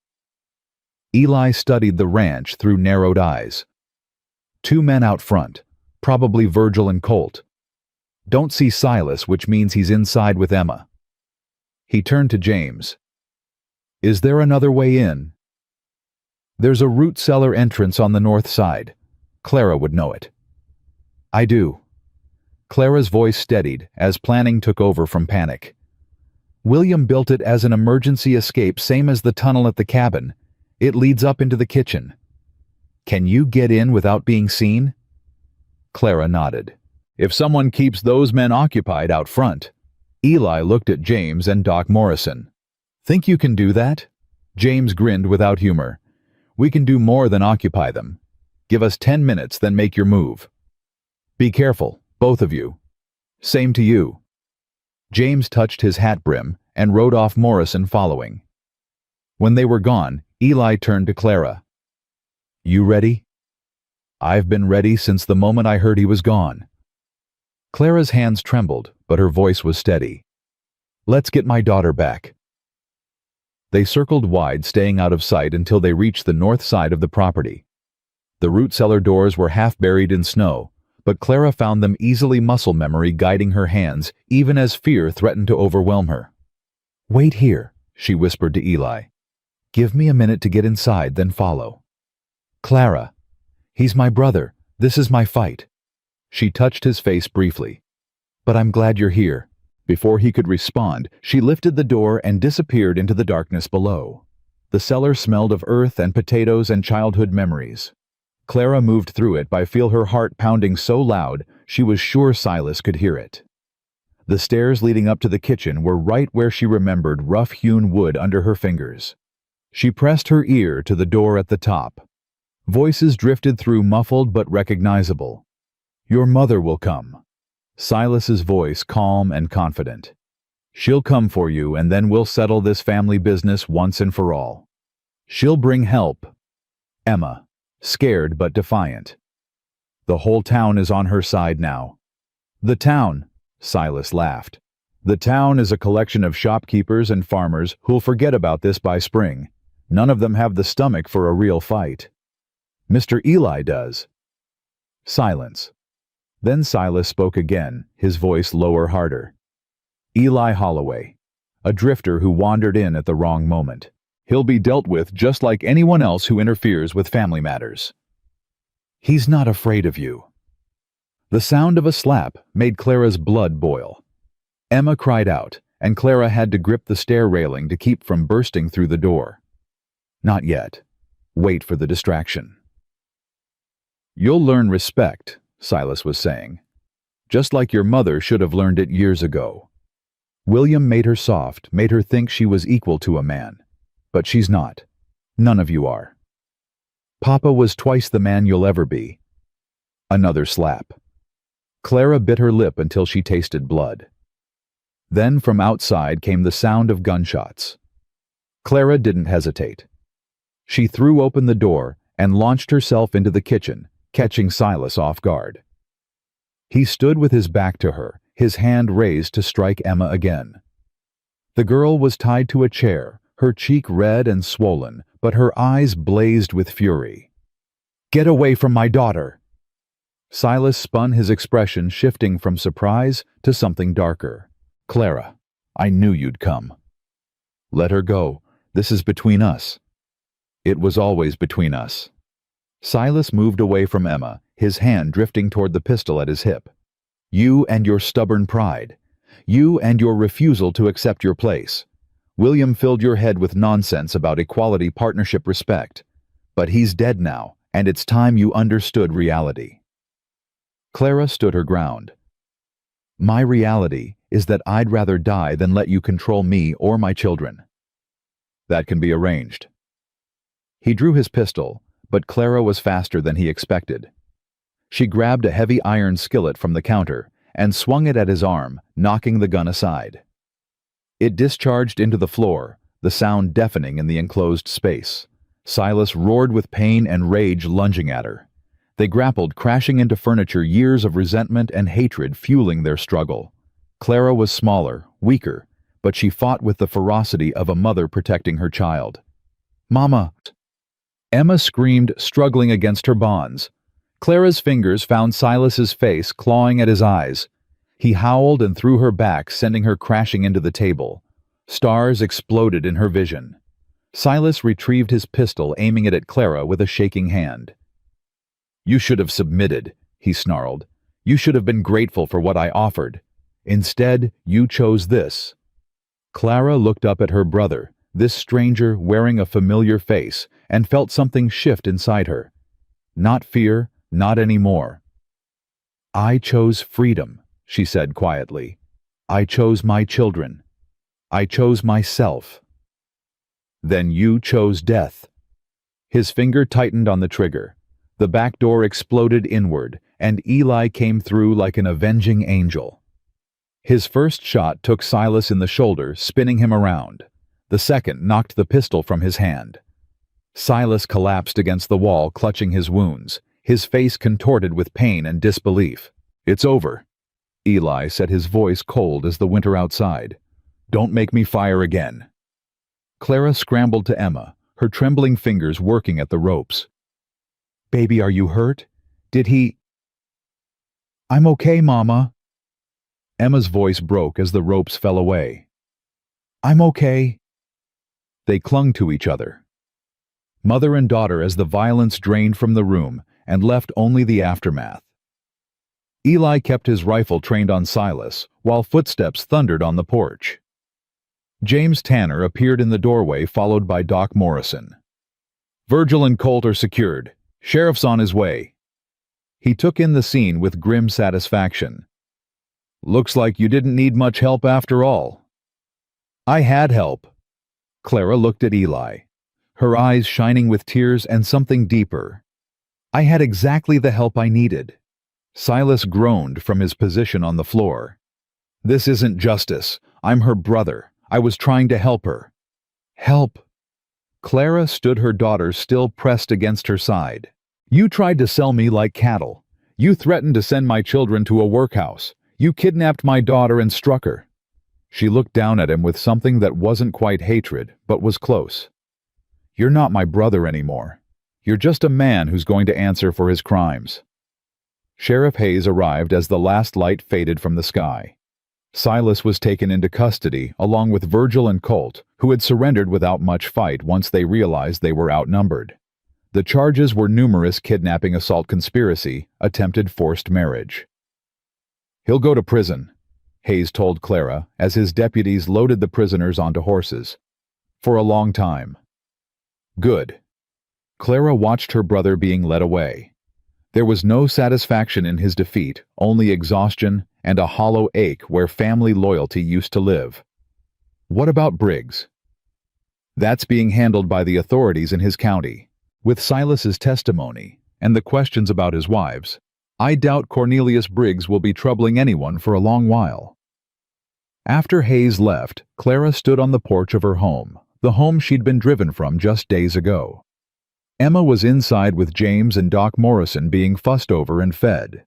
Speaker 1: Eli studied the ranch through narrowed eyes. 2 men out front, probably Virgil and Colt. Don't see Silas, which means he's inside with Emma. He turned to James. Is there another way in? There's a root cellar entrance on the north side. Clara would know it. I do. Clara's voice steadied as planning took over from panic. William built it as an emergency escape, same as the tunnel at the cabin. It leads up into the kitchen. Can you get in without being seen? Clara nodded. If someone keeps those men occupied out front. Eli looked at James and Doc Morrison. "Think you can do that?" James grinned without humor. "We can do more than occupy them. Give us 10 minutes, then make your move. Be careful, both of you." "Same to you." James touched his hat brim and rode off, Morrison following. When they were gone, Eli turned to Clara. "You ready?" "I've been ready since the moment I heard he was gone." Clara's hands trembled, but her voice was steady. "Let's get my daughter back." They circled wide, staying out of sight until they reached the north side of the property. The root cellar doors were half buried in snow, but Clara found them easily, muscle memory guiding her hands even as fear threatened to overwhelm her. "Wait here," she whispered to Eli. "Give me a minute to get inside, then follow." "Clara, he's my brother. This is my fight." She touched his face briefly. "But I'm glad you're here." Before he could respond, she lifted the door and disappeared into the darkness below. The cellar smelled of earth and potatoes and childhood memories. Clara moved through it by feel her heart pounding so loud she was sure Silas could hear it. The stairs leading up to the kitchen were right where she remembered rough-hewn wood under her fingers. She pressed her ear to the door at the top. Voices drifted through, muffled but recognizable. "Your mother will come." Silas's voice calm and confident. "She'll come for you, and then we'll settle this family business once and for all. She'll bring help." Emma, scared but defiant. "The whole town is on her side now." "The town," Silas laughed. "The town is a collection of shopkeepers and farmers who'll forget about this by spring. None of them have the stomach for a real fight. Mr. Eli does." Silence. Then Silas spoke again, his voice lower, harder. "Eli Holloway, a drifter who wandered in at the wrong moment. He'll be dealt with just like anyone else who interferes with family matters. He's not afraid of you." The sound of a slap made Clara's blood boil. Emma cried out, and Clara had to grip the stair railing to keep from bursting through the door. "Not yet. Wait for the distraction." "You'll learn respect," Silas was saying. "Just like your mother should have learned it years ago. William made her soft, made her think she was equal to a man. But she's not. None of you are. Papa was twice the man you'll ever be." Another slap. Clara bit her lip until she tasted blood. Then from outside came the sound of gunshots. Clara didn't hesitate. She threw open the door and launched herself into the kitchen, catching Silas off guard. He stood with his back to her, his hand raised to strike Emma again. The girl was tied to a chair, her cheek red and swollen, but her eyes blazed with fury. "Get away from my daughter!" Silas spun, his expression shifting from surprise to something darker. "Clara, I knew you'd come." "Let her go. This is between us." "It was always between us." Silas moved away from Emma, his hand drifting toward the pistol at his hip. "You and your stubborn pride. You and your refusal to accept your place. William filled your head with nonsense about equality, partnership, respect. But he's dead now, and it's time you understood reality." Clara stood her ground. "My reality is that I'd rather die than let you control me or my children." "That can be arranged." He drew his pistol, but Clara was faster than he expected. She grabbed a heavy iron skillet from the counter and swung it at his arm, knocking the gun aside. It discharged into the floor, the sound deafening in the enclosed space. Silas roared with pain and rage, lunging at her. They grappled, crashing into furniture, years of resentment and hatred fueling their struggle. Clara was smaller, weaker, but she fought with the ferocity of a mother protecting her child. "Mama!" Emma screamed, struggling against her bonds. Clara's fingers found Silas's face, clawing at his eyes. He howled and threw her back, sending her crashing into the table. Stars exploded in her vision. Silas retrieved his pistol, aiming it at Clara with a shaking hand. "You should have submitted," he snarled. "You should have been grateful for what I offered. Instead, you chose this." Clara looked up at her brother, this stranger wearing a familiar face, and felt something shift inside her. Not fear, not anymore. "I chose freedom," she said quietly. I chose my children. I chose myself. Then you chose death. His finger tightened on the trigger. The back door exploded inward, and Eli came through like an avenging angel. His first shot took Silas in the shoulder, spinning him around. The second knocked the pistol from his hand. Silas collapsed against the wall, clutching his wounds, his face contorted with pain and disbelief. It's over. Eli said, his voice cold as the winter outside. Don't make me fire again. Clara scrambled to Emma, her trembling fingers working at the ropes. Baby, are you hurt? Did he... I'm okay, Mama. Emma's voice broke as the ropes fell away. I'm okay. They clung to each other, mother and daughter, as the violence drained from the room and left only the aftermath. Eli kept his rifle trained on Silas, while footsteps thundered on the porch. James Tanner appeared in the doorway, followed by Doc Morrison. Virgil and Colt are secured. Sheriff's on his way. He took in the scene with grim satisfaction. Looks like you didn't need much help after all. I had help. Clara looked at Eli, her eyes shining with tears and something deeper. I had exactly the help I needed. Silas groaned from his position on the floor. This isn't justice. I'm her brother. I was trying to help her. Help. Clara stood, her daughter still pressed against her side. You tried to sell me like cattle. You threatened to send my children to a workhouse. You kidnapped my daughter and struck her. She looked down at him with something that wasn't quite hatred, but was close. You're not my brother anymore. You're just a man who's going to answer for his crimes. Sheriff Hayes arrived as the last light faded from the sky. Silas was taken into custody along with Virgil and Colt, who had surrendered without much fight once they realized they were outnumbered. The charges were numerous: kidnapping, assault, conspiracy, attempted forced marriage. He'll go to prison, Hayes told Clara as his deputies loaded the prisoners onto horses. For a long time. Good. Clara watched her brother being led away. There was no satisfaction in his defeat, only exhaustion and a hollow ache where family loyalty used to live. What about Briggs? That's being handled by the authorities in his county. With Silas's testimony and the questions about his wives, I doubt Cornelius Briggs will be troubling anyone for a long while. After Hayes left, Clara stood on the porch of her home, the home she'd been driven from just days ago. Emma was inside with James and Doc Morrison being fussed over and fed.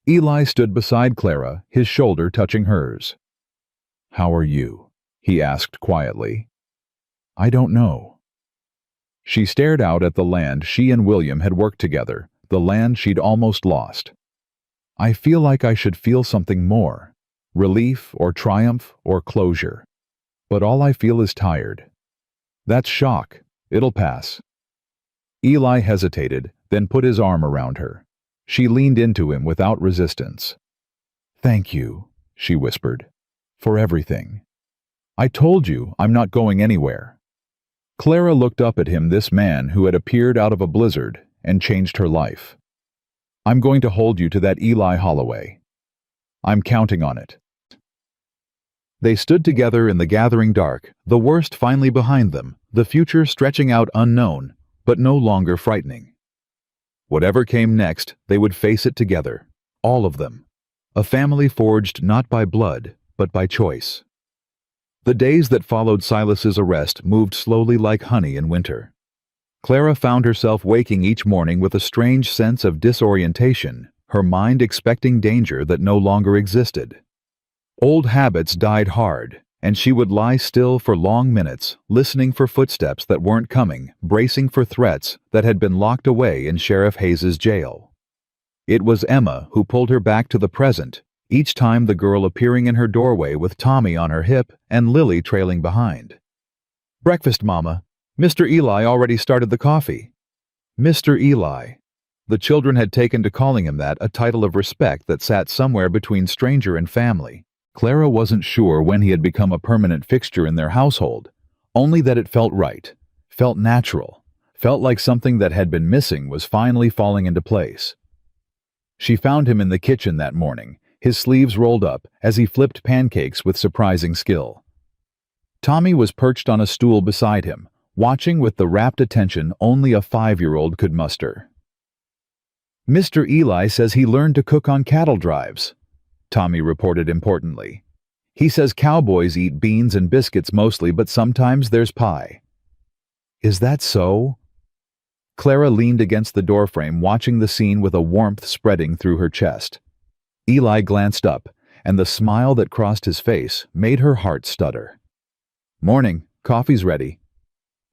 Speaker 1: Eli stood beside Clara, his shoulder touching hers. How are you? He asked quietly. I don't know. She stared out at the land she and William had worked together, the land she'd almost lost. I feel like I should feel something more, relief or triumph or closure. But all I feel is tired. That's shock. It'll pass. Eli hesitated, then put his arm around her. She leaned into him without resistance. Thank you, she whispered, for everything. I told you I'm not going anywhere. Clara looked up at him, this man who had appeared out of a blizzard and changed her life. I'm going to hold you to that, Eli Holloway. I'm counting on it. They stood together in the gathering dark, the worst finally behind them, the future stretching out unknown, but no longer frightening. Whatever came next, they would face it together, all of them. A family forged not by blood, but by choice. The days that followed Silas's arrest moved slowly like honey in winter. Clara found herself waking each morning with a strange sense of disorientation, her mind expecting danger that no longer existed. Old habits died hard, and she would lie still for long minutes, listening for footsteps that weren't coming, bracing for threats that had been locked away in Sheriff Hayes's jail. It was Emma who pulled her back to the present, each time the girl appearing in her doorway with Tommy on her hip and Lily trailing behind. Breakfast, Mama. Mr. Eli already started the coffee. Mr. Eli. The children had taken to calling him that, a title of respect that sat somewhere between stranger and family. Clara wasn't sure when he had become a permanent fixture in their household, only that it felt right, felt natural, felt like something that had been missing was finally falling into place. She found him in the kitchen that morning, his sleeves rolled up as he flipped pancakes with surprising skill. Tommy was perched on a stool beside him, watching with the rapt attention only a 5-year-old could muster. "Mr. Eli says he learned to cook on cattle drives," Tommy reported importantly. "He says cowboys eat beans and biscuits mostly, but sometimes there's pie." "Is that so?" Clara leaned against the doorframe, watching the scene with a warmth spreading through her chest. Eli glanced up, and the smile that crossed his face made her heart stutter. "Morning, coffee's ready.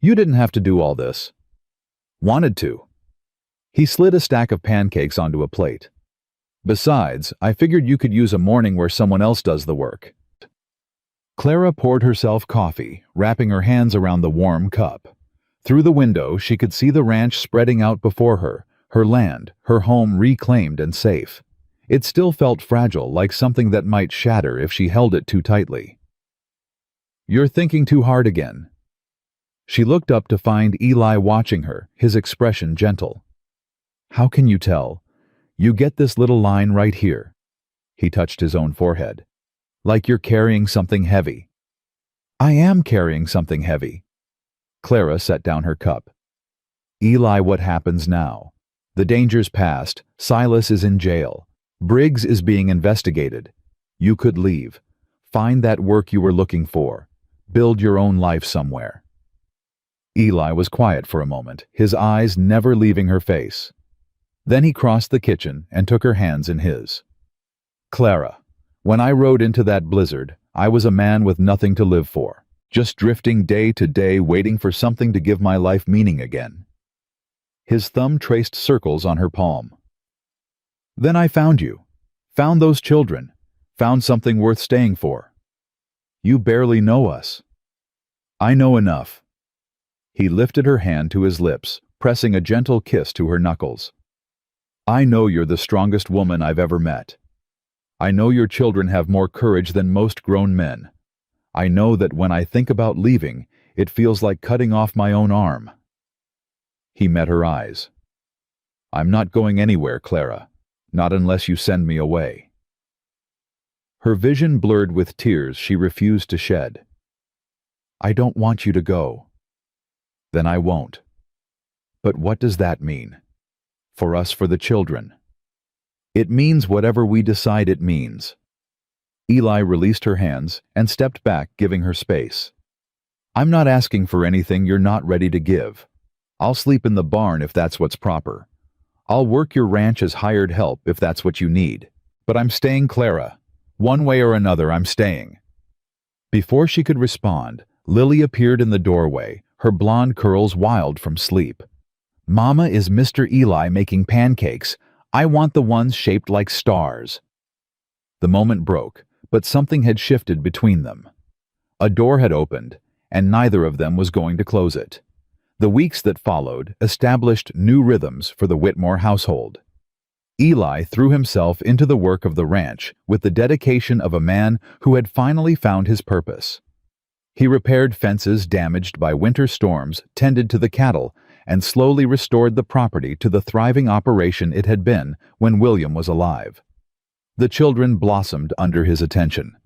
Speaker 1: You didn't have to do all this." "Wanted to." He slid a stack of pancakes onto a plate. "Besides, I figured you could use a morning where someone else does the work." Clara poured herself coffee, wrapping her hands around the warm cup. Through the window, she could see the ranch spreading out before her land, her home reclaimed and safe. It still felt fragile, like something that might shatter if she held it too tightly. "You're thinking too hard again." She looked up to find Eli watching her, his expression gentle. "How can you tell? You get this little line right here." He touched his own forehead. "Like you're carrying something heavy." "I am carrying something heavy." Clara set down her cup. "Eli, what happens now? The danger's past. Silas is in jail. Briggs is being investigated. You could leave. Find that work you were looking for. Build your own life somewhere." Eli was quiet for a moment, his eyes never leaving her face. Then he crossed the kitchen and took her hands in his. "Clara, when I rode into that blizzard, I was a man with nothing to live for, just drifting day to day, waiting for something to give my life meaning again." His thumb traced circles on her palm. "Then I found you. Found those children. Found something worth staying for. You barely know us." "I know enough." He lifted her hand to his lips, pressing a gentle kiss to her knuckles. "I know you're the strongest woman I've ever met. I know your children have more courage than most grown men. I know that when I think about leaving, it feels like cutting off my own arm." He met her eyes. "I'm not going anywhere, Clara. Not unless you send me away." Her vision blurred with tears she refused to shed. "I don't want you to go." "Then I won't." "But what does that mean? For us, for the children?" "It means whatever we decide it means." Eli released her hands and stepped back, giving her space. "I'm not asking for anything you're not ready to give. I'll sleep in the barn if that's what's proper. I'll work your ranch as hired help if that's what you need. But I'm staying, Clara. One way or another, I'm staying." Before she could respond, Lily appeared in the doorway, her blonde curls wild from sleep. "Mama, is Mr. Eli making pancakes? I want the ones shaped like stars." The moment broke, but something had shifted between them. A door had opened, and neither of them was going to close it. The weeks that followed established new rhythms for the Whitmore household. Eli threw himself into the work of the ranch with the dedication of a man who had finally found his purpose. He repaired fences damaged by winter storms, tended to the cattle, and slowly restored the property to the thriving operation it had been when William was alive. The children blossomed under his attention.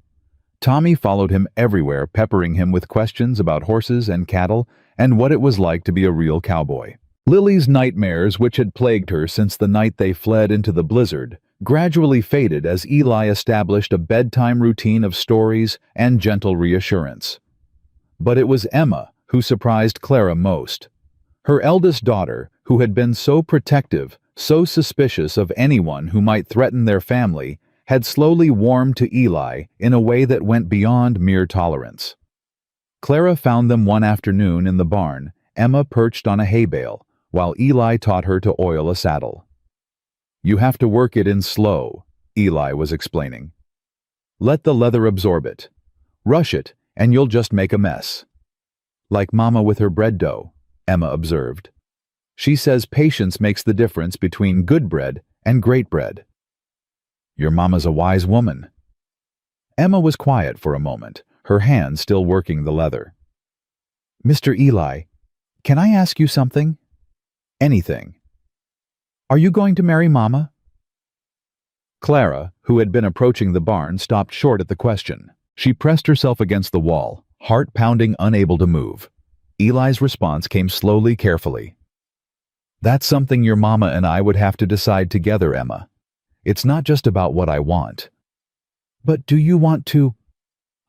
Speaker 1: Tommy followed him everywhere, peppering him with questions about horses and cattle and what it was like to be a real cowboy. Lily's nightmares, which had plagued her since the night they fled into the blizzard, gradually faded as Eli established a bedtime routine of stories and gentle reassurance. But it was Emma who surprised Clara most. Her eldest daughter, who had been so protective, so suspicious of anyone who might threaten their family, had slowly warmed to Eli in a way that went beyond mere tolerance. Clara found them one afternoon in the barn, Emma perched on a hay bale, while Eli taught her to oil a saddle. "You have to work it in slow," Eli was explaining. "Let the leather absorb it. Rush it, and you'll just make a mess." "Like Mama with her bread dough," Emma observed. "She says patience makes the difference between good bread and great bread." "Your Mama's a wise woman." Emma was quiet for a moment, her hand still working the leather. "Mr. Eli, can I ask you something?" "Anything." "Are you going to marry Mama?" Clara, who had been approaching the barn, stopped short at the question. She pressed herself against the wall, heart pounding, unable to move. Eli's response came slowly, carefully. "That's something your mama and I would have to decide together, Emma. It's not just about what I want." "But do you want to—"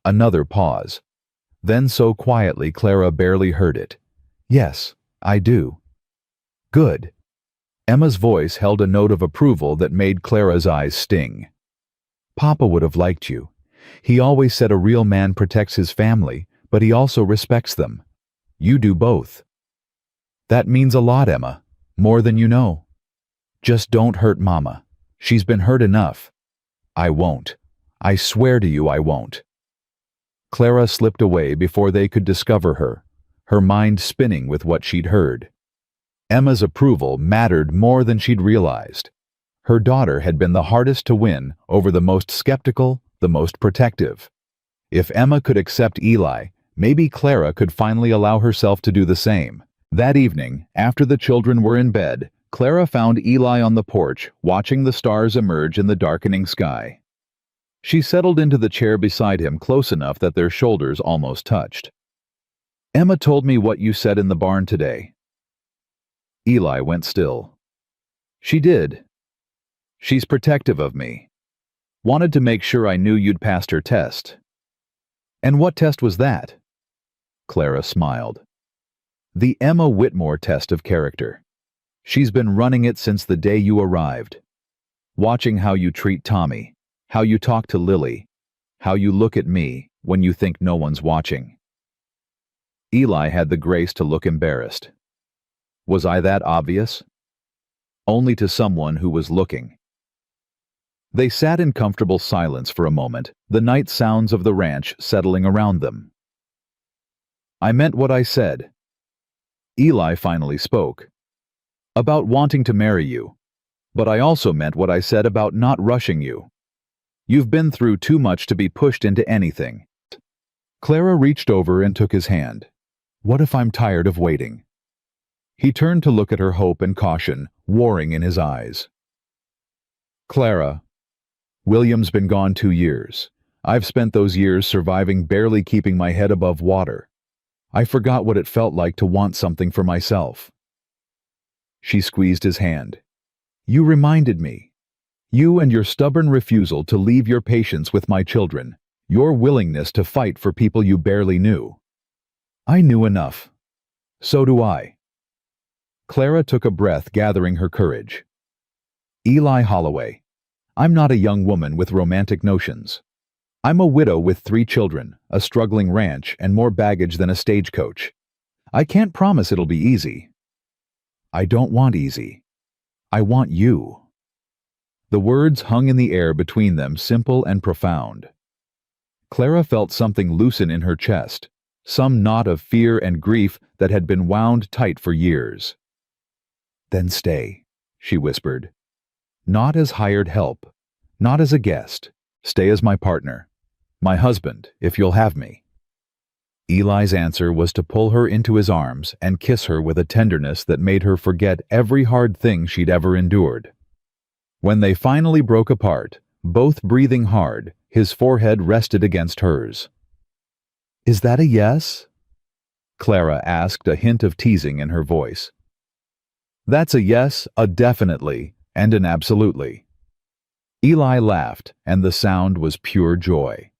Speaker 1: Another pause. Then so quietly Clara barely heard it. "Yes, I do." "Good." Emma's voice held a note of approval that made Clara's eyes sting. "Papa would have liked you. He always said a real man protects his family, but he also respects them. You do both." "That means a lot, Emma. More than you know. Just don't hurt Mama. She's been hurt enough." "I won't. I swear to you I won't." Clara slipped away before they could discover her mind spinning with what she'd heard. Emma's approval mattered more than she'd realized. Her daughter had been the hardest to win over the most skeptical, the most protective. If Emma could accept Eli, maybe Clara could finally allow herself to do the same. That evening, after the children were in bed, Clara found Eli on the porch, watching the stars emerge in the darkening sky. She settled into the chair beside him close enough that their shoulders almost touched. "Emma told me what you said in the barn today." Eli went still. "She did. She's protective of me. Wanted to make sure I knew you'd passed her test." "And what test was that?" Clara smiled. "The Emma Whitmore test of character. She's been running it since the day you arrived. Watching how you treat Tommy, how you talk to Lily, how you look at me when you think no one's watching." Eli had the grace to look embarrassed. "Was I that obvious?" "Only to someone who was looking." They sat in comfortable silence for a moment, the night sounds of the ranch settling around them. "I meant what I said." Eli finally spoke. "About wanting to marry you. But I also meant what I said about not rushing you. You've been through too much to be pushed into anything." Clara reached over and took his hand. "What if I'm tired of waiting?" He turned to look at her, hope and caution warring in his eyes. "Clara, William's been gone 2 years. I've spent those years surviving, barely keeping my head above water. I forgot what it felt like to want something for myself." She squeezed his hand. "You reminded me. You and your stubborn refusal to leave your patience with my children, your willingness to fight for people you barely knew. I knew enough. So do I." Clara took a breath, gathering her courage. "Eli Holloway, I'm not a young woman with romantic notions. I'm a widow with 3 children, a struggling ranch, and more baggage than a stagecoach. I can't promise it'll be easy. I don't want easy. I want you." The words hung in the air between them, simple and profound. Clara felt something loosen in her chest, some knot of fear and grief that had been wound tight for years. "Then stay," she whispered. "Not as hired help, not as a guest. Stay as my partner. My husband, if you'll have me." Eli's answer was to pull her into his arms and kiss her with a tenderness that made her forget every hard thing she'd ever endured. When they finally broke apart, both breathing hard, his forehead rested against hers. "Is that a yes?" Clara asked, a hint of teasing in her voice. "That's a yes, a definitely, and an absolutely." Eli laughed, and the sound was pure joy.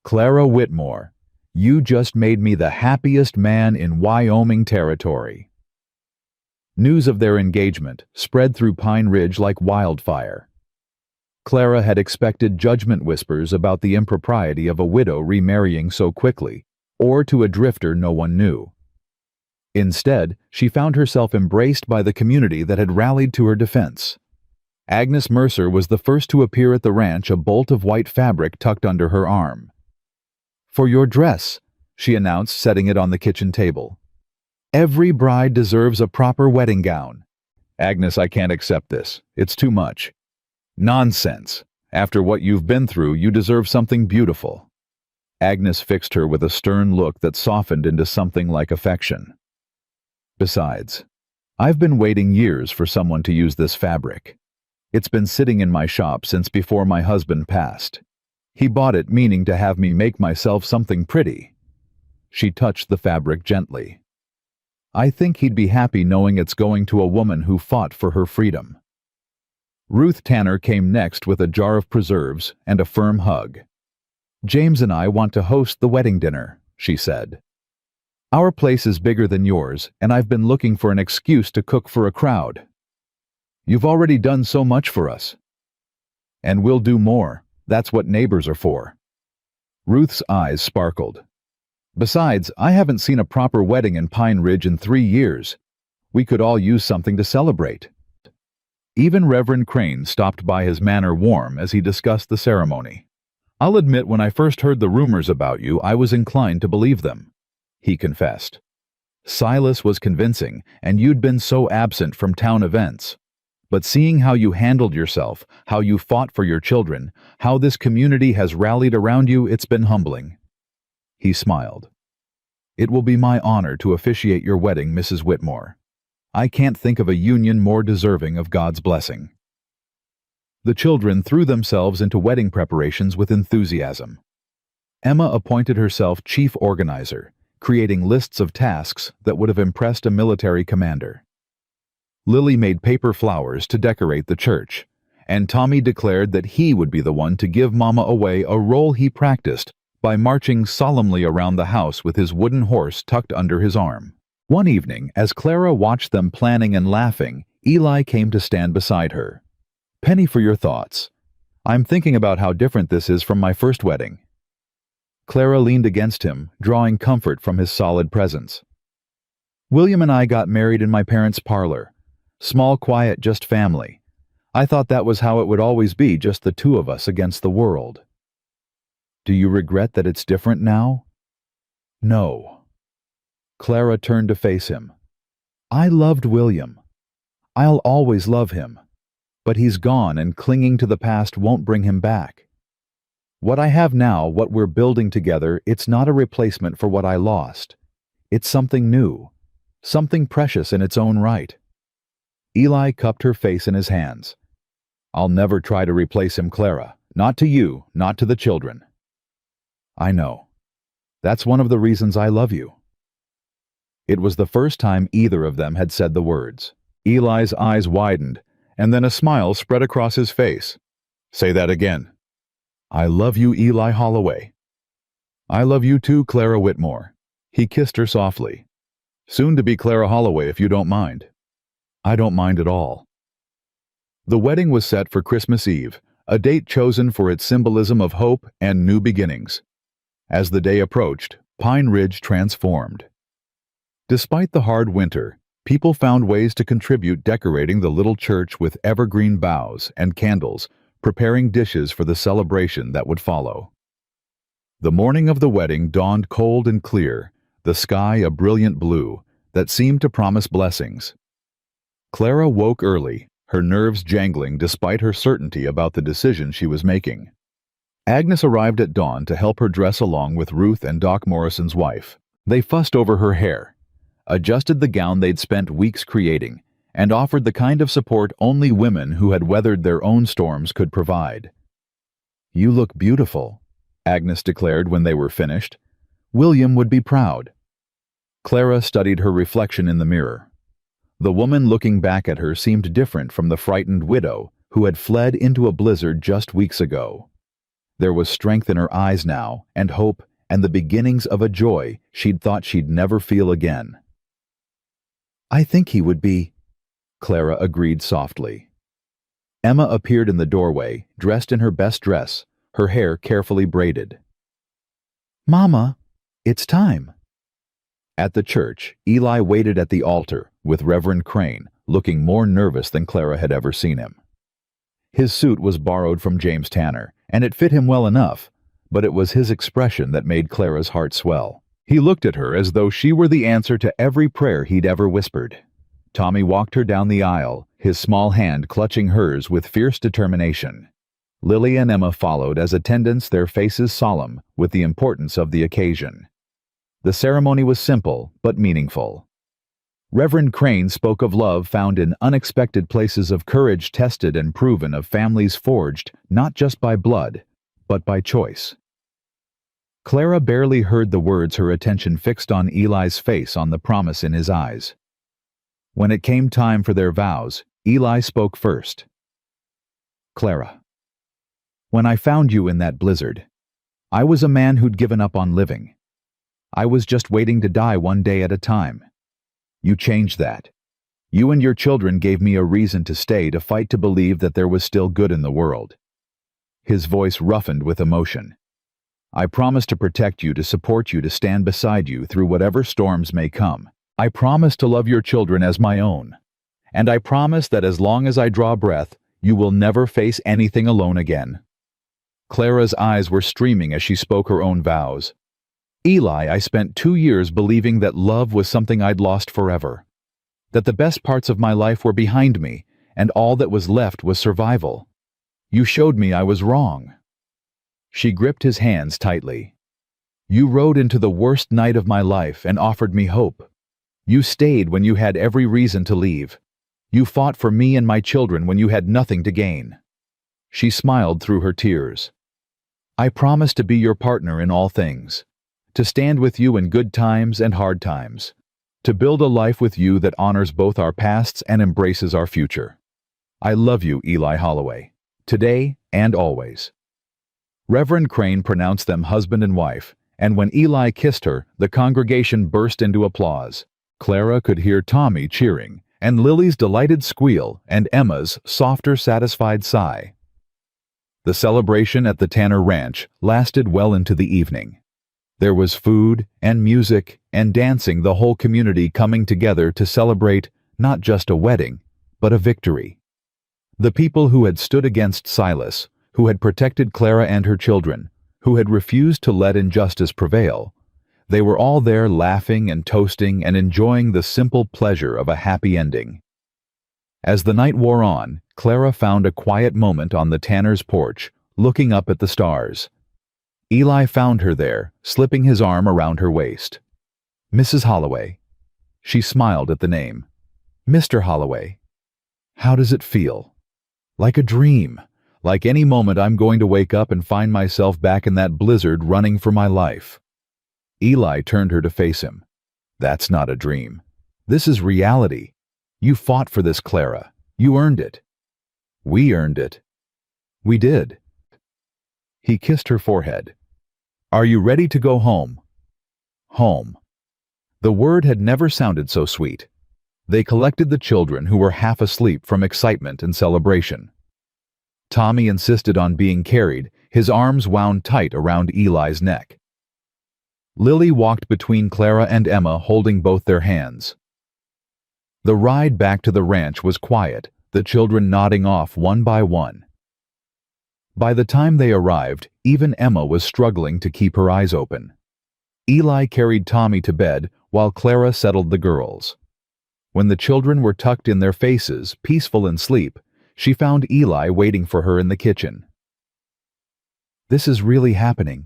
Speaker 1: "Clara Whitmore, you just made me the happiest man in Wyoming territory." News of their engagement spread through Pine Ridge like wildfire. Clara had expected judgment whispers about the impropriety of a widow remarrying so quickly, or to a drifter no one knew. Instead, she found herself embraced by the community that had rallied to her defense. Agnes Mercer was the first to appear at the ranch, a bolt of white fabric tucked under her arm. "For your dress," she announced, setting it on the kitchen table. "Every bride deserves a proper wedding gown." "Agnes, I can't accept this. It's too much." "Nonsense. After what you've been through, you deserve something beautiful." Agnes fixed her with a stern look that softened into something like affection. "Besides, I've been waiting years for someone to use this fabric. It's been sitting in my shop since before my husband passed. He bought it meaning to have me make myself something pretty." She touched the fabric gently. "I think he'd be happy knowing it's going to a woman who fought for her freedom." Ruth Tanner came next with a jar of preserves and a firm hug. "James and I want to host the wedding dinner," she said. "Our place is bigger than yours, and I've been looking for an excuse to cook for a crowd." "You've already done so much for us." "And we'll do more. That's what neighbors are for." Ruth's eyes sparkled. "Besides, I haven't seen a proper wedding in Pine Ridge in 3 years. We could all use something to celebrate." Even Reverend Crane stopped by, his manner warm as he discussed the ceremony. "I'll admit, when I first heard the rumors about you, I was inclined to believe them," he confessed. "Silas was convincing, and you'd been so absent from town events. But seeing how you handled yourself, how you fought for your children, how this community has rallied around you, it's been humbling." He smiled. "It will be my honor to officiate your wedding, Mrs. Whitmore. I can't think of a union more deserving of God's blessing." The children threw themselves into wedding preparations with enthusiasm. Emma appointed herself chief organizer, creating lists of tasks that would have impressed a military commander. Lily made paper flowers to decorate the church, and Tommy declared that he would be the one to give Mama away, a role he practiced by marching solemnly around the house with his wooden horse tucked under his arm. One evening, as Clara watched them planning and laughing, Eli came to stand beside her. "Penny, for your thoughts. I'm thinking about how different this is from my first wedding." Clara leaned against him, drawing comfort from his solid presence. "William and I got married in my parents' parlor. Small, quiet, just family. I thought that was how it would always be, just the two of us against the world." "Do you regret that it's different now?" "No." Clara turned to face him. "I loved William. I'll always love him. But he's gone, and clinging to the past won't bring him back. What I have now, what we're building together, it's not a replacement for what I lost. It's something new, something precious in its own right." Eli cupped her face in his hands. "I'll never try to replace him, Clara. Not to you, not to the children." "I know. That's one of the reasons I love you." It was the first time either of them had said the words. Eli's eyes widened, and then a smile spread across his face. "Say that again." "I love you, Eli Holloway." "I love you too, Clara Whitmore." He kissed her softly. "Soon to be Clara Holloway, if you don't mind." "I don't mind at all." The wedding was set for Christmas Eve, a date chosen for its symbolism of hope and new beginnings. As the day approached, Pine Ridge transformed. Despite the hard winter, people found ways to contribute, decorating the little church with evergreen boughs and candles, preparing dishes for the celebration that would follow. The morning of the wedding dawned cold and clear, the sky a brilliant blue that seemed to promise blessings. Clara woke early, her nerves jangling despite her certainty about the decision she was making. Agnes arrived at dawn to help her dress along with Ruth and Doc Morrison's wife. They fussed over her hair, adjusted the gown they'd spent weeks creating, and offered the kind of support only women who had weathered their own storms could provide. "You look beautiful," Agnes declared when they were finished. "William would be proud." Clara studied her reflection in the mirror. The woman looking back at her seemed different from the frightened widow who had fled into a blizzard just weeks ago. There was strength in her eyes now, and hope, and the beginnings of a joy she'd thought she'd never feel again. "I think he would be," Clara agreed softly. Emma appeared in the doorway, dressed in her best dress, her hair carefully braided. "Mama, it's time." At the church, Eli waited at the altar with Reverend Crane, looking more nervous than Clara had ever seen him. His suit was borrowed from James Tanner, and it fit him well enough, but it was his expression that made Clara's heart swell. He looked at her as though she were the answer to every prayer he'd ever whispered. Tommy walked her down the aisle, his small hand clutching hers with fierce determination. Lily and Emma followed as attendants, their faces solemn with the importance of the occasion. The ceremony was simple but meaningful. Reverend Crane spoke of love found in unexpected places, of courage tested and proven, of families forged not just by blood, but by choice. Clara barely heard the words, her attention fixed on Eli's face, on the promise in his eyes. When it came time for their vows, Eli spoke first. "Clara, when I found you in that blizzard, I was a man who'd given up on living. I was just waiting to die one day at a time. You changed that. You and your children gave me a reason to stay, to fight, to believe that there was still good in the world." His voice roughened with emotion. "I promise to protect you, to support you, to stand beside you through whatever storms may come. I promise to love your children as my own. And I promise that as long as I draw breath, you will never face anything alone again." Clara's eyes were streaming as she spoke her own vows. "Eli, I spent 2 years believing that love was something I'd lost forever. That the best parts of my life were behind me, and all that was left was survival. You showed me I was wrong." She gripped his hands tightly. "You rode into the worst night of my life and offered me hope. You stayed when you had every reason to leave. You fought for me and my children when you had nothing to gain." She smiled through her tears. "I promise to be your partner in all things, to stand with you in good times and hard times, to build a life with you that honors both our pasts and embraces our future. I love you, Eli Holloway, today and always." Reverend Crane pronounced them husband and wife, and when Eli kissed her, the congregation burst into applause. Clara could hear Tommy cheering, and Lily's delighted squeal, and Emma's softer, satisfied sigh. The celebration at the Tanner Ranch lasted well into the evening. There was food and music and dancing, the whole community coming together to celebrate not just a wedding, but a victory. The people who had stood against Silas, who had protected Clara and her children, who had refused to let injustice prevail, they were all there laughing and toasting and enjoying the simple pleasure of a happy ending. As the night wore on, Clara found a quiet moment on the Tanner's porch, looking up at the stars. Eli found her there, slipping his arm around her waist. "Mrs. Holloway." She smiled at the name. "Mr. Holloway. How does it feel?" "Like a dream. Like any moment I'm going to wake up and find myself back in that blizzard running for my life." Eli turned her to face him. "That's not a dream. This is reality. You fought for this, Clara. You earned it." "We earned it." "We did." He kissed her forehead. "Are you ready to go home?" Home. The word had never sounded so sweet. They collected the children, who were half asleep from excitement and celebration. Tommy insisted on being carried, his arms wound tight around Eli's neck. Lily walked between Clara and Emma, holding both their hands. The ride back to the ranch was quiet, the children nodding off one by one. By the time they arrived, even Emma was struggling to keep her eyes open. Eli carried Tommy to bed while Clara settled the girls. When the children were tucked in their faces, peaceful in sleep, she found Eli waiting for her in the kitchen. "This is really happening,"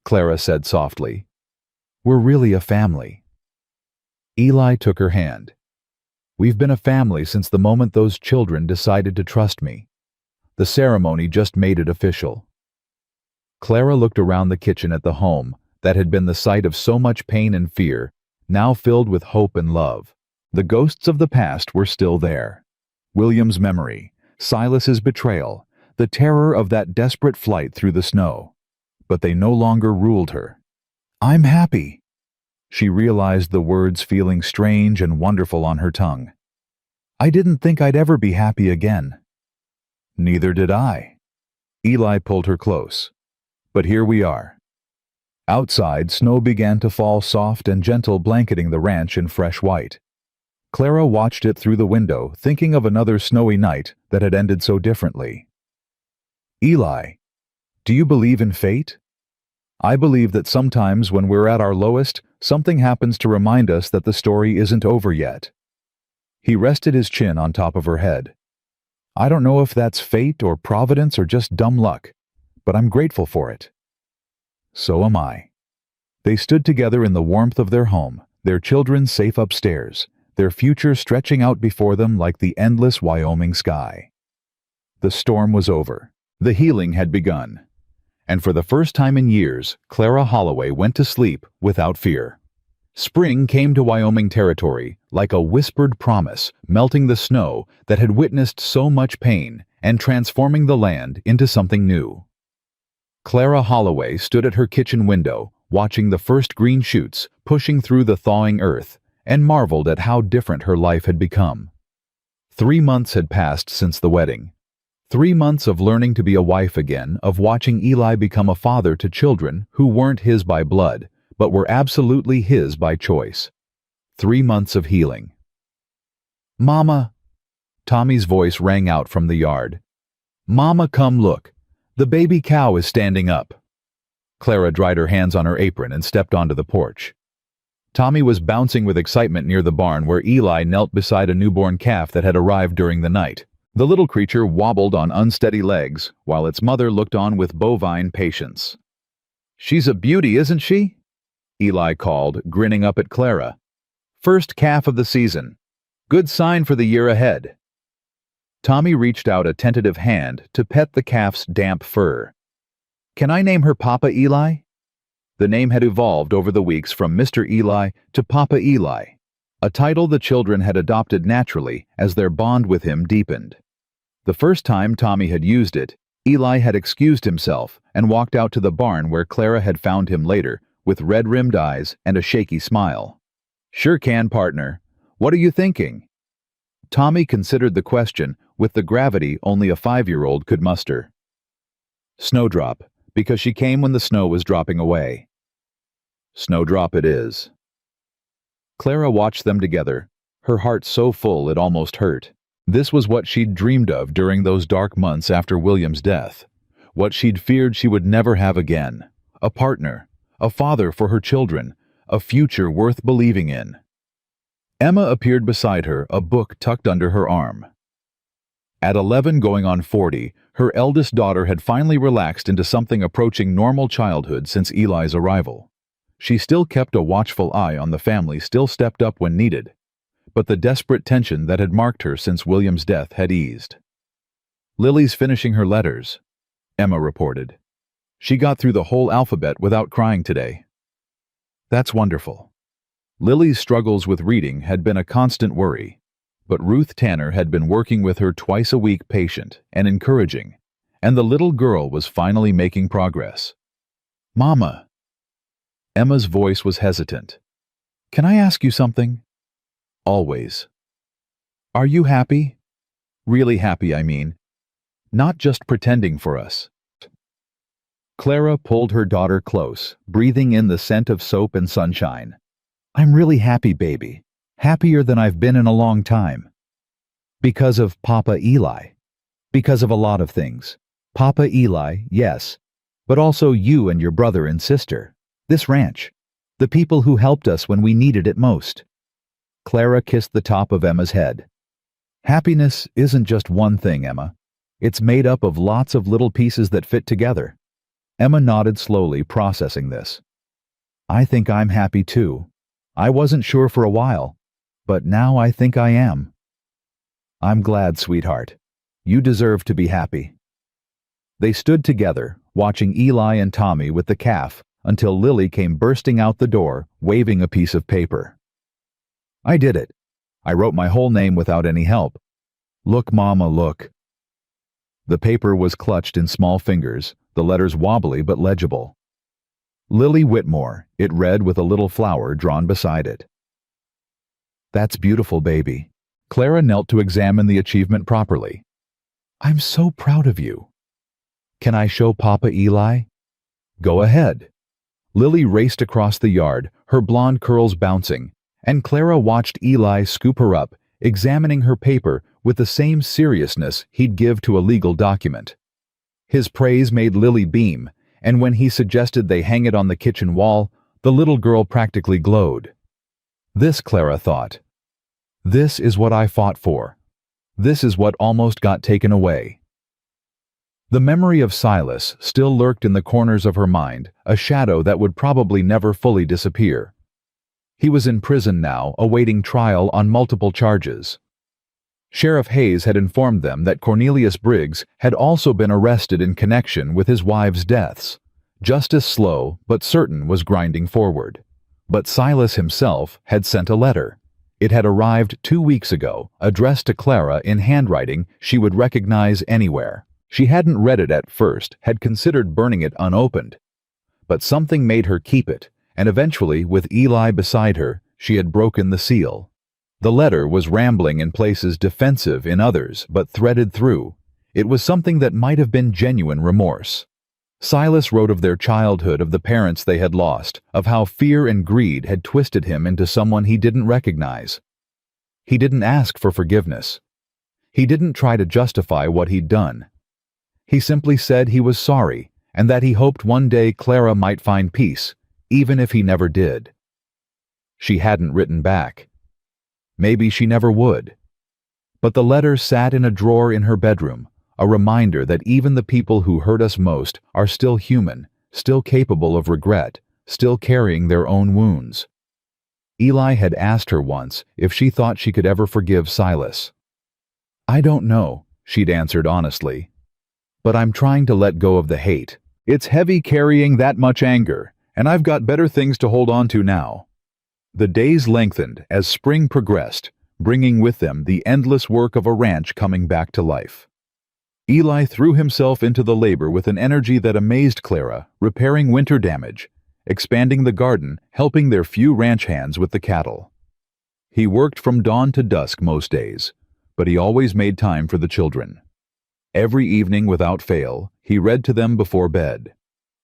Speaker 1: Clara said softly. "We're really a family." Eli took her hand. "We've been a family since the moment those children decided to trust me. The ceremony just made it official." Clara looked around the kitchen at the home that had been the site of so much pain and fear, now filled with hope and love. The ghosts of the past were still there. William's memory, Silas's betrayal, the terror of that desperate flight through the snow. But they no longer ruled her. "I'm happy." She realized the words feeling strange and wonderful on her tongue. "I didn't think I'd ever be happy again." "Neither did I." Eli pulled her close. "But here we are." Outside, snow began to fall, soft and gentle, blanketing the ranch in fresh white. Clara watched it through the window, thinking of another snowy night that had ended so differently. "Eli, do you believe in fate?" "I believe that sometimes when we're at our lowest, something happens to remind us that the story isn't over yet." He rested his chin on top of her head. "I don't know if that's fate or providence or just dumb luck, but I'm grateful for it." "So am I." They stood together in the warmth of their home, their children safe upstairs, their future stretching out before them like the endless Wyoming sky. The storm was over. The healing had begun. And for the first time in years, Clara Holloway went to sleep without fear. Spring came to Wyoming territory like a whispered promise, melting the snow that had witnessed so much pain and transforming the land into something new. Clara Holloway stood at her kitchen window, watching the first green shoots pushing through the thawing earth, and marveled at how different her life had become. 3 months had passed since the wedding. 3 months of learning to be a wife again, of watching Eli become a father to children who weren't his by blood, but were absolutely his by choice. 3 months of healing. "Mama!" Tommy's voice rang out from the yard. "Mama, come look. The baby cow is standing up." Clara dried her hands on her apron and stepped onto the porch. Tommy was bouncing with excitement near the barn where Eli knelt beside a newborn calf that had arrived during the night. The little creature wobbled on unsteady legs, while its mother looked on with bovine patience. "She's a beauty, isn't she?" Eli called, grinning up at Clara. "First calf of the season. Good sign for the year ahead." Tommy reached out a tentative hand to pet the calf's damp fur. "Can I name her Papa Eli?" The name had evolved over the weeks from Mr. Eli to Papa Eli, a title the children had adopted naturally as their bond with him deepened. The first time Tommy had used it, Eli had excused himself and walked out to the barn where Clara had found him later, with red-rimmed eyes and a shaky smile. "Sure can, partner. What are you thinking?" Tommy considered the question with the gravity only a 5-year-old could muster. "Snowdrop, because she came when the snow was dropping away." "Snowdrop it is." Clara watched them together, her heart so full it almost hurt. This was what she'd dreamed of during those dark months after William's death, what she'd feared she would never have again: a partner, a father for her children, a future worth believing in. Emma appeared beside her, a book tucked under her arm. At 11 going on 40, her eldest daughter had finally relaxed into something approaching normal childhood since Eli's arrival. She still kept a watchful eye on the family, still stepped up when needed, but the desperate tension that had marked her since William's death had eased. "Lily's finishing her letters," Emma reported. "She got through the whole alphabet without crying today." "That's wonderful." Lily's struggles with reading had been a constant worry, but Ruth Tanner had been working with her twice a week, patient and encouraging, and the little girl was finally making progress. "Mama." Emma's voice was hesitant. "Can I ask you something?" "Always." "Are you happy? Really happy, I mean. Not just pretending for us." Clara pulled her daughter close, breathing in the scent of soap and sunshine. "I'm really happy, baby. Happier than I've been in a long time." "Because of Papa Eli." "Because of a lot of things. Papa Eli, yes, but also you and your brother and sister. This ranch. The people who helped us when we needed it most." Clara kissed the top of Emma's head. "Happiness isn't just one thing, Emma. It's made up of lots of little pieces that fit together." Emma nodded slowly, processing this. "I think I'm happy too. I wasn't sure for a while, but now I think I am." "I'm glad, sweetheart. You deserve to be happy." They stood together, watching Eli and Tommy with the calf, until Lily came bursting out the door, waving a piece of paper. "I did it. I wrote my whole name without any help. Look, Mama, look." The paper was clutched in small fingers, the letters wobbly but legible. "Lily Whitmore," it read with a little flower drawn beside it. "That's beautiful, baby." Clara knelt to examine the achievement properly. "I'm so proud of you." "Can I show Papa Eli?" "Go ahead." Lily raced across the yard, her blonde curls bouncing, and Clara watched Eli scoop her up, examining her paper with the same seriousness he'd give to a legal document. His praise made Lily beam, and when he suggested they hang it on the kitchen wall, the little girl practically glowed. This, Clara thought. This is what I fought for. This is what almost got taken away. The memory of Silas still lurked in the corners of her mind, a shadow that would probably never fully disappear. He was in prison now, awaiting trial on multiple charges. Sheriff Hayes had informed them that Cornelius Briggs had also been arrested in connection with his wives' deaths. Justice, slow but certain, was grinding forward. But Silas himself had sent a letter. It had arrived 2 weeks ago, addressed to Clara in handwriting she would recognize anywhere. She hadn't read it at first, had considered burning it unopened. But something made her keep it, and eventually, with Eli beside her, she had broken the seal. The letter was rambling in places, defensive in others, but threaded through. It was something that might have been genuine remorse. Silas wrote of their childhood, of the parents they had lost, of how fear and greed had twisted him into someone he didn't recognize. He didn't ask for forgiveness. He didn't try to justify what he'd done. He simply said he was sorry, and that he hoped one day Clara might find peace, even if he never did. She hadn't written back. Maybe she never would. But the letter sat in a drawer in her bedroom, a reminder that even the people who hurt us most are still human, still capable of regret, still carrying their own wounds. Eli had asked her once if she thought she could ever forgive Silas. "I don't know," she'd answered honestly. "But I'm trying to let go of the hate. It's heavy carrying that much anger, and I've got better things to hold on to now." The days lengthened as spring progressed, bringing with them the endless work of a ranch coming back to life. Eli threw himself into the labor with an energy that amazed Clara, repairing winter damage, expanding the garden, helping their few ranch hands with the cattle. He worked from dawn to dusk most days, but he always made time for the children. Every evening without fail, he read to them before bed.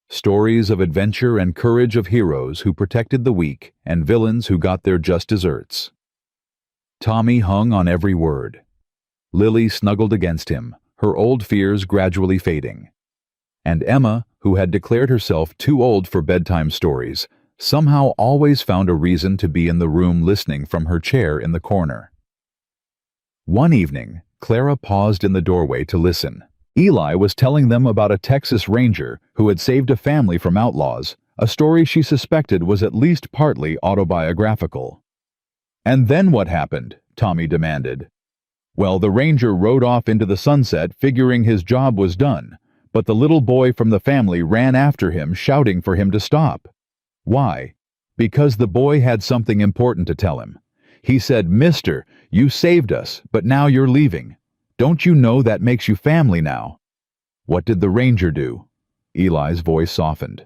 Speaker 1: Stories of adventure and courage, of heroes who protected the weak and villains who got their just deserts. Tommy hung on every word. Lily snuggled against him, her old fears gradually fading. And Emma, who had declared herself too old for bedtime stories, somehow always found a reason to be in the room listening from her chair in the corner. One evening, Clara paused in the doorway to listen. Eli was telling them about a Texas Ranger who had saved a family from outlaws, a story she suspected was at least partly autobiographical. "And then what happened?" Tommy demanded. "Well, the Ranger rode off into the sunset figuring his job was done, but the little boy from the family ran after him shouting for him to stop. Why? Because the boy had something important to tell him. He said, 'Mister, you saved us, but now you're leaving. Don't you know that makes you family now?' What did the Ranger do?" Eli's voice softened.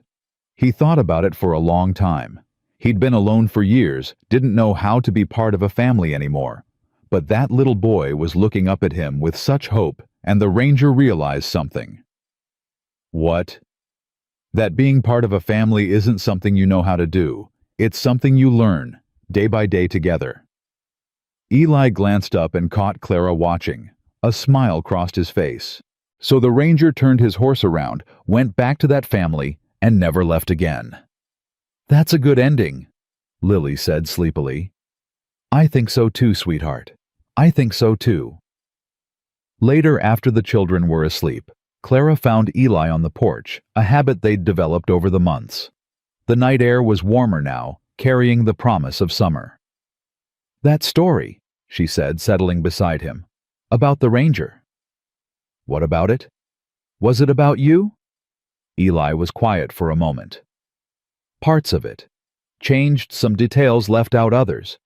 Speaker 1: He thought about it for a long time. He'd been alone for years, didn't know how to be part of a family anymore. But that little boy was looking up at him with such hope, and the Ranger realized something. "What?" "That being part of a family isn't something you know how to do. It's something you learn, day by day together." Eli glanced up and caught Clara watching. A smile crossed his face. So the Ranger turned his horse around, went back to that family, and never left again. "That's a good ending," Lily said sleepily. "I think so too, sweetheart. I think so too." Later, after the children were asleep, Clara found Eli on the porch, a habit they'd developed over the months. The night air was warmer now, carrying the promise of summer. "That story," she said, settling beside him, "about the Ranger." "What about it? Was it about you?" Eli was quiet for a moment. "Parts of it. Changed some details, left out others.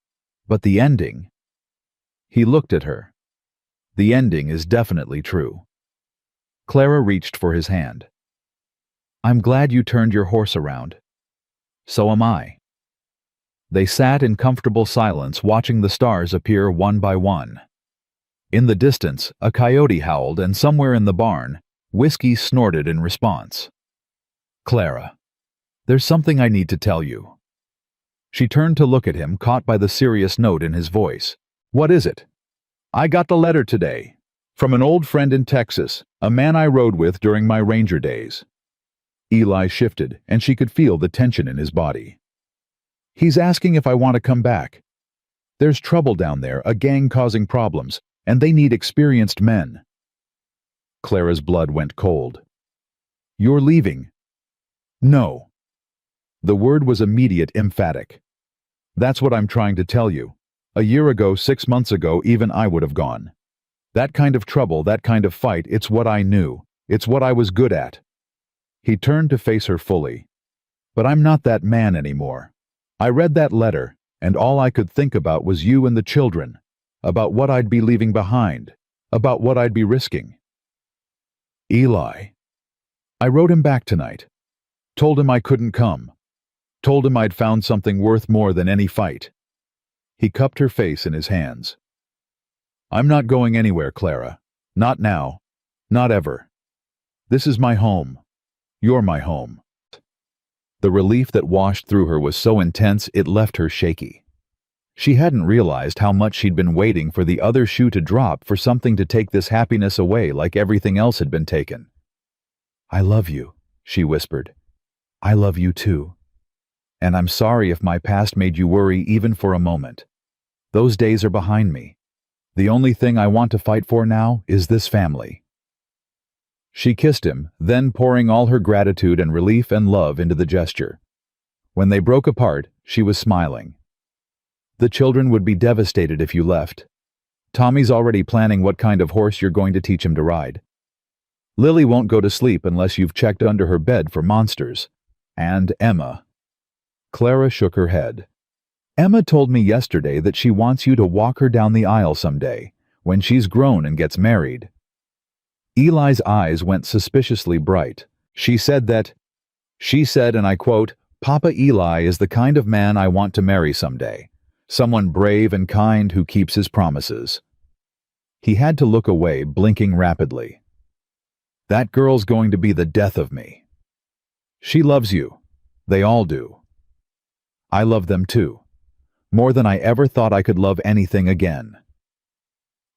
Speaker 1: But the ending..." He looked at her. "The ending is definitely true." Clara reached for his hand. "I'm glad you turned your horse around. So am I." They sat in comfortable silence, watching the stars appear one by one. In the distance, a coyote howled, and somewhere in the barn, Whiskey snorted in response. "Clara, there's something I need to tell you." She turned to look at him, caught by the serious note in his voice. "What is it?" "I got the letter today. From an old friend in Texas, a man I rode with during my Ranger days." Eli shifted, and she could feel the tension in his body. "He's asking if I want to come back. There's trouble down there, a gang causing problems, and they need experienced men." Clara's blood went cold. "You're leaving?" "No." The word was immediate, emphatic. That's what I'm trying to tell you. A year ago, 6 months ago, even I would have gone. That kind of trouble, that kind of fight, it's what I knew. It's what I was good at. He turned to face her fully. But I'm not that man anymore. I read that letter, and all I could think about was you and the children, about what I'd be leaving behind, about what I'd be risking. Eli. I wrote him back tonight. Told him I couldn't come. Told him I'd found something worth more than any fight. He cupped her face in his hands. I'm not going anywhere, Clara. Not now. Not ever. This is my home. You're my home. The relief that washed through her was so intense it left her shaky. She hadn't realized how much she'd been waiting for the other shoe to drop, for something to take this happiness away like everything else had been taken. I love you, she whispered. I love you too. And I'm sorry if my past made you worry even for a moment. Those days are behind me. The only thing I want to fight for now is this family. She kissed him, then pouring all her gratitude and relief and love into the gesture. When they broke apart, she was smiling. The children would be devastated if you left. Tommy's already planning what kind of horse you're going to teach him to ride. Lily won't go to sleep unless you've checked under her bed for monsters. And Emma. Clara shook her head. Emma told me yesterday that she wants you to walk her down the aisle someday, when she's grown and gets married. Eli's eyes went suspiciously bright. She said, and I quote, Papa Eli is the kind of man I want to marry someday. Someone brave and kind who keeps his promises. He had to look away, blinking rapidly. That girl's going to be the death of me. She loves you. They all do. I love them too. More than I ever thought I could love anything again.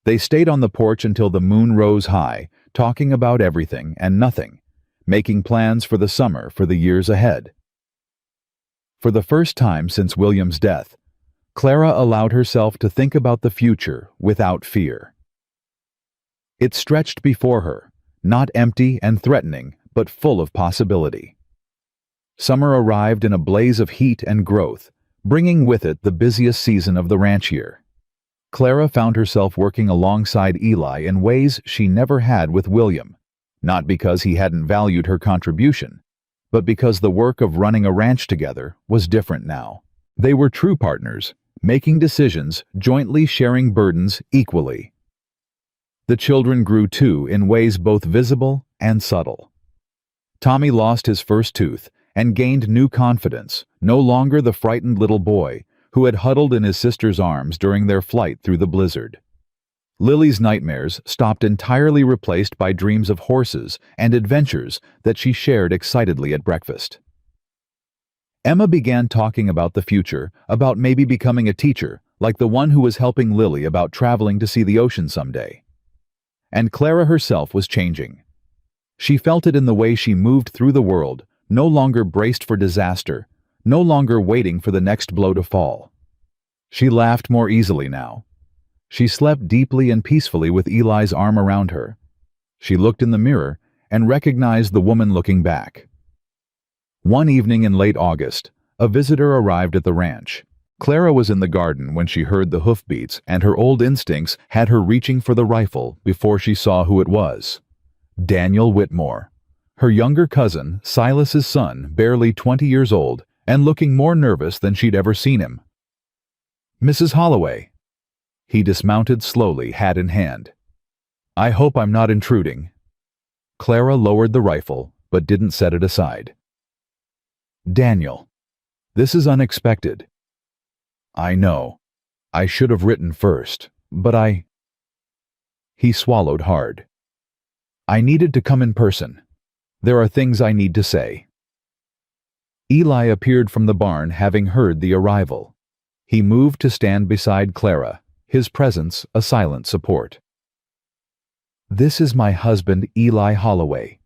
Speaker 1: They stayed on the porch until the moon rose high, talking about everything and nothing, making plans for the summer, for the years ahead. For the first time since William's death, Clara allowed herself to think about the future without fear. It stretched before her, not empty and threatening, but full of possibility. Summer arrived in a blaze of heat and growth, bringing with it the busiest season of the ranch year. Clara found herself working alongside Eli in ways she never had with William, not because he hadn't valued her contribution, but because the work of running a ranch together was different now. They were true partners, making decisions, jointly sharing burdens equally. The children grew too, in ways both visible and subtle. Tommy lost his first tooth and gained new confidence, no longer the frightened little boy who had huddled in his sister's arms during their flight through the blizzard. Lily's nightmares stopped entirely, replaced by dreams of horses and adventures that she shared excitedly at breakfast. Emma began talking about the future, about maybe becoming a teacher, like the one who was helping Lily, about traveling to see the ocean someday. And Clara herself was changing. She felt it in the way she moved through the world, no longer braced for disaster, no longer waiting for the next blow to fall. She laughed more easily now. She slept deeply and peacefully with Eli's arm around her. She looked in the mirror and recognized the woman looking back. One evening in late August, a visitor arrived at the ranch. Clara was in the garden when she heard the hoofbeats, and her old instincts had her reaching for the rifle before she saw who it was. Daniel Whitmore, her younger cousin, Silas's son, barely 20 years old, and looking more nervous than she'd ever seen him. Mrs. Holloway. He dismounted slowly, hat in hand. I hope I'm not intruding. Clara lowered the rifle, but didn't set it aside. Daniel. This is unexpected. I know. I should have written first, but He swallowed hard. I needed to come in person. There are things I need to say. Eli appeared from the barn, having heard the arrival. He moved to stand beside Clara, his presence a silent support. This is my husband, Eli Holloway,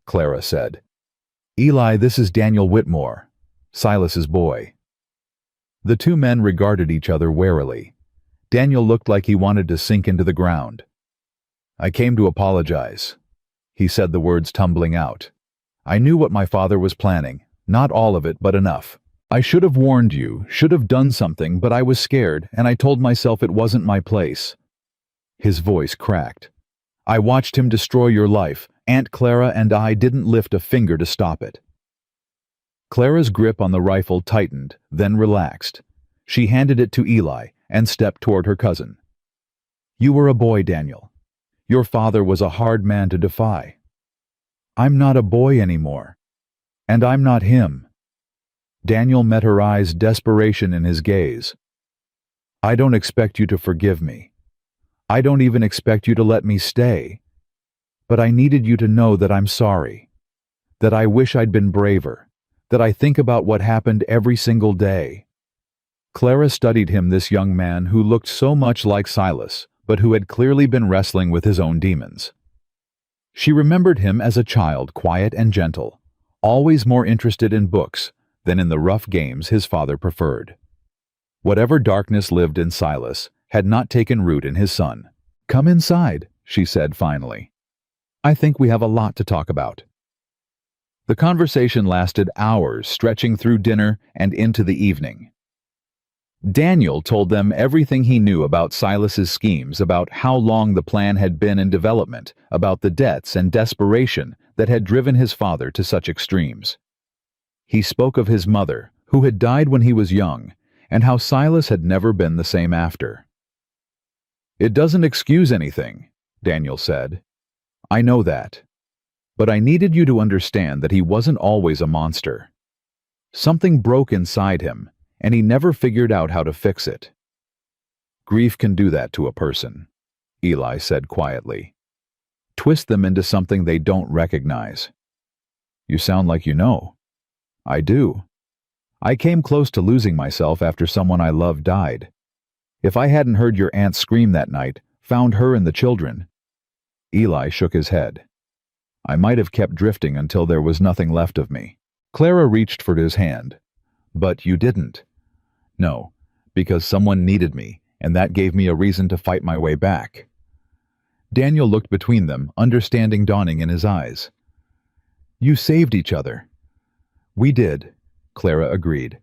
Speaker 1: Clara said. Eli, this is Daniel Whitmore, Silas's boy. The two men regarded each other warily. Daniel looked like he wanted to sink into the ground. I came to apologize. He said, the words tumbling out. I knew what my father was planning, not all of it, but enough. I should have warned you, should have done something, but I was scared, and I told myself it wasn't my place. His voice cracked. I watched him destroy your life. Aunt Clara and I didn't lift a finger to stop it. Clara's grip on the rifle tightened, then relaxed. She handed it to Eli and stepped toward her cousin. You were a boy, Daniel. Your father was a hard man to defy. I'm not a boy anymore. And I'm not him. Daniel met her eyes, desperation in his gaze. I don't expect you to forgive me. I don't even expect you to let me stay. But I needed you to know that I'm sorry. That I wish I'd been braver. That I think about what happened every single day. Clara studied him, this young man who looked so much like Silas, but who had clearly been wrestling with his own demons. She remembered him as a child, quiet and gentle, always more interested in books than in the rough games his father preferred. Whatever darkness lived in Silas had not taken root in his son. Come inside, she said finally. I think we have a lot to talk about. The conversation lasted hours, stretching through dinner and into the evening. Daniel told them everything he knew about Silas's schemes, about how long the plan had been in development, about the debts and desperation that had driven his father to such extremes. He spoke of his mother, who had died when he was young, and how Silas had never been the same after. It doesn't excuse anything, Daniel said. I know that. But I needed you to understand that he wasn't always a monster. Something broke inside him, and he never figured out how to fix it. Grief can do that to a person, Eli said quietly. Twist them into something they don't recognize. You sound like you know. I do. I came close to losing myself after someone I loved died. If I hadn't heard your aunt scream that night, found her and the children. Eli shook his head. I might have kept drifting until there was nothing left of me. Clara reached for his hand. But you didn't. No, because someone needed me, and that gave me a reason to fight my way back. Daniel looked between them, understanding dawning in his eyes. You saved each other. We did, Clara agreed.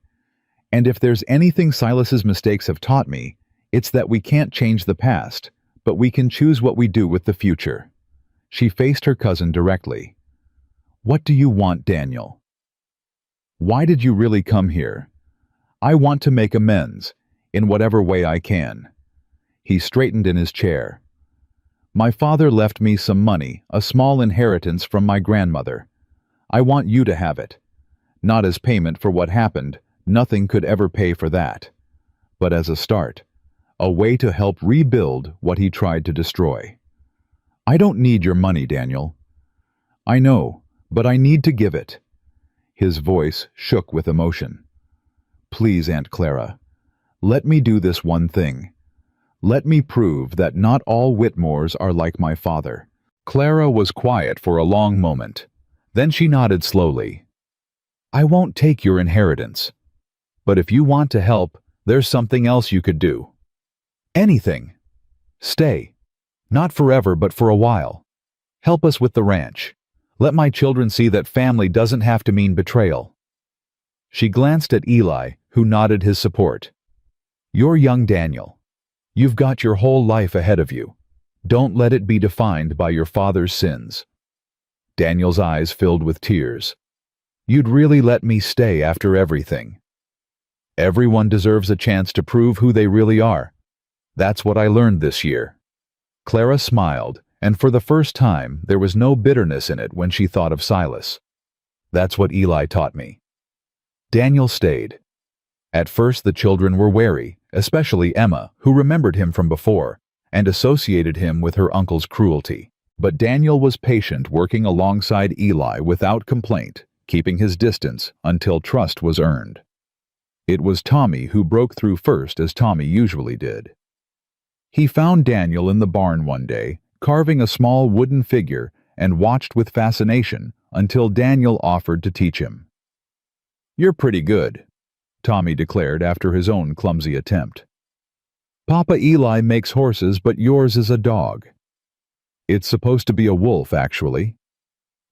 Speaker 1: And if there's anything Silas's mistakes have taught me, it's that we can't change the past, but we can choose what we do with the future. She faced her cousin directly. What do you want, Daniel? Why did you really come here? I want to make amends, in whatever way I can. He straightened in his chair. My father left me some money, a small inheritance from my grandmother. I want you to have it. Not as payment for what happened, nothing could ever pay for that. But as a start, a way to help rebuild what he tried to destroy. I don't need your money, Daniel. I know, but I need to give it. His voice shook with emotion. Please, Aunt Clara, let me do this one thing. Let me prove that not all Whitmores are like my father. Clara was quiet for a long moment. Then she nodded slowly. I won't take your inheritance. But if you want to help, there's something else you could do. Anything. Stay. Not forever, but for a while. Help us with the ranch. Let my children see that family doesn't have to mean betrayal. She glanced at Eli, who nodded his support. You're young, Daniel. You've got your whole life ahead of you. Don't let it be defined by your father's sins. Daniel's eyes filled with tears. You'd really let me stay after everything. Everyone deserves a chance to prove who they really are. That's what I learned this year. Clara smiled, and for the first time there was no bitterness in it when she thought of Silas. That's what Eli taught me. Daniel stayed. At first the children were wary, especially Emma, who remembered him from before, and associated him with her uncle's cruelty. But Daniel was patient, working alongside Eli without complaint, keeping his distance until trust was earned. It was Tommy who broke through first, as Tommy usually did. He found Daniel in the barn one day, carving a small wooden figure, and watched with fascination until Daniel offered to teach him. You're pretty good, Tommy declared after his own clumsy attempt. Papa Eli makes horses, but yours is a dog. It's supposed to be a wolf, actually.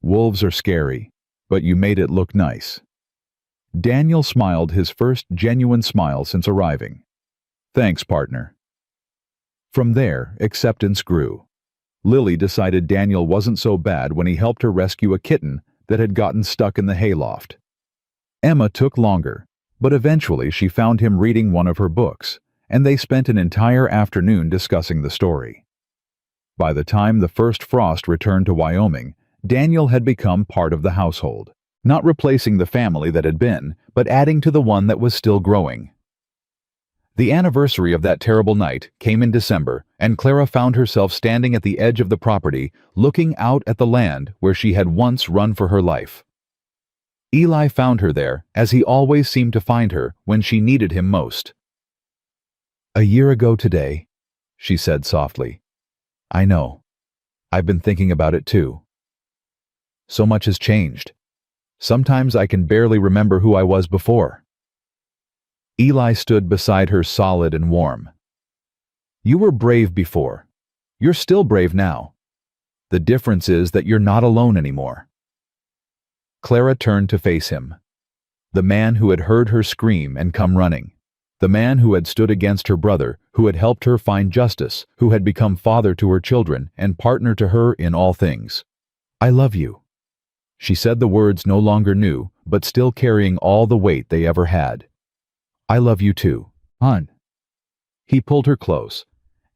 Speaker 1: Wolves are scary, but you made it look nice. Daniel smiled his first genuine smile since arriving. "Thanks, partner." From there, acceptance grew. Lily decided Daniel wasn't so bad when he helped her rescue a kitten that had gotten stuck in the hayloft. Emma took longer, but eventually she found him reading one of her books, and they spent an entire afternoon discussing the story. By the time the first frost returned to Wyoming, Daniel had become part of the household, not replacing the family that had been, but adding to the one that was still growing. The anniversary of that terrible night came in December, and Clara found herself standing at the edge of the property, looking out at the land where she had once run for her life. Eli found her there, as he always seemed to find her when she needed him most. "A year ago today," she said softly. "I know. I've been thinking about it too. So much has changed. Sometimes I can barely remember who I was before." Eli stood beside her, solid and warm. "You were brave before. You're still brave now. The difference is that you're not alone anymore." Clara turned to face him. The man who had heard her scream and come running. The man who had stood against her brother, who had helped her find justice, who had become father to her children and partner to her in all things. "I love you." She said the words no longer new, but still carrying all the weight they ever had. "I love you too, hon." He pulled her close.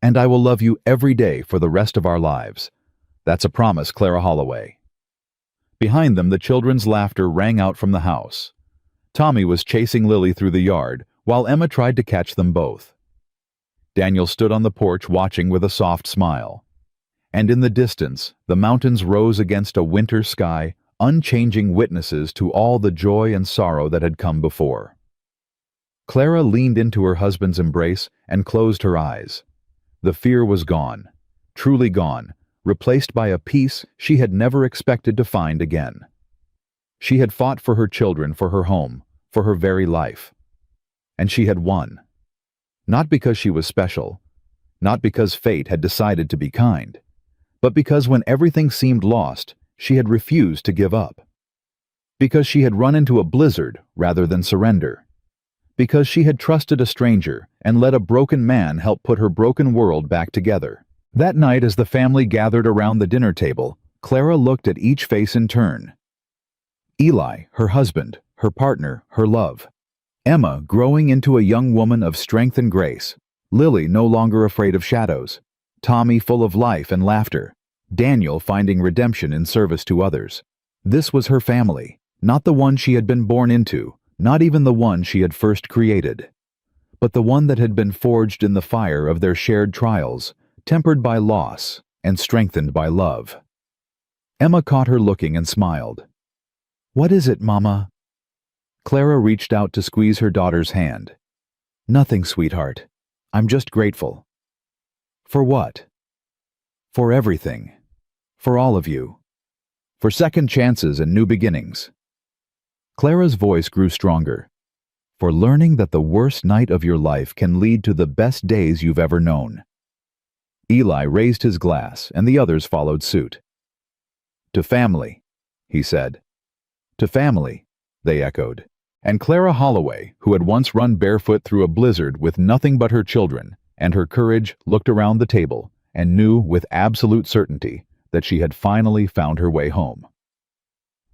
Speaker 1: "And I will love you every day for the rest of our lives. That's a promise, Clara Holloway." Behind them, the children's laughter rang out from the house. Tommy was chasing Lily through the yard, while Emma tried to catch them both. Daniel stood on the porch watching with a soft smile. And in the distance, the mountains rose against a winter sky, unchanging witnesses to all the joy and sorrow that had come before. Clara leaned into her husband's embrace and closed her eyes. The fear was gone, truly gone, replaced by a peace she had never expected to find again. She had fought for her children, for her home, for her very life. And she had won. Not because she was special, not because fate had decided to be kind, but because when everything seemed lost, she had refused to give up. Because she had run into a blizzard rather than surrender. Because she had trusted a stranger and let a broken man help put her broken world back together. That night, as the family gathered around the dinner table, Clara looked at each face in turn. Eli, her husband, her partner, her love. Emma, growing into a young woman of strength and grace. Lily, no longer afraid of shadows. Tommy, full of life and laughter. Daniel, finding redemption in service to others. This was her family, not the one she had been born into, not even the one she had first created, but the one that had been forged in the fire of their shared trials, tempered by loss and strengthened by love. Emma caught her looking and smiled. "What is it, Mama?" Clara reached out to squeeze her daughter's hand. "Nothing, sweetheart. I'm just grateful." "For what?" "For everything. For all of you. For second chances and new beginnings." Clara's voice grew stronger. "For learning that the worst night of your life can lead to the best days you've ever known." Eli raised his glass, and the others followed suit. "To family," he said. "To family," they echoed. And Clara Holloway, who had once run barefoot through a blizzard with nothing but her children and her courage, looked around the table and knew with absolute certainty that she had finally found her way home.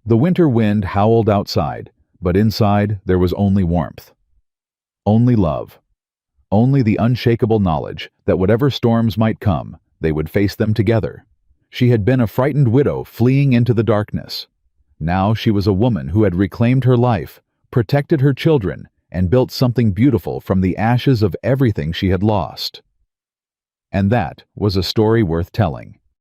Speaker 1: The winter wind howled outside, but inside there was only warmth. Only love. Only the unshakable knowledge that whatever storms might come, they would face them together. She had been a frightened widow fleeing into the darkness. Now she was a woman who had reclaimed her life, protected her children, and built something beautiful from the ashes of everything she had lost. And that was a story worth telling.